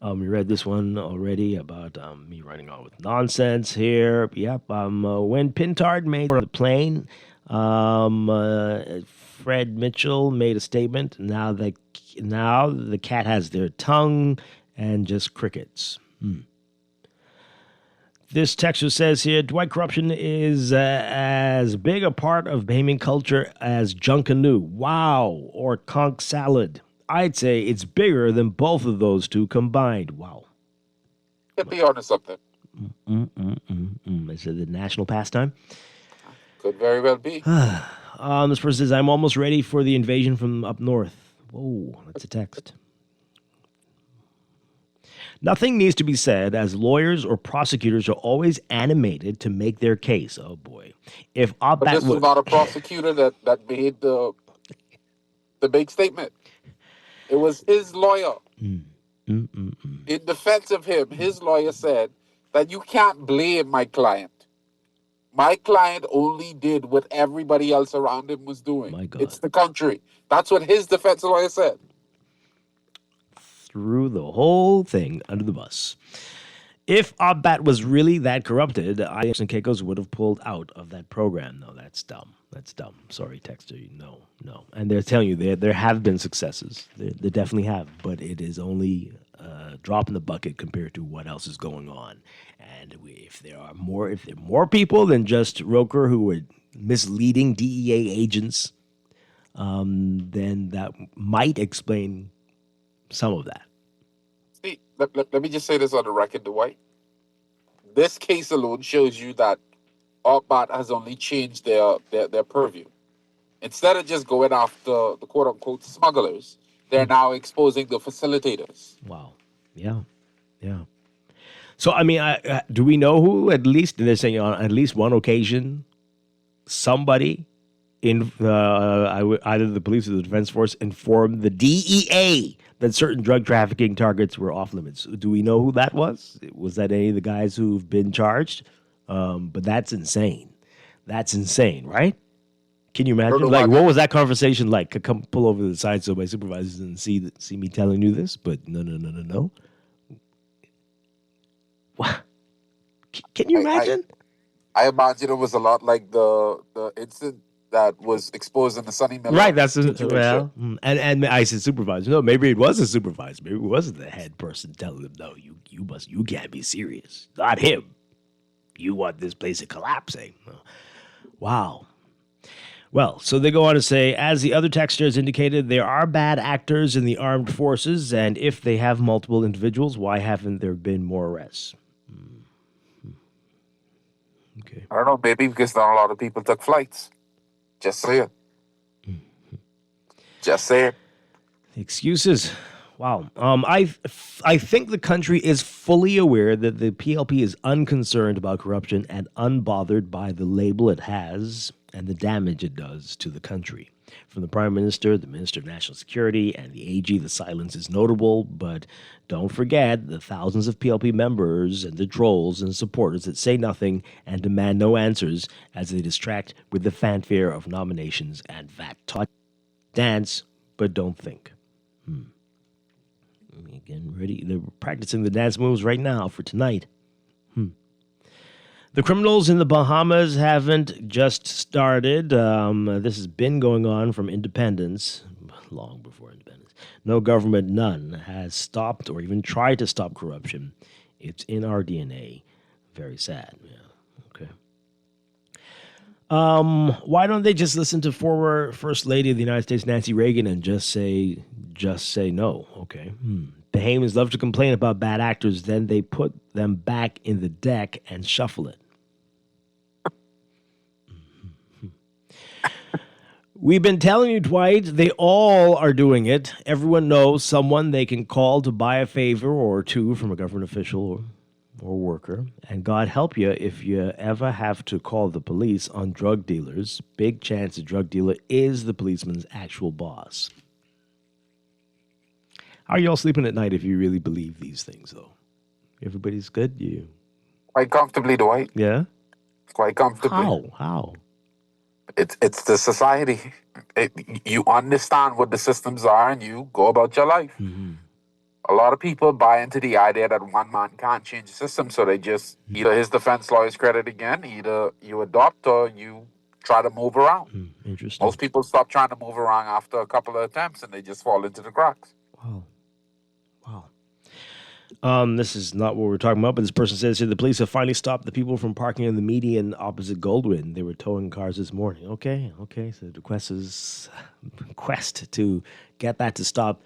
We read this one already about me running on with nonsense here. Yep. When Pintard made the plane, Fred Mitchell made a statement. Now the cat has their tongue and just crickets. This texter says here, Dwight, corruption is as big a part of Bahamian culture as Junkanoo, wow, or conch salad. I'd say it's bigger than both of those two combined. Wow. Could be onto something. Is it the national pastime? Could very well be. This person says, I'm almost ready for the invasion from up north. Whoa, that's a text. Nothing needs to be said, as lawyers or prosecutors are always animated to make their case. Oh, boy. But this was not a prosecutor that made the big statement. It was his lawyer. In defense of him, his lawyer said that you can't blame my client. My client only did what everybody else around him was doing. My God. It's the country. That's what his defense lawyer said. Threw the whole thing under the bus. If Abbat was really that corrupted, IS and Caicos would have pulled out of that program. No, that's dumb. That's dumb. Sorry, texter. No. And they're telling you there have been successes. They definitely have, but it is only drop in the bucket compared to what else is going on. And if there are more people than just Roker who are misleading DEA agents, then that might explain some of that. See, let me just say this on the record, Dwight. This case alone shows you that OPBAT has only changed their purview. Instead of just going after the quote-unquote smugglers, they're now exposing the facilitators. Wow. Yeah. So, I mean, do we know who, at least, they're saying on at least one occasion, somebody in either the police or the defense force informed the DEA that certain drug trafficking targets were off limits? Do we know who that was? Was that any of the guys who've been charged? But that's insane. That's insane, right? Can you imagine? Like, what was that conversation like? Could come pull over to the side so my supervisors didn't see me telling you this, but no. What? Can you imagine? I imagine it was a lot like the incident that was exposed in the Sonny Miller. Right, that's situation. and I said supervisor. No, maybe it was a supervisor. Maybe it wasn't the head person telling him, no, you can't be serious. Not him. You want this place to collapse. Wow. Well, so they go on to say, as the other texters indicated, there are bad actors in the armed forces, and if they have multiple individuals, why haven't there been more arrests? Okay. I don't know, maybe because not a lot of people took flights. Just say it. Just say it. Excuses. Wow. I think the country is fully aware that the PLP is unconcerned about corruption and unbothered by the label it has and the damage it does to the country. From the Prime Minister, the Minister of National Security, and the AG, the silence is notable, but don't forget the thousands of PLP members and the trolls and supporters that say nothing and demand no answers as they distract with the fanfare of nominations and VAT talk. Dance, but don't think. Again, ready. They're practicing the dance moves right now for tonight. The criminals in the Bahamas haven't just started. This has been going on from independence, long before independence. No government, none, has stopped or even tried to stop corruption. It's in our DNA. Very sad. Yeah. Okay. Why don't they just listen to former First Lady of the United States, Nancy Reagan, and just say no? Okay. Bahamians love to complain about bad actors, then they put them back in the deck and shuffle it. We've been telling you, Dwight, they all are doing it. Everyone knows someone they can call to buy a favor or two from a government official or worker. And God help you if you ever have to call the police on drug dealers. Big chance the drug dealer is the policeman's actual boss. How are you all sleeping at night if you really believe these things, though? Everybody's good? You quite comfortably, Dwight. Yeah? Quite comfortably. How? It's the society. You understand what the systems are and you go about your life. A lot of people buy into the idea that one man can't change the system, so they just either his defense lawyer's credit again, either you adopt or you try to move around. Interesting. Most people stop trying to move around after a couple of attempts and they just fall into the cracks. Wow. This is not what we're talking about, but this person says here the police have finally stopped the people from parking in the median opposite Goldwyn. They were towing cars this morning. Okay. So the quest to get that to stop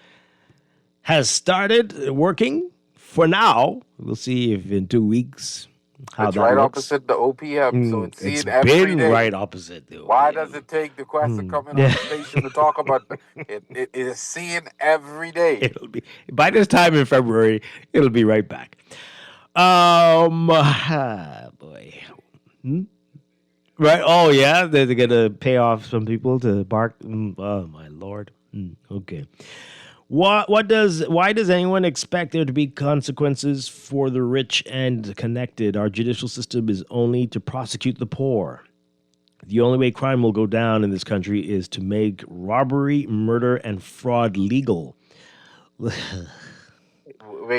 has started working for now. We'll see if in 2 weeks how it's that right looks. opposite the OPM, so it's seen It's every been day. right opposite the OPM. Why does it take the quest to come in on the station to talk about it? It is seen every day. It'll be by this time in February. It'll be right back. Boy. Right? Oh yeah, they're gonna pay off some people to bark. Oh my lord. Okay. Why does anyone expect there to be consequences for the rich and connected? Our judicial system is only to prosecute the poor. The only way crime will go down in this country is to make robbery, murder, and fraud legal. Wait,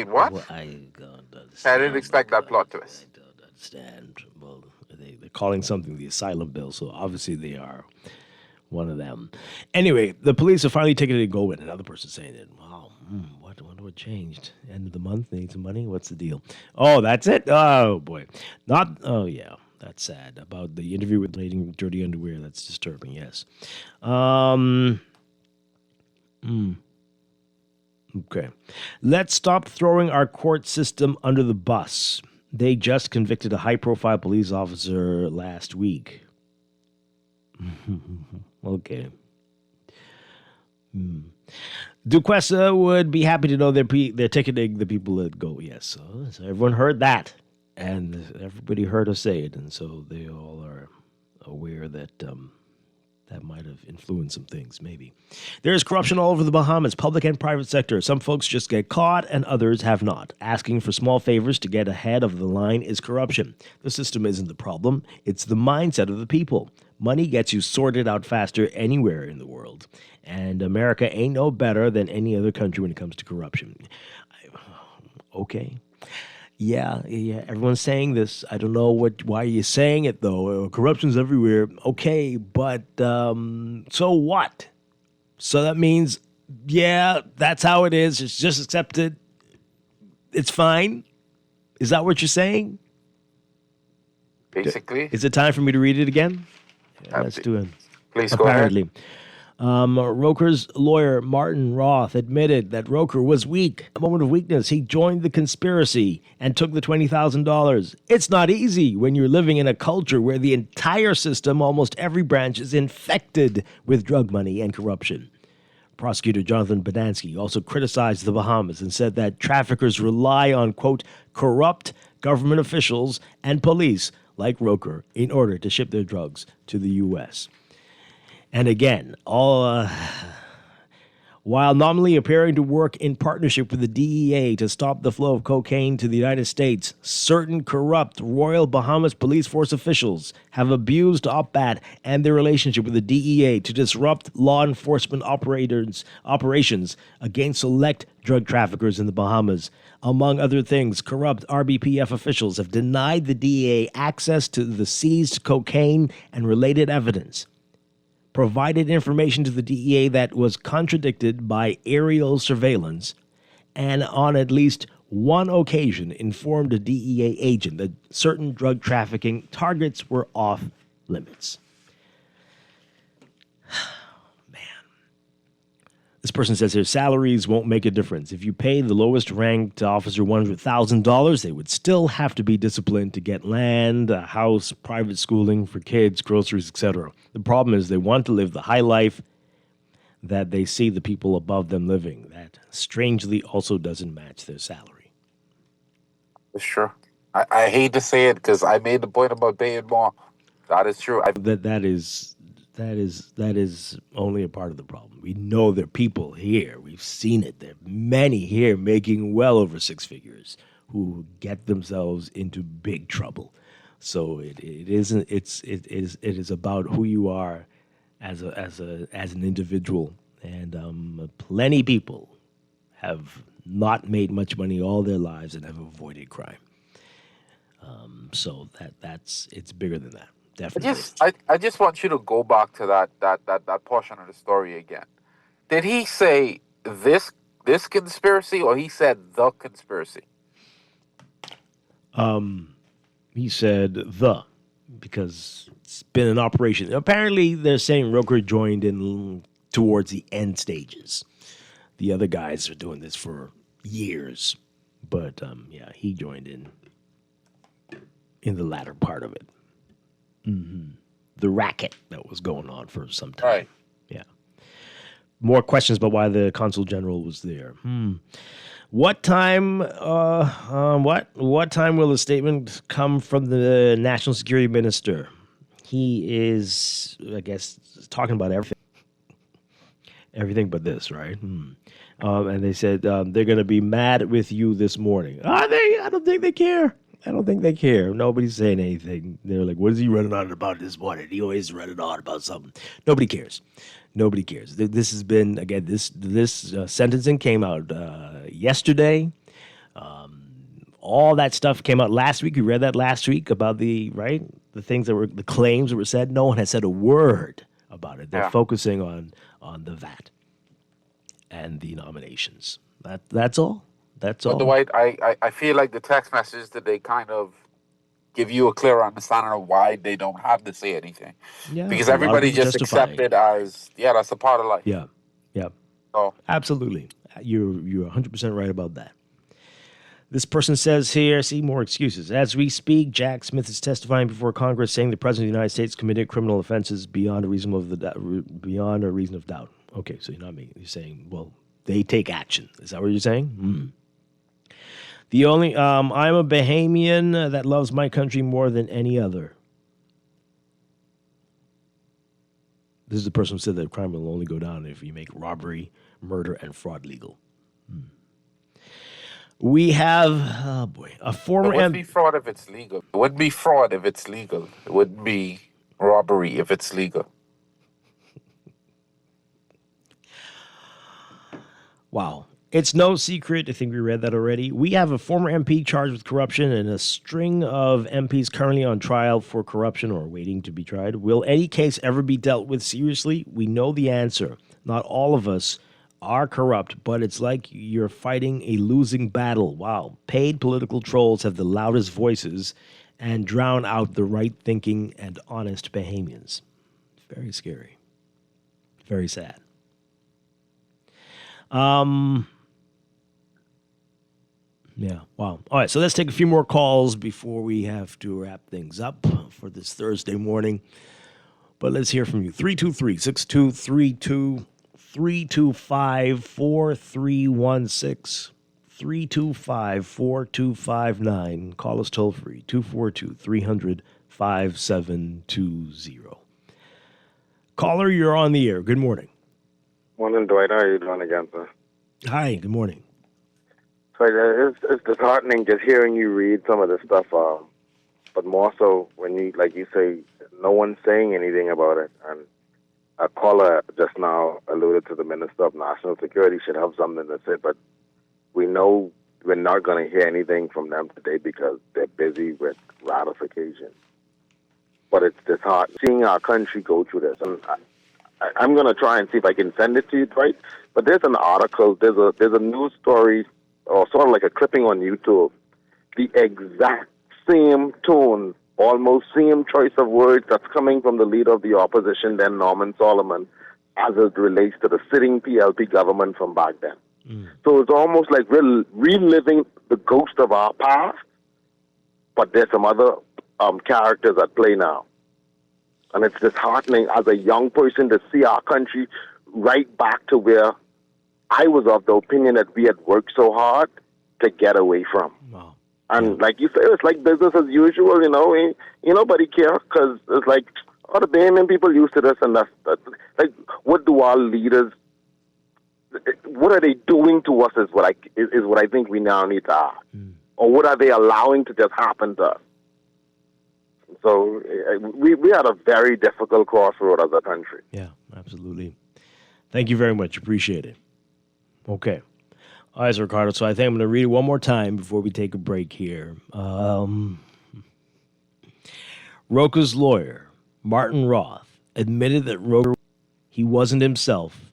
what? Well, I don't understand. I didn't expect that plot twist. I don't understand. Well, they're calling something the asylum bill, so obviously they are one of them. Anyway, the police have finally taken it to Goldwyn. Another person saying it. Wow. What changed? End of the month, need some money? What's the deal? Oh, that's it? Oh, boy. Oh, yeah. That's sad. About the interview with Lady with Dirty Underwear. That's disturbing, yes. Okay. Let's stop throwing our court system under the bus. They just convicted a high-profile police officer last week. Okay. Duquesa would be happy to know they're ticketing the people that go. Yes, so everyone heard that, and everybody heard us say it, and so they all are aware that that might have influenced some things, maybe. There is corruption all over the Bahamas, public and private sector. Some folks just get caught, and others have not. Asking for small favors to get ahead of the line is corruption. The system isn't the problem. It's the mindset of the people. Money gets you sorted out faster anywhere in the world. And America ain't no better than any other country when it comes to corruption. Okay. Yeah, everyone's saying this. I don't know why you're saying it, though. Corruption's everywhere. Okay, but so what? So that means, yeah, that's how it is. It's just accepted. It's fine. Is that what you're saying? Basically. Is it time for me to read it again? Yeah, let's do it. Please go ahead. Apparently. Roker's lawyer, Martin Roth, admitted that Roker was weak. A moment of weakness, he joined the conspiracy and took the $20,000. It's not easy when you're living in a culture where the entire system, almost every branch, is infected with drug money and corruption. Prosecutor Jonathan Bodansky also criticized the Bahamas and said that traffickers rely on, quote, corrupt government officials and police like Roker in order to ship their drugs to the U.S. And again, while nominally appearing to work in partnership with the DEA to stop the flow of cocaine to the United States, certain corrupt Royal Bahamas Police Force officials have abused OPBAT and their relationship with the DEA to disrupt law enforcement operations against select drug traffickers in the Bahamas. Among other things, corrupt RBPF officials have denied the DEA access to the seized cocaine and related evidence, provided information to the DEA that was contradicted by aerial surveillance, and on at least one occasion informed a DEA agent that certain drug trafficking targets were off limits. This person says their salaries won't make a difference. If you pay the lowest ranked officer $100,000, they would still have to be disciplined to get land, a house, private schooling for kids, groceries, etc. The problem is they want to live the high life that they see the people above them living. That strangely also doesn't match their salary. It's true. I hate to say it because I made the point about paying more. That is true. That is only a part of the problem. We know there are people here. We've seen it. There are many here making well over six figures who get themselves into big trouble. So it is about who you are as an individual. And plenty of people have not made much money all their lives and have avoided crime. So it's bigger than that. Definitely. I just want you to go back to that portion of the story again. Did he say this conspiracy or he said the conspiracy? He said because it's been an operation. Apparently they're saying Roker joined in towards the end stages. The other guys are doing this for years. But he joined in the latter part of it. Mm-hmm. The racket that was going on for some time. Right. Yeah. More questions about why the consul general was there. What time? What time will the statement come from the national security minister? He is, I guess, talking about everything but this, right? And they said they're going to be mad with you this morning. Are they? I don't think they care. Nobody's saying anything. They're like, what is he running on about this morning? He always running on about something. Nobody cares. This has been, again, this sentencing came out yesterday. All that stuff came out last week. We read that last week about the things that were, the claims that were said. No one has said a word about it. They're focusing on the VAT and the nominations. That's all. That's But all. Dwight, I feel like the text message that they kind of give you a clear understanding of why they don't have to say anything. Yeah, Because a lot of everybody people just justifying. accept it as, yeah, that's a part of life. Yeah, yeah. So Absolutely. You're 100% right about that. This person says here, see more excuses. As we speak, Jack Smith is testifying before Congress saying the President of the United States committed criminal offenses beyond a reason of doubt. Okay, so you're not making, you're saying, well, they take action. Is that what you're saying? The only, I'm a Bahamian that loves my country more than any other. This is the person who said that crime will only go down if you make robbery, murder, and fraud legal. We have, a former... it wouldn't be fraud if it's legal. It wouldn't be fraud if it's legal. It wouldn't be robbery if it's legal. Wow. It's no secret, I think we read that already. We have a former MP charged with corruption and a string of MPs currently on trial for corruption or waiting to be tried. Will any case ever be dealt with seriously? We know the answer. Not all of us are corrupt, but it's like you're fighting a losing battle. Wow. Paid political trolls have the loudest voices and drown out the right-thinking and honest Bahamians. Very scary. Very sad. Yeah, wow. All right, so let's take a few more calls before we have to wrap things up for this Thursday morning. But let's hear from you. 323-6232, 325-4316, 325-4259. Call us toll free, 242-300-5720. Caller, you're on the air. Good morning. Morning, Dwight. How are you doing again, sir? Hi, good morning. So it's disheartening just hearing you read some of this stuff, but more so when you, like you say, no one's saying anything about it. And a caller just now alluded to the Minister of National Security should have something to say, but we know we're not going to hear anything from them today because they're busy with ratification. But it's disheartening seeing our country go through this. And I'm going to try and see if I can send it to you, right? But there's an article, there's a news story, or sort of like a clipping on YouTube. The exact same tone, almost same choice of words that's coming from the leader of the opposition, then Norman Solomon, as it relates to the sitting PLP government from back then. So it's almost like we're reliving the ghost of our past, but there's some other characters at play now. And it's disheartening as a young person to see our country right back to where I was of the opinion that we had worked so hard to get away from. Wow. And like you say, it's like business as usual, you know. Ain't nobody care because it's like, oh, the Bahamian people used to this and that's like, what do our leaders, what are they doing to us is what I think we now need to ask. Or what are they allowing to just happen to us? So we had a very difficult crossroad as a country. Yeah, absolutely. Thank you very much. Appreciate it. Okay. All right, Ricardo. So I think I'm going to read it one more time before we take a break here. Roka's lawyer, Martin Roth, admitted that Roka, he wasn't himself.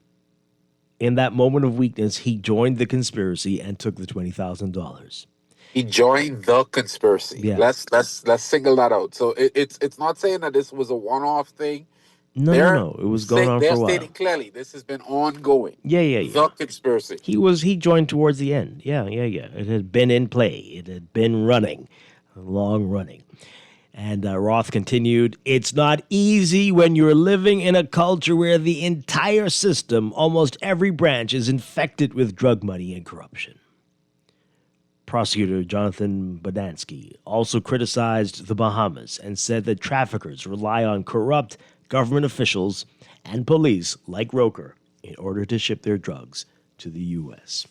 In that moment of weakness, he joined the conspiracy and took the $20,000. He joined the conspiracy. Yeah. Let's single that out. So it's not saying that this was a one-off thing. No. It was going on for a while. They're stating clearly this has been ongoing. Yeah. The conspiracy. He joined towards the end. Yeah. It had been in play. It had been running, long running. And Roth continued, it's not easy when you're living in a culture where the entire system, almost every branch, is infected with drug money and corruption. Prosecutor Jonathan Bodansky also criticized the Bahamas and said that traffickers rely on corrupt government officials and police like Roker in order to ship their drugs to the U.S.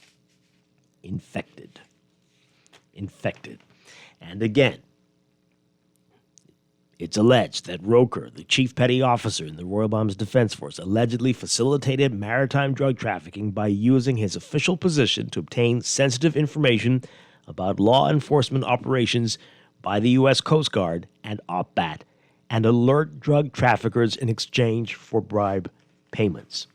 Infected. And again, it's alleged that Roker, the chief petty officer in the Royal Bahamas Defense Force, allegedly facilitated maritime drug trafficking by using his official position to obtain sensitive information about law enforcement operations by the U.S. Coast Guard and OPBAT and alert drug traffickers in exchange for bribe payments.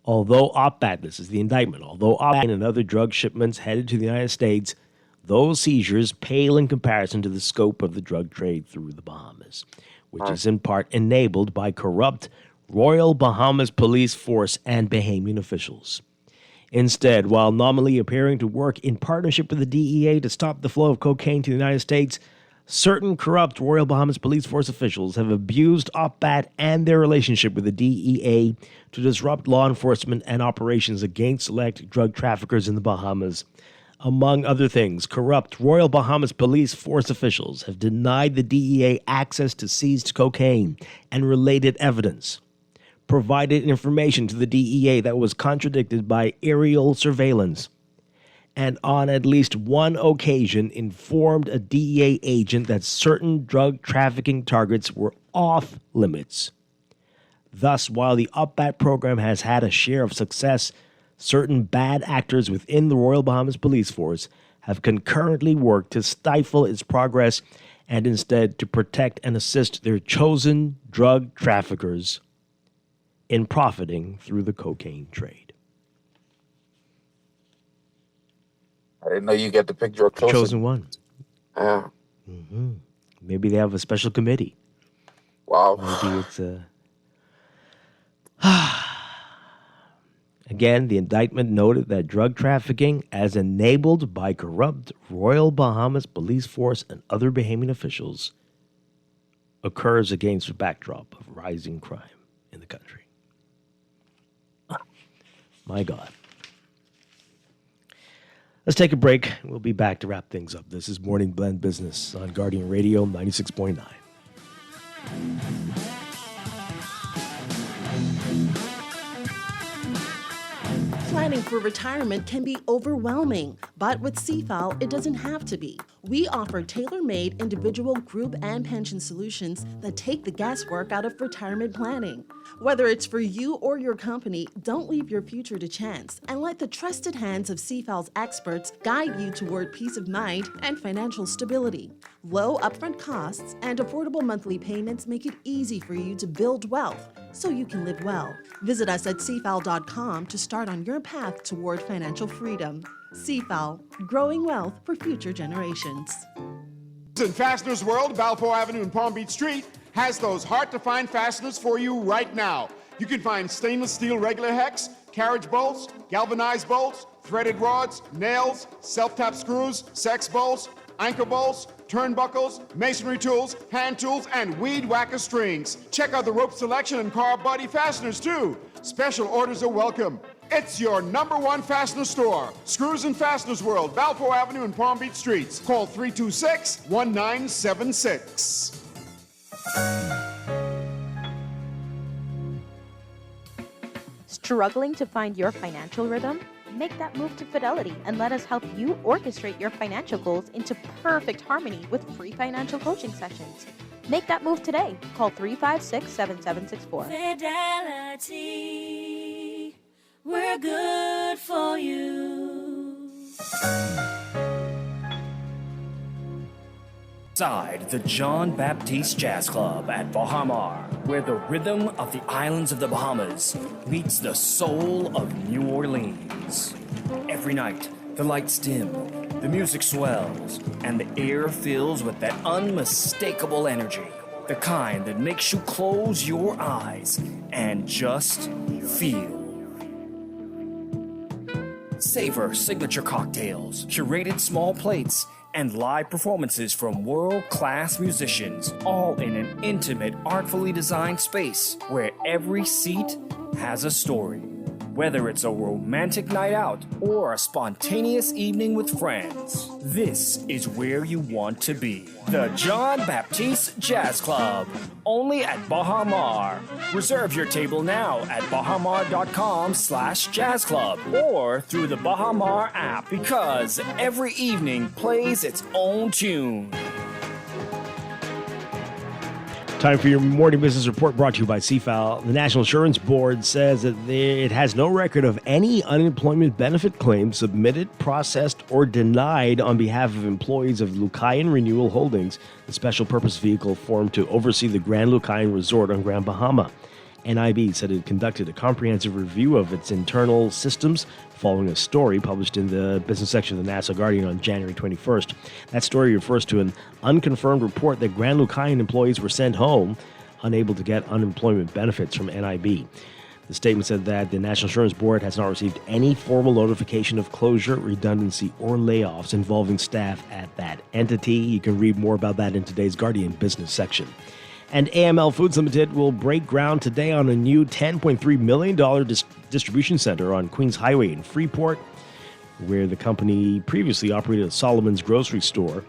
Although OPBAT, this is the indictment, although OPBAT and other drug shipments headed to the United States, those seizures pale in comparison to the scope of the drug trade through the Bahamas, which is in part enabled by corrupt Royal Bahamas Police Force and Bahamian officials. Instead, while nominally appearing to work in partnership with the DEA to stop the flow of cocaine to the United States, certain corrupt Royal Bahamas Police Force officials have abused OPBAT and their relationship with the DEA to disrupt law enforcement and operations against select drug traffickers in the Bahamas. Among other things, corrupt Royal Bahamas Police Force officials have denied the DEA access to seized cocaine and related evidence, provided information to the DEA that was contradicted by aerial surveillance, and on at least one occasion informed a DEA agent that certain drug trafficking targets were off limits. Thus, while the OPBAT program has had a share of success, certain bad actors within the Royal Bahamas Police Force have concurrently worked to stifle its progress and instead to protect and assist their chosen drug traffickers in profiting through the cocaine trade. I didn't know you get to pick your Chosen one. Yeah. Mm-hmm. Maybe they have a special committee. Wow. Maybe it's a... Again, the indictment noted that drug trafficking, as enabled by corrupt Royal Bahamas Police Force and other Bahamian officials, occurs against the backdrop of rising crime in the country. My God. Let's take a break. We'll be back to wrap things up. This is Morning Blend Business on Guardian Radio 96.9. Planning for retirement can be overwhelming, but with CFAL, it doesn't have to be. We offer tailor-made individual, group, and pension solutions that take the guesswork out of retirement planning. Whether it's for you or your company, don't leave your future to chance and let the trusted hands of CFAL's experts guide you toward peace of mind and financial stability. Low upfront costs and affordable monthly payments make it easy for you to build wealth so you can live well. Visit us at cfal.com to start on your path toward financial freedom. CFAL, growing wealth for future generations. In Fasteners World, Balfour Avenue and Palm Beach Street has those hard-to-find fasteners for you right now. You can find stainless steel regular hex, carriage bolts, galvanized bolts, threaded rods, nails, self-tap screws, sex bolts, anchor bolts, turnbuckles, masonry tools, hand tools, and weed whacker strings. Check out the rope selection and car body fasteners, too. Special orders are welcome. It's your #1 fastener store. Screws and Fasteners World, Balfour Avenue and Palm Beach Streets. Call 326-1976. Struggling to find your financial rhythm? Make that move to Fidelity and let us help you orchestrate your financial goals into perfect harmony with free financial coaching sessions. Make that move today. Call 356-7764. Fidelity, we're good for you. Inside the John Baptiste Jazz Club at Bahamar, where the rhythm of the islands of the Bahamas meets the soul of New Orleans. Every night, the lights dim, the music swells, and the air fills with that unmistakable energy, the kind that makes you close your eyes and just feel. Savor signature cocktails, curated small plates, and live performances from world-class musicians, all in an intimate, artfully designed space where every seat has a story. Whether it's a romantic night out or a spontaneous evening with friends, this is where you want to be. The John Baptiste Jazz Club, only at Bahamar. Reserve your table now at bahamar.com/jazz club or through the Bahamar app, because every evening plays its own tune. Time for your morning business report, brought to you by CFAL. The National Insurance Board says that it has no record of any unemployment benefit claims submitted, processed, or denied on behalf of employees of Lucayan Renewal Holdings, the special purpose vehicle formed to oversee the Grand Lucayan Resort on Grand Bahama. NIB said it conducted a comprehensive review of its internal systems following a story published in the business section of the Nassau Guardian on January 21st. That story refers to an unconfirmed report that Grand Lucayan employees were sent home unable to get unemployment benefits from NIB. The statement said that the National Insurance Board has not received any formal notification of closure, redundancy, or layoffs involving staff at that entity. You can read more about that in today's Guardian business section. And AML Foods Limited will break ground today on a new $10.3 million distribution center on Queens Highway in Freeport, where the company previously operated a Solomon's grocery store.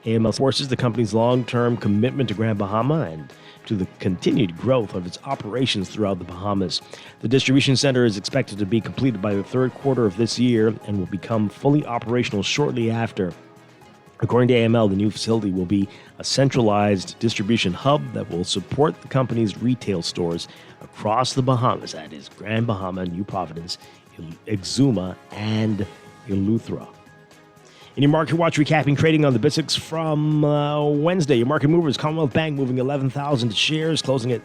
AML forces the company's long-term commitment to Grand Bahama and to the continued growth of its operations throughout the Bahamas. The distribution center is expected to be completed by the third quarter of this year and will become fully operational shortly after. According to AML, the new facility will be a centralized distribution hub that will support the company's retail stores across the Bahamas. That is Grand Bahama, New Providence, Exuma, and Eleuthera. In your Market Watch, recapping trading on the BISX from Wednesday. Your market movers, Commonwealth Bank moving 11,000 shares, closing at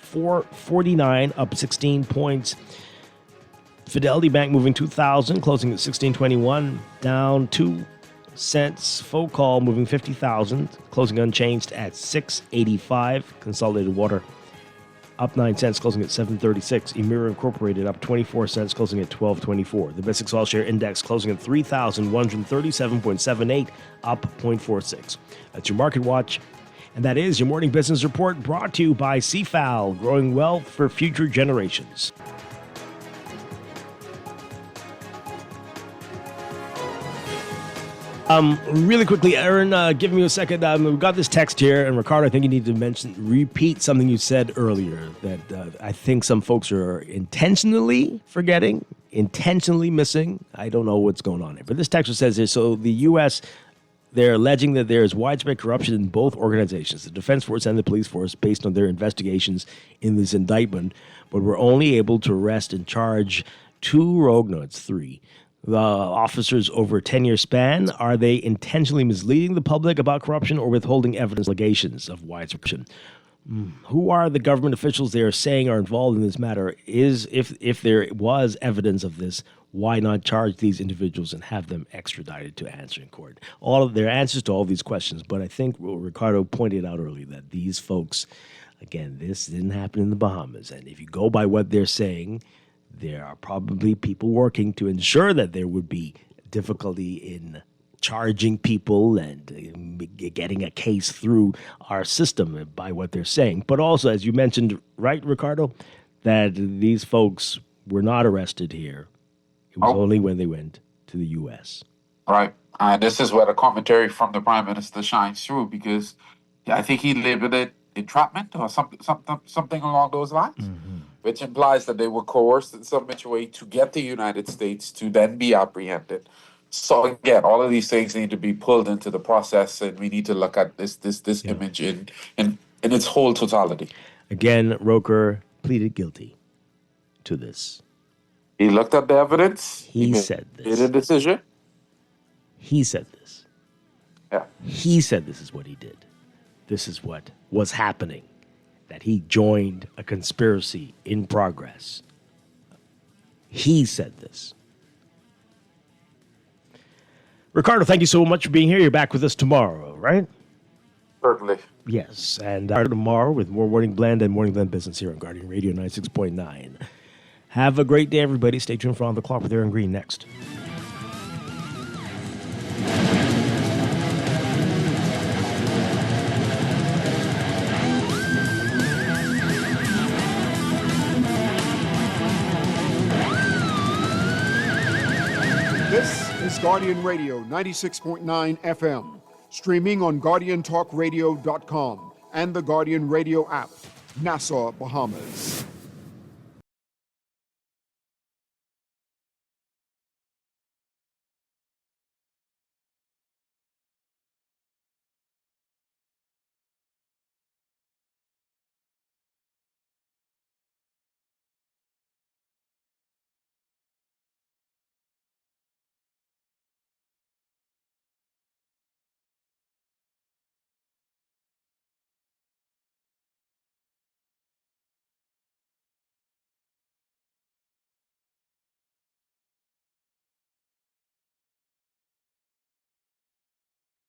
449, up 16 points. Fidelity Bank moving 2,000, closing at 1621, down 2 cents. Focall moving 50,000, closing unchanged at 685. Consolidated Water up 9 cents, closing at 736. Emira Incorporated up 24 cents, closing at 1224. The BISX All-Share Index closing at 3,137.78, up 0.46. That's your Market Watch. And that is your Morning Business Report, brought to you by CFAL, growing wealth for future generations. Really quickly, Aaron, give me a second. We've got this text here, and Ricardo, I think you need to repeat something you said earlier that I think some folks are intentionally forgetting, intentionally missing. I don't know what's going on here. But this text says here, so the U.S., they're alleging that there is widespread corruption in both organizations, the Defense Force and the Police Force, based on their investigations in this indictment, but we're only able to arrest and charge 2 rogue nuts, 3. The officers over a 10-year span, are they intentionally misleading the public about corruption or withholding evidence allegations of widespread corruption? Who are the government officials they are saying are involved in this matter? If there was evidence of this, why not charge these individuals and have them extradited to answer in court? All of their answers to all these questions, but I think Ricardo pointed out earlier that these folks, again, this didn't happen in the Bahamas, and if you go by what they're saying, there are probably people working to ensure that there would be difficulty in charging people and getting a case through our system by what they're saying. But also, as you mentioned, right, Ricardo, that these folks were not arrested here. It was only when they went to the U.S. Right. This is where the commentary from the Prime Minister shines through, because I think he labeled it entrapment or something along those lines. Which implies that they were coerced in some way to get the United States to then be apprehended. So again, all of these things need to be pulled into the process, and we need to look at this image in its whole totality. Again, Roker pleaded guilty to this. He looked at the evidence. He said this. Made a decision. He said this. Yeah. He said this is what he did. This is what was happening. That he joined a conspiracy in progress. He said this. Ricardo, thank you so much for being here. You're back with us tomorrow, right? Certainly. Yes, and tomorrow with more Morning Blend and Morning Blend Business here on Guardian Radio 96.9. Have a great day, everybody. Stay tuned for On the Clock with Aaron Green next. This is Guardian Radio 96.9 FM, streaming on GuardianTalkRadio.com and the Guardian Radio app, Nassau, Bahamas.